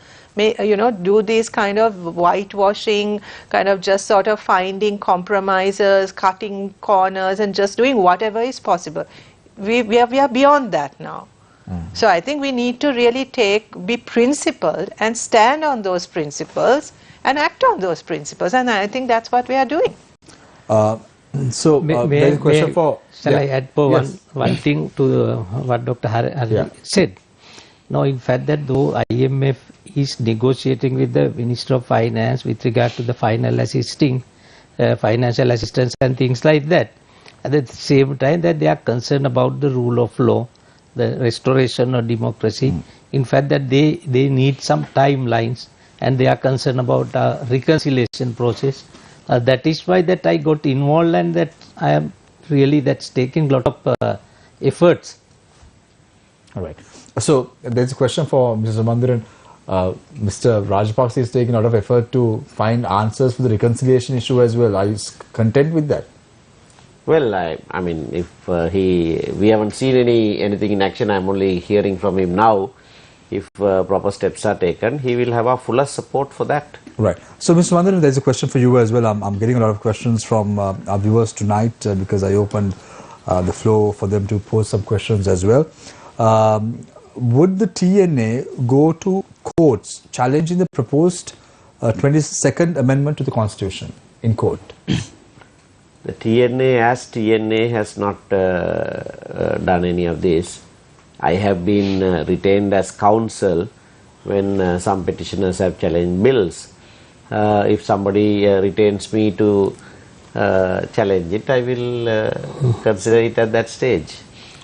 Speaker 4: do these kind of whitewashing, kind of just sort of finding compromises, cutting corners, and just doing whatever is possible. We are beyond that now. So I think we need to really be principled and stand on those principles and act on those principles, and I think that's what we are doing.
Speaker 1: So there's a question for...
Speaker 2: Shall I add one thing to what Dr. Hari said? Now, in fact, that though IMF is negotiating with the Minister of Finance with regard to the financial assistance and things like that, at the same time that they are concerned about the rule of law, the restoration of democracy, in fact that they need some timelines and they are concerned about reconciliation process. That is why that I got involved, and that I am really that's taking a lot of efforts.
Speaker 1: All right. So there's a question for Mr. Mandiran. Mr. Rajapaksa is taking a lot of effort to find answers for the reconciliation issue as well. Are you content with that?
Speaker 3: Well, I mean, if we haven't seen anything in action, I'm only hearing from him now. If proper steps are taken, he will have our fullest support for that.
Speaker 1: Right. So, Mr. Mandiran, there's a question for you as well. I'm getting a lot of questions from our viewers tonight because I opened the floor for them to pose some questions as well. Would the TNA go to courts challenging the proposed 22nd Amendment to the Constitution in court?
Speaker 3: The TNA has not done any of this. I have been retained as counsel when some petitioners have challenged bills. If somebody retains me to challenge it, I will consider it at that stage.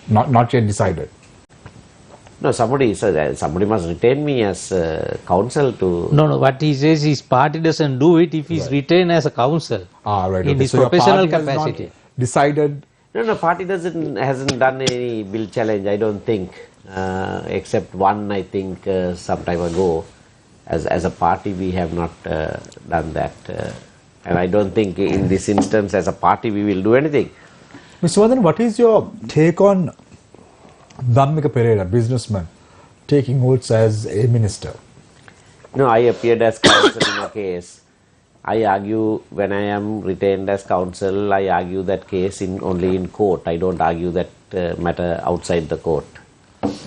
Speaker 1: Not yet decided.
Speaker 3: No, somebody must retain me as counsel to.
Speaker 2: No. What he says, his party doesn't do it if he's retained as a counsel.
Speaker 1: Right.
Speaker 2: In his
Speaker 1: so
Speaker 2: professional
Speaker 1: your party has
Speaker 2: capacity.
Speaker 1: not decided.
Speaker 3: No, party hasn't done any bill challenge, I don't think, except one, I think, some time ago. As a party, we have not done that, and I don't think in this instance, as a party, we will do anything.
Speaker 1: Mr. Mandiran, what is your take on Dhammika Pereira, businessman, taking oaths as a minister?
Speaker 3: No, I appeared as counsel in a case. I argue when I am retained as counsel, I argue that case only in court. I don't argue that matter outside the court.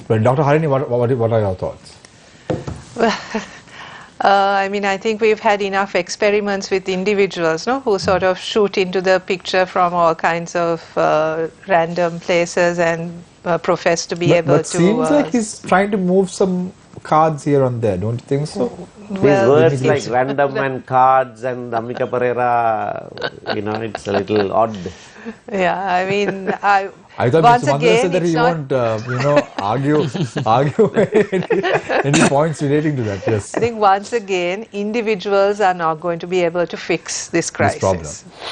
Speaker 1: Well, Dr. Harini, what are your thoughts?
Speaker 4: I mean, I think we've had enough experiments with individuals, who sort of shoot into the picture from all kinds of random places and profess to be able to.
Speaker 1: But seems like he's trying to move some cards here and there, don't you think so?
Speaker 3: These words like random and cards and Dhammika Pereira, it's a little odd.
Speaker 4: Yeah, I mean, I
Speaker 1: thought
Speaker 4: once
Speaker 1: Mr. Mandiran
Speaker 4: again,
Speaker 1: said that he won't, argue any points relating to that. Yes.
Speaker 4: I think once again, individuals are not going to be able to fix this crisis.
Speaker 1: problem.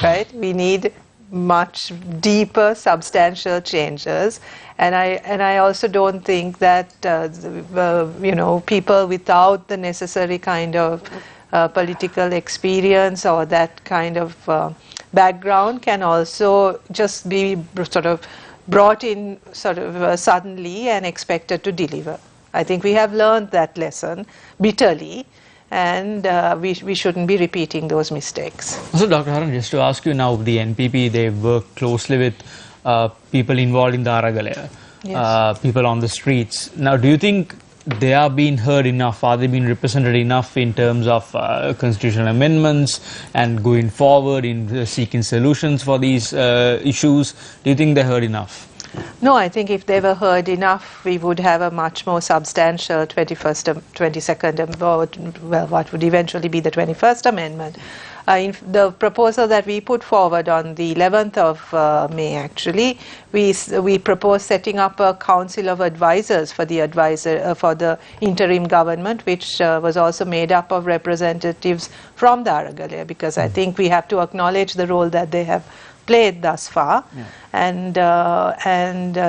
Speaker 4: Right? We need much deeper, substantial changes, and I also don't think that people without the necessary kind of political experience or that kind of background can also just be sort of brought in suddenly and expected to deliver. I think we have learned that lesson bitterly, and we shouldn't be repeating those mistakes.
Speaker 5: So, Dr. Haran, just to ask you now, the NPP, they work closely with people involved in the Aragalaya,
Speaker 4: Yes.
Speaker 5: people on the streets. Now, do you think they are being heard enough? Are they being represented enough in terms of constitutional amendments and going forward in seeking solutions for these issues? Do you think they're heard enough?
Speaker 4: No, I think if they were heard enough, we would have a much more substantial 22nd, well, what would eventually be the 21st Amendment. In the proposal that we put forward on the 11th of May, actually, we proposed setting up a council of advisors for the interim government, which was also made up of representatives from the Aragalaya, because I think we have to acknowledge the role that they have played thus far, and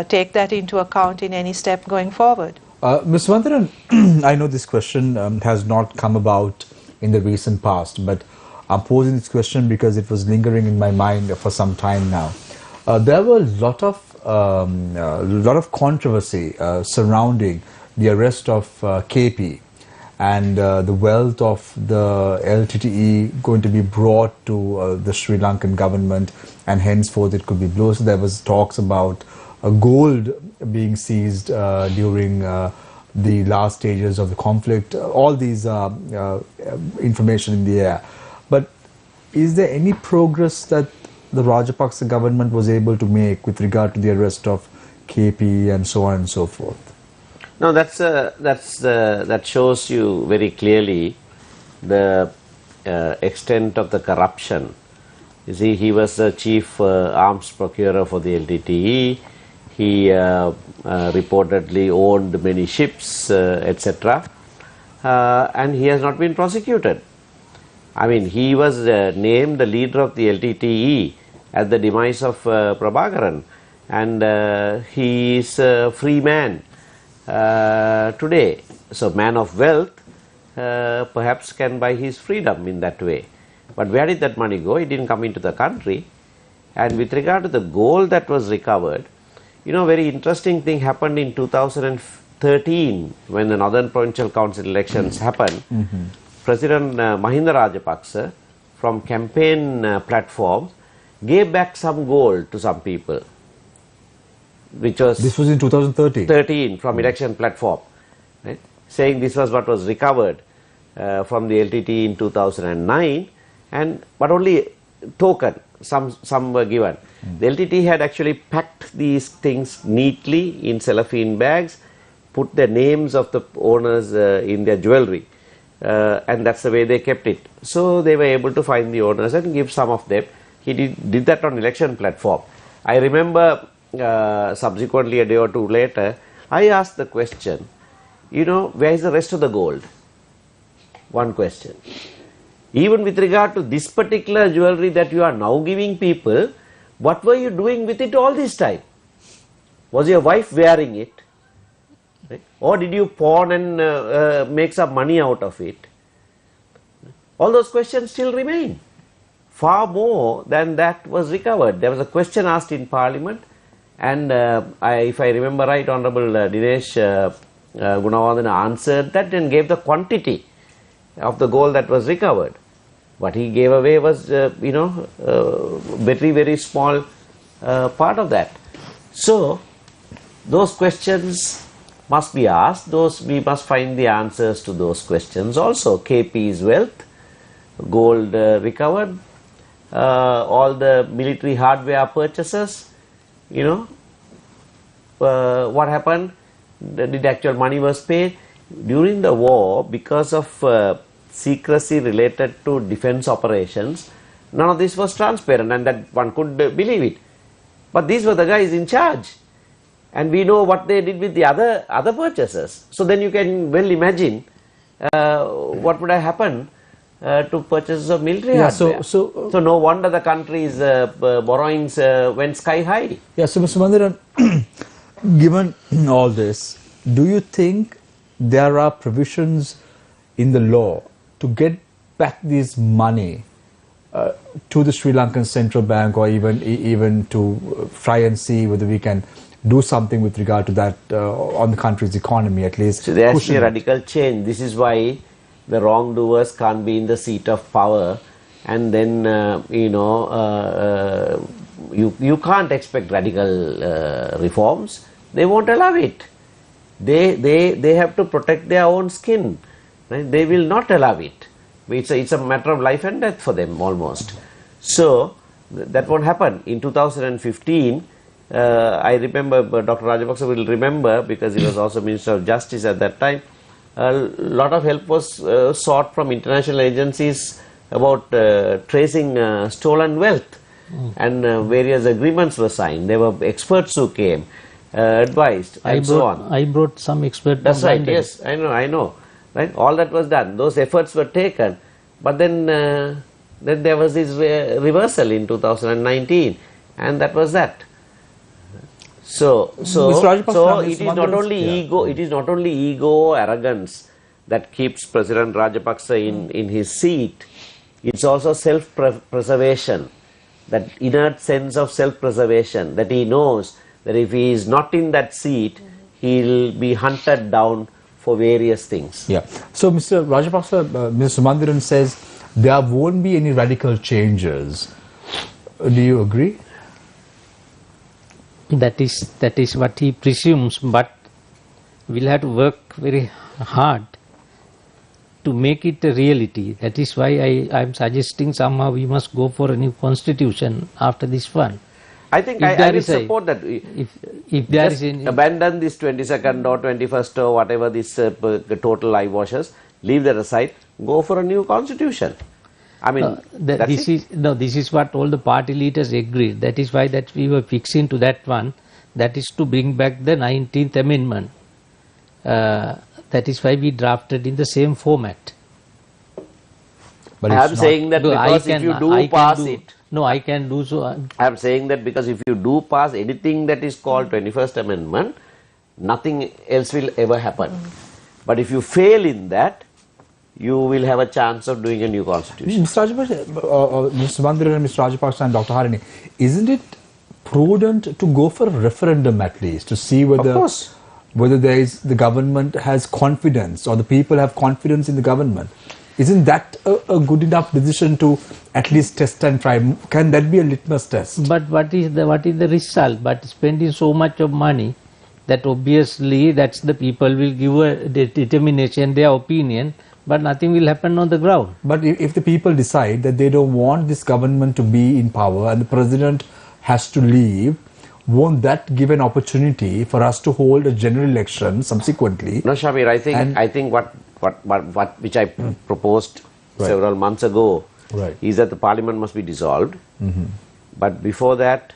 Speaker 4: take that into account in any step going forward.
Speaker 1: Ms. Mandiran, I know this question has not come about in the recent past, but I'm posing this question because it was lingering in my mind for some time now. There were a lot of controversy surrounding the arrest of KP and the wealth of the LTTE going to be brought to the Sri Lankan government, and henceforth it could be blown. So there was talks about gold being seized during the last stages of the conflict. All these information in the air. But is there any progress that the Rajapaksa government was able to make with regard to the arrest of KP and so on and so forth?
Speaker 3: No, that shows you very clearly the extent of the corruption. You see, he was the chief arms procurer for the LTTE. He reportedly owned many ships, etc. and he has not been prosecuted. I mean, he was named the leader of the LTTE at the demise of Prabhakaran, and he is a free man today. So, man of wealth perhaps can buy his freedom in that way. But where did that money go? It didn't come into the country. And with regard to the gold that was recovered, you know, very interesting thing happened in 2013 when the Northern Provincial Council elections happened. President Mahinda Rajapaksa from campaign platforms gave back some gold to some people, which was
Speaker 1: This was in 2013.
Speaker 3: from election platform, right? Saying this was what was recovered from the LTT in 2009, but only token, some were given. The LTT had actually packed these things neatly in cellophane bags, put the names of the owners in their jewelry, and that's the way they kept it. So they were able to find the owners and give some of them. He did that on election platform. I remember subsequently a day or two later, I asked the question, you know, where is the rest of the gold? One question. Even with regard to this particular jewelry that you are now giving people, what were you doing with it all this time? Was your wife wearing it? Right? Or did you pawn and make some money out of it? All those questions still remain. Far more than that was recovered. There was a question asked in Parliament, and if I remember right, Honorable Dinesh Gunawardena answered that and gave the quantity of the gold that was recovered. What he gave away was, very, very small part of that. So, those questions must be asked. We must find the answers to those questions also. KP's wealth, gold recovered, all the military hardware purchases, what happened? Did actual money was paid? During the war, because of secrecy related to defense operations, none of this was transparent, and that one could believe it. But these were the guys in charge, and we know what they did with the other purchases. So then you can well imagine what would have happened to purchases of military hardware. So no wonder the country's borrowings went sky high.
Speaker 1: Yeah, so Mr. Mandiran, given all this, do you think there are provisions in the law to get back this money to the Sri Lankan Central Bank, or even to try and see whether we can do something with regard to that on the country's economy at least?
Speaker 3: So there has to be a radical change. This is why the wrongdoers can't be in the seat of power, and then you can't expect radical reforms. They won't allow it. They have to protect their own skin. Right? They will not allow it. It's a matter of life and death for them almost. So that won't happen. In 2015, I remember, Dr. Rajapaksa will remember, because he was also Minister of Justice at that time, a lot of help was sought from international agencies about tracing stolen wealth, and various agreements were signed. There were experts who came, advised, and so on.
Speaker 2: I brought some experts.
Speaker 3: That's right, yes, I know. Right? All that was done. Those efforts were taken, but then there was this reversal in 2019, and that was that. So it is not only ego. It is not only ego, arrogance that keeps President Rajapaksa in his seat. It's also self-preservation, that inert sense of self-preservation, that he knows that if he is not in that seat, he'll be hunted down for various things.
Speaker 1: Yeah. So Mr. Rajapaksa, Mr. Mandiran says there won't be any radical changes. Do you agree?
Speaker 2: That is what he presumes, but we'll have to work very hard to make it a reality. That is why I'm suggesting somehow we must go for a new constitution after this one.
Speaker 3: I think I will support that.
Speaker 2: If there is any,
Speaker 3: abandon this 22nd or 21st or whatever this total eyewashers, leave that aside, go for a new constitution. I mean,
Speaker 2: this is what all the party leaders agreed. That is why that we were fixing to that one. That is to bring back the 19th Amendment. That is why we drafted in the same format.
Speaker 1: But
Speaker 3: I am saying that because if you do pass it.
Speaker 2: No, I can do so.
Speaker 3: I am saying that because if you do pass anything that is called 21st Amendment, nothing else will ever happen. But if you fail in that, you will have a chance of doing a new constitution.
Speaker 1: Mr. Rajapaksa, Mr. Mandira and Mr. Rajapaksa and Dr. Harini, isn't it prudent to go for a referendum at least to see whether there is the government has confidence or the people have confidence in the government? Isn't that a good enough decision to at least test and try? Can that be a litmus test?
Speaker 2: But what is the result? But spending so much of money, that obviously that's the people will give a determination, their opinion, but nothing will happen on the ground.
Speaker 1: But if the people decide that they don't want this government to be in power and the president has to leave, won't that give an opportunity for us to hold a general election subsequently?
Speaker 3: No, Shabir, I think what which I proposed several months ago is that the parliament must be dissolved. But before that,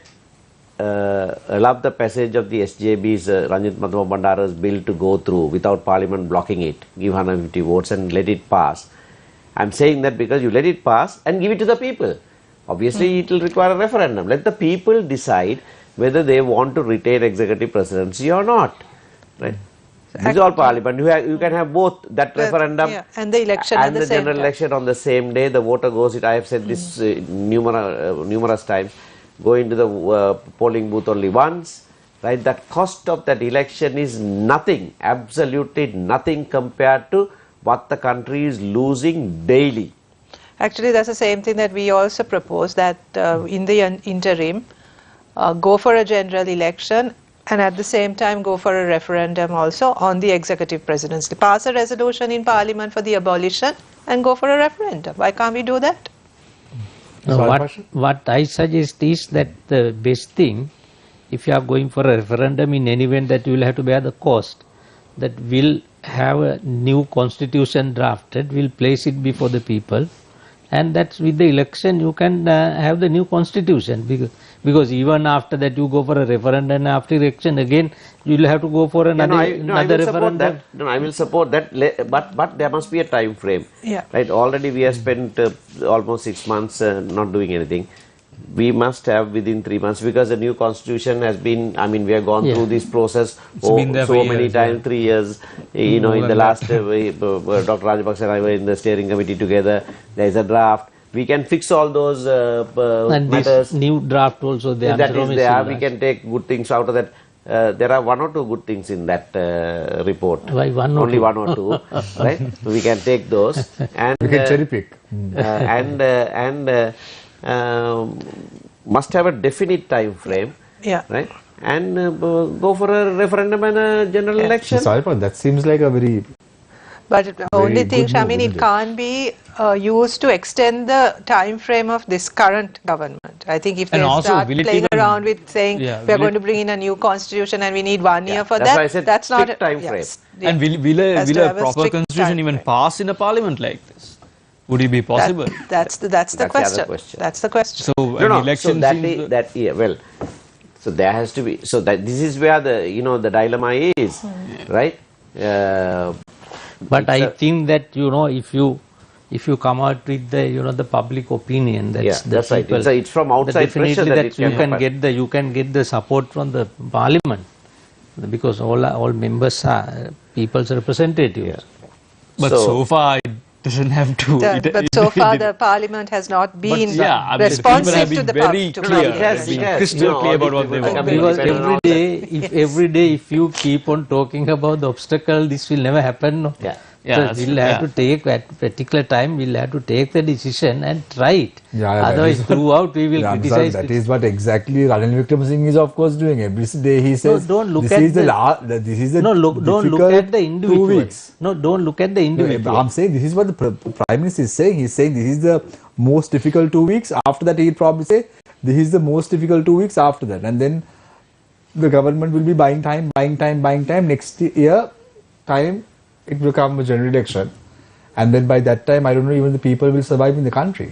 Speaker 3: allow the passage of the SJB's Ranjit Madhava Bandara's bill to go through without parliament blocking it, give 150 votes and let it pass. I'm saying that because you let it pass and give it to the people. Obviously, it will require a referendum. Let the people decide whether they want to retain executive presidency or not. Right? Dissolve parliament. You can have both that referendum
Speaker 4: and the election
Speaker 3: and the general election on the same day. The voter goes. I have said this numerous times. Go into the polling booth only once. Right? The cost of that election is nothing, absolutely nothing compared to what the country is losing daily.
Speaker 4: Actually, that's the same thing that we also propose, that in the interim, go for a general election and at the same time go for a referendum also on the executive presidency. Pass a resolution in parliament for the abolition and go for a referendum. Why can't we do that?
Speaker 2: What I suggest is that the best thing, if you are going for a referendum, in any event that you will have to bear the cost, that will have a new constitution drafted, will place it before the people, and that's with the election you can have the new constitution, because even after that you go for a referendum, and after election again you will have to go for another referendum.
Speaker 3: I will support that, but there must be a time frame.
Speaker 4: Yeah.
Speaker 3: Right. Already we have spent almost 6 months not doing anything. We must have within 3 months, because the new constitution has been, I mean, we have gone through this process so many times, 3 years, you know, in the last, Dr. Rajapaksa and I were in the steering committee together, there is a draft, we can fix all those
Speaker 2: and
Speaker 3: matters.
Speaker 2: This new draft also,
Speaker 3: that is there, we can take good things out of that. There are 1 or 2 good things in that report.
Speaker 2: Why 1 or 2?
Speaker 3: Only 1 or 2, right? So we can take those. And
Speaker 1: we can cherry pick.
Speaker 3: Must have a definite time frame, right? And go for a referendum and a general election.
Speaker 1: Sorry, that seems like a very...
Speaker 4: But the only thing, Shamin, it can't be used to extend the time frame of this current government. I think if they start playing around with saying we are going to bring in a new constitution and we need 1 year for that,
Speaker 3: why I said
Speaker 4: that's not a
Speaker 3: time frame.
Speaker 5: And will a proper constitution even pass in a parliament like this? Would it be possible?
Speaker 4: That's the question. That's the question.
Speaker 5: So election
Speaker 3: so there has to be, so that this is where the dilemma is, right?
Speaker 2: But I think that if you come out with the public opinion, that's
Speaker 3: right. It's from outside pressure that
Speaker 2: you can get the support from the parliament, because all members are people's representatives.
Speaker 5: But so far it doesn't have to.
Speaker 4: But so far the parliament has not been responsive to the public.
Speaker 3: It has been crystal clear about what they want.
Speaker 2: Because every day if you keep on talking about the obstacle, this will never happen. No? So we'll have to take at particular time. We'll have to take the decision and try it. Otherwise, throughout we will criticize.
Speaker 1: That is what exactly Ranil Wickremesinghe is, of course, doing. Every day he says,
Speaker 2: "Don't look at don't look at the individual.
Speaker 1: 2 weeks.
Speaker 2: No, don't look at the individual.
Speaker 1: I'm saying this is what the Prime Minister is saying. He's saying this is the most difficult 2 weeks. After that, he'll probably say this is the most difficult 2 weeks after that, and then the government will be buying time. Next year, time. It will come a general election, and then by that time, I don't know even the people will survive in the country.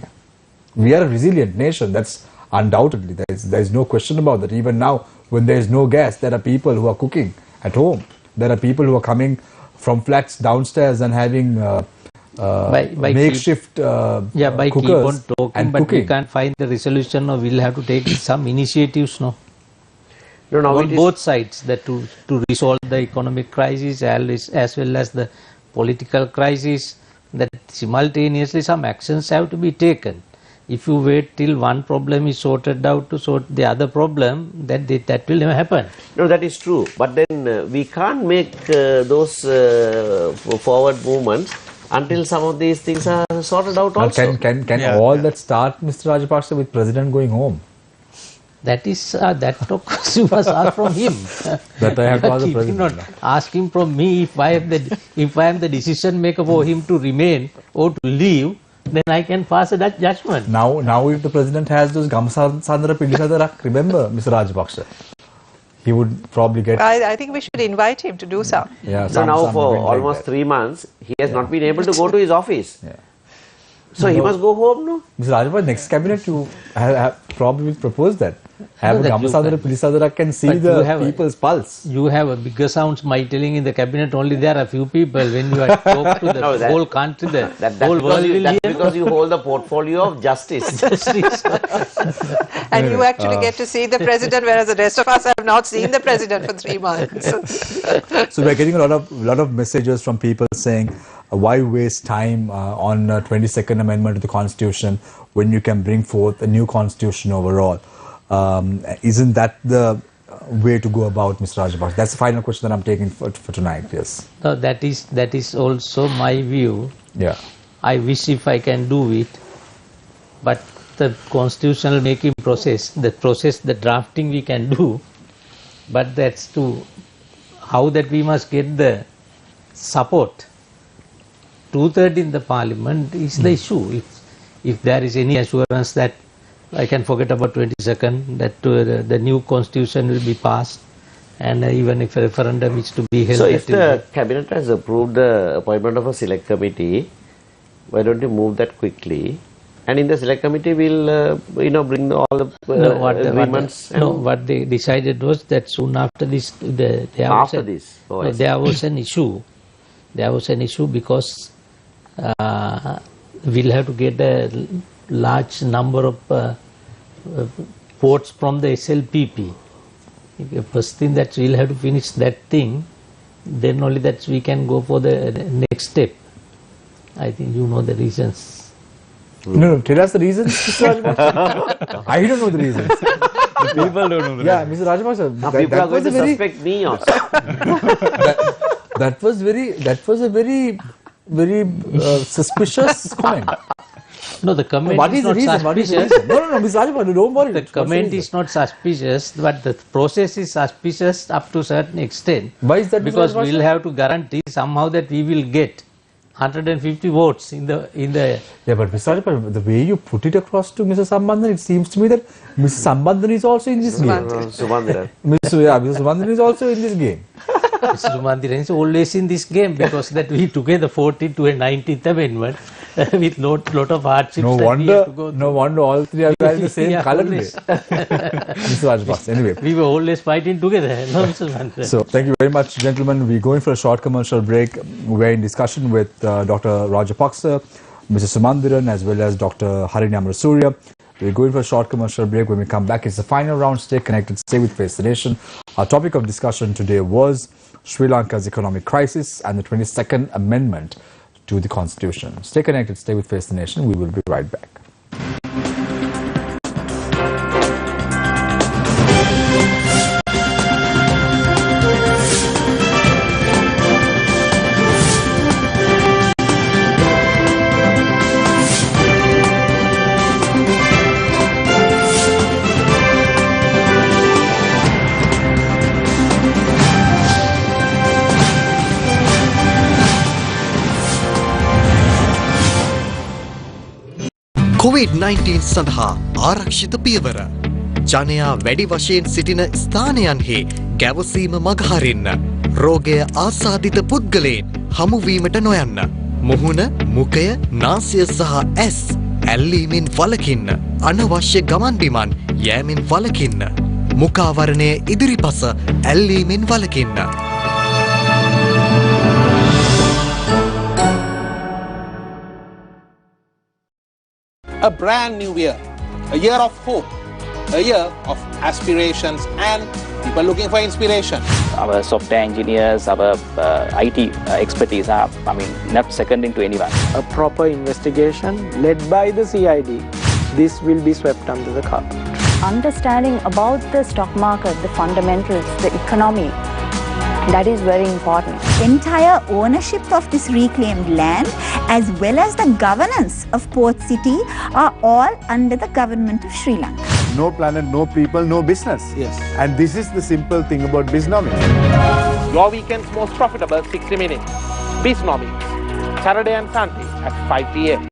Speaker 1: We are a resilient nation, that's undoubtedly, there is no question about that. Even now, when there is no gas, there are people who are cooking at home. There are people who are coming from flats downstairs and having
Speaker 2: by
Speaker 1: makeshift
Speaker 2: by keep
Speaker 1: cookers
Speaker 2: on talking,
Speaker 1: and
Speaker 2: but
Speaker 1: cooking.
Speaker 2: we can't find the resolution, or we'll have to take some initiatives, no?
Speaker 3: No, now
Speaker 2: On both sides, that to resolve the economic crisis as well as the political crisis, that simultaneously some actions have to be taken. If you wait till one problem is sorted out to sort the other problem, that will never happen.
Speaker 3: No, that is true. But then we can't make those forward movements until some of these things are sorted out
Speaker 1: Now,
Speaker 3: also.
Speaker 1: can all that start, Mr. Rajapaksa, with President going home?
Speaker 2: That is that of course you must ask from him.
Speaker 1: That I have to ask the
Speaker 2: He
Speaker 1: President.
Speaker 2: cannot ask him from me. If I am the decision maker for him to remain or to leave, then I can pass that judgment.
Speaker 1: Now if the President has those Gamsandra Pidisadarak, remember, Mr. Rajapaksa, he would probably get...
Speaker 4: I think we should invite him to do so.
Speaker 1: Yeah,
Speaker 3: So now
Speaker 1: some
Speaker 3: for
Speaker 1: event like
Speaker 3: almost
Speaker 1: that.
Speaker 3: 3 months, he has not been able to go to his office.
Speaker 1: Yeah.
Speaker 3: So he must go home, no?
Speaker 1: Mr. Rajapaksa, next cabinet you have probably will propose that. Have a
Speaker 2: that you
Speaker 1: Gamsandra
Speaker 2: can.
Speaker 1: Pidisadarak can see
Speaker 2: But you
Speaker 1: the
Speaker 2: have a-
Speaker 1: people's pulse.
Speaker 2: You have a bigger sounds my telling in the cabinet, only there are few people. When you are talk to the
Speaker 3: No, that-
Speaker 2: whole country, the
Speaker 3: That's
Speaker 2: whole
Speaker 3: because
Speaker 2: world
Speaker 3: you,
Speaker 2: will
Speaker 3: that's
Speaker 2: hear.
Speaker 3: because you hold the portfolio of justice.
Speaker 4: And you actually get to see the president, whereas the rest of us have not seen the president for 3 months.
Speaker 1: So we are getting a lot of messages from people saying, why waste time on 22nd Amendment to the Constitution when you can bring forth a new Constitution overall? Isn't that the way to go about, Mr. Rajapaksa? That's the final question that I'm taking for tonight. Yes.
Speaker 2: No, that is also my view.
Speaker 1: Yeah.
Speaker 2: I wish if I can do it, but the constitutional making process, the drafting we can do, but that's to how that we must get the support. 2/3 in the parliament is the issue. If there is any assurance that I can forget about 22nd, that the new constitution will be passed, and even if a referendum is to be held.
Speaker 3: So if the cabinet has approved the appointment of a select committee, why don't you move that quickly? And in the select committee, we'll bring all the agreements.
Speaker 2: What they decided was that soon after this, there was an issue. There was an issue because we'll have to get a large number of votes from the SLPP. First thing that we'll have to finish that thing, then only that we can go for the next step. I think you know the reasons.
Speaker 1: No, tell us the reasons, Mr. Rajapaksa. I don't know the reasons.
Speaker 5: People don't know the
Speaker 1: Yeah, Mr. Rajapaksa.
Speaker 3: Now people are going to suspect me also.
Speaker 1: That was a very suspicious comment.
Speaker 2: No, the comment
Speaker 1: What
Speaker 2: is
Speaker 1: is the
Speaker 2: not
Speaker 1: reason? What is the
Speaker 2: suspicious.
Speaker 1: reason? No, Mr. Rajapaksa, don't worry.
Speaker 2: The
Speaker 1: What's the
Speaker 2: comment
Speaker 1: reason?
Speaker 2: is not suspicious, but the process is suspicious up to a certain extent.
Speaker 1: Why is that, Mr.
Speaker 2: Because
Speaker 1: Rajapaksa?
Speaker 2: we'll have to guarantee somehow that we will get 150 votes in the.
Speaker 1: Yeah, but Mr. Rajapaksa, the way you put it across to Mr. Sambandhan, it seems to me that Mr. Sambandhan is also in this game.
Speaker 3: Subhandhara.
Speaker 1: Mr. Sambandhan is also in this game.
Speaker 2: Mr. Sumandiran is always in this game because that we together 14th to a 19th amendment with lot of hardships.
Speaker 1: No
Speaker 2: that we have to
Speaker 1: wonder,
Speaker 2: go
Speaker 1: no wonder all three are wearing the same
Speaker 2: Yeah,
Speaker 1: color
Speaker 2: always.
Speaker 1: today. Mr. Rajapaksa, anyway.
Speaker 2: We were always fighting together. No, Mr. Sumandiran.
Speaker 1: So, thank you very much, gentlemen. We're going for a short commercial break. We're in discussion with Dr. Rajapaksa, Mr. Sumandiran, as well as Dr. Harini Amarasuriya. We're going for a short commercial break. When we come back, it's the final round. Stay connected, stay with Face the Nation. Our topic of discussion today was Sri Lanka's economic crisis and the 22nd Amendment to the Constitution. Stay connected, stay with Face the Nation. We will be right back.
Speaker 6: COVID-19 සඳහා ආරක්ෂිත පියවර. ජනයා වැඩි වශයෙන් සිටින ස්ථානයන්හි ගැවසීම මගහරින්න. රෝගය ආසාදිත පුද්ගලයන් හමුවීමට නොයන්න. මුහුණ, මුඛය, නාසය සහ ඇස් ඇල්ලීමෙන් වළකින්න. අනවශ්‍ය ගමන් බිමන් යෑමෙන් වළකින්න. මුඛාවරණය ඉදිරිපස ඇල්ලීමෙන් වළකින්න.
Speaker 7: a brand new year, a year of hope, a year of aspirations and people looking for inspiration.
Speaker 8: Our software engineers, our IT expertise are, not seconding to anyone.
Speaker 9: A proper investigation led by the CID. This will be swept under the carpet.
Speaker 10: Understanding about the stock market, the fundamentals, the economy, that is very important.
Speaker 11: Entire ownership of this reclaimed land as well as the governance of Port City are all under the government of Sri Lanka.
Speaker 12: No planet, no people, no business.
Speaker 7: Yes.
Speaker 12: And this is the simple thing about Biznomics.
Speaker 7: Your weekend's most profitable 60 minutes. Biznomics, Saturday and Sunday at 5 p.m.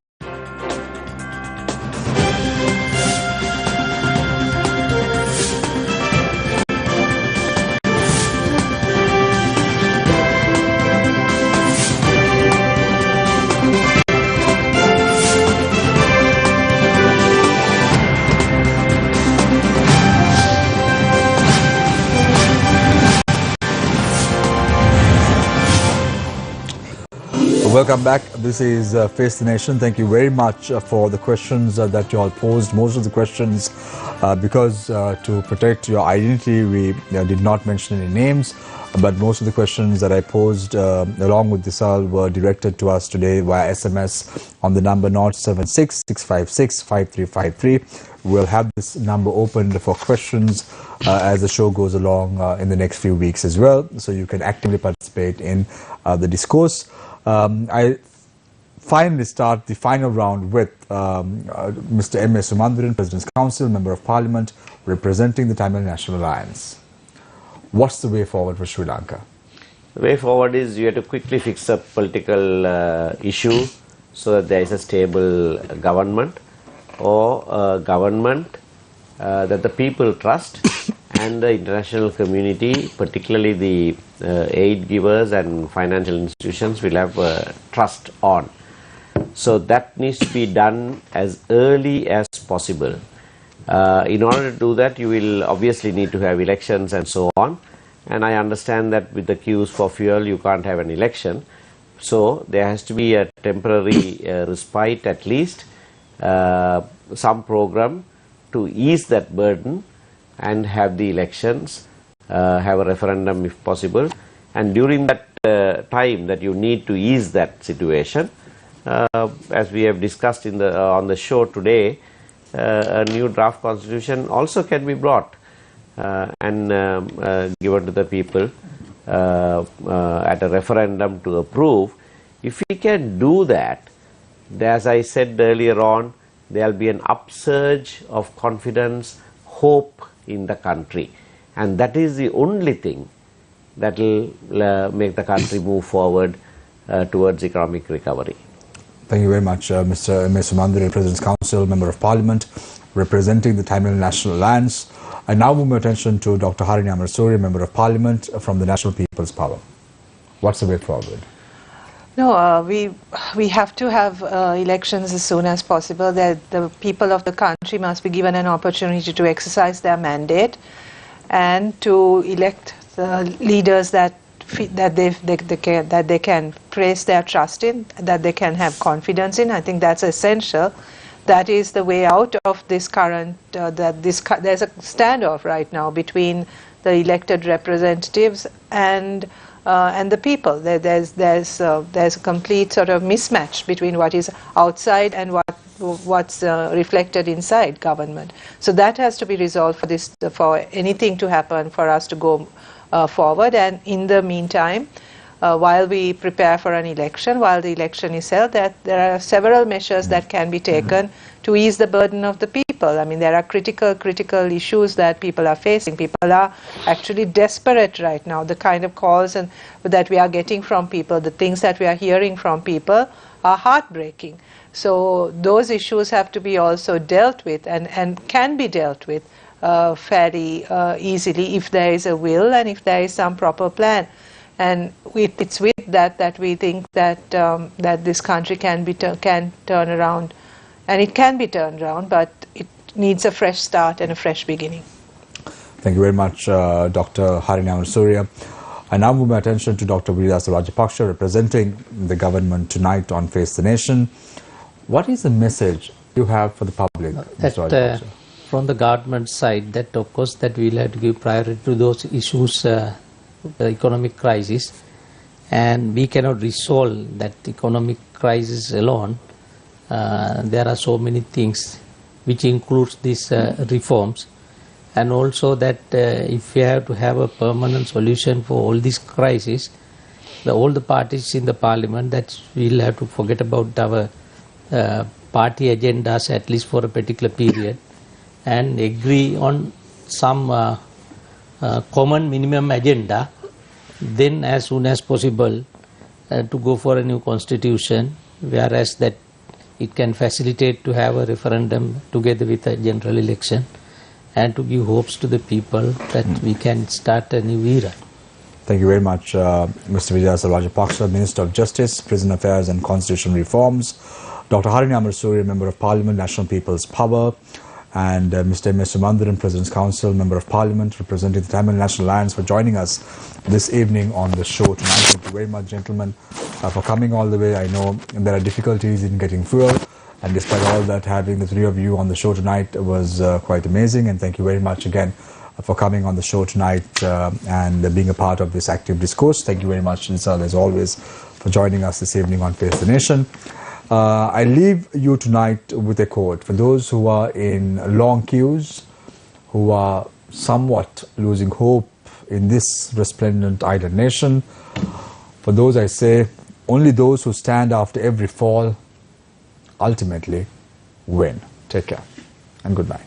Speaker 1: Welcome back. This is Face the Nation. Thank you very much for the questions that you all posed. Most of the questions, because to protect your identity, we did not mention any names, but most of the questions that I posed along with this all were directed to us today via SMS on the number 076 656 5353. We'll have this number opened for questions as the show goes along in the next few weeks as well, so you can actively participate in the discourse. I finally start the final round with Mr. M. A. Sumandran, President's Council, Member of Parliament, representing the Tamil National Alliance. What's the way forward for Sri Lanka?
Speaker 3: The way forward is you have to quickly fix a political issue so that there is a stable government, or a government that the people trust and the international community, particularly the aid givers and financial institutions, will have trust on. So that needs to be done as early as possible. In order to do that, you will obviously need to have elections and so on. And I understand that with the queues for fuel, you can't have an election. So there has to be a temporary respite, at least, some program to ease that burden and have the elections, have a referendum if possible. And during that time that you need to ease that situation, as we have discussed in the on the show today, a new draft constitution also can be brought and given to the people at a referendum to approve. If we can do that, as I said earlier on, there will be an upsurge of confidence, hope in the country, and that is the only thing that will make the country move forward towards economic recovery.
Speaker 1: Thank you very much, Mr. M. A. Sumandran, President's Council, Member of Parliament, representing the Tamil National Alliance. I now move my attention to Dr. Harini Amarasuri, Member of Parliament from the National People's Power. What's the way forward?
Speaker 4: No, we have to have elections as soon as possible. The people of the country must be given an opportunity to exercise their mandate and to elect the leaders that they can place their trust in, that they can have confidence in. I think that's essential. That is the way out of this current. There's a standoff right now between the elected representatives and the people. There's a complete sort of mismatch between what is outside and what's reflected inside government. So that has to be resolved for anything to happen, for us to go forward. And in the meantime, while we prepare for an election, while the election is held, that there are several measures that can be taken to ease the burden of the people. I mean, there are critical issues that people are facing. People are actually desperate right now. The kind of calls that we are getting from people, the things that we are hearing from people are heartbreaking. So those issues have to be also dealt with and can be dealt with fairly easily if there is a will and if there is some proper plan. And it's with that we think that that this country can turn around, and it can be turned around, but it needs a fresh start and a fresh beginning.
Speaker 1: Thank you very much, Dr. Harini Amarasuri. I now move my attention to Dr. Viridasa Rajapaksa, representing the government tonight on Face the Nation. What is the message you have for the public? Mr. Rajapaksa?
Speaker 2: From the government side, that of course that we'll have to give priority to those issues, the economic crisis, and we cannot resolve that economic crisis alone. There are so many things which includes these reforms, and also that if we have to have a permanent solution for all these crises, all the parties in the parliament, that we'll have to forget about our party agendas at least for a particular period and agree on some common minimum agenda, then as soon as possible to go for a new constitution, whereas that it can facilitate to have a referendum together with a general election and to give hopes to the people that we can start a new era.
Speaker 1: Thank you very much, Mr. Rajapaksa, Minister of Justice, Prison Affairs and Constitutional Reforms, Dr. Harini Amarasuri, Member of Parliament, National People's Power, and Mr. M. S. Sumandaran, President's Council, Member of Parliament, representing the Tamil National Alliance, for joining us this evening on the show tonight. Thank you very much, gentlemen, for coming all the way. I know there are difficulties in getting fuel, and despite all that, having the three of you on the show tonight was quite amazing. And thank you very much again for coming on the show tonight and being a part of this active discourse. Thank you very much, Nizal, as always, for joining us this evening on Face the Nation. I leave you tonight with a quote. For those who are in long queues, who are somewhat losing hope in this resplendent island nation, for those I say, only those who stand after every fall ultimately win. Take care and good night.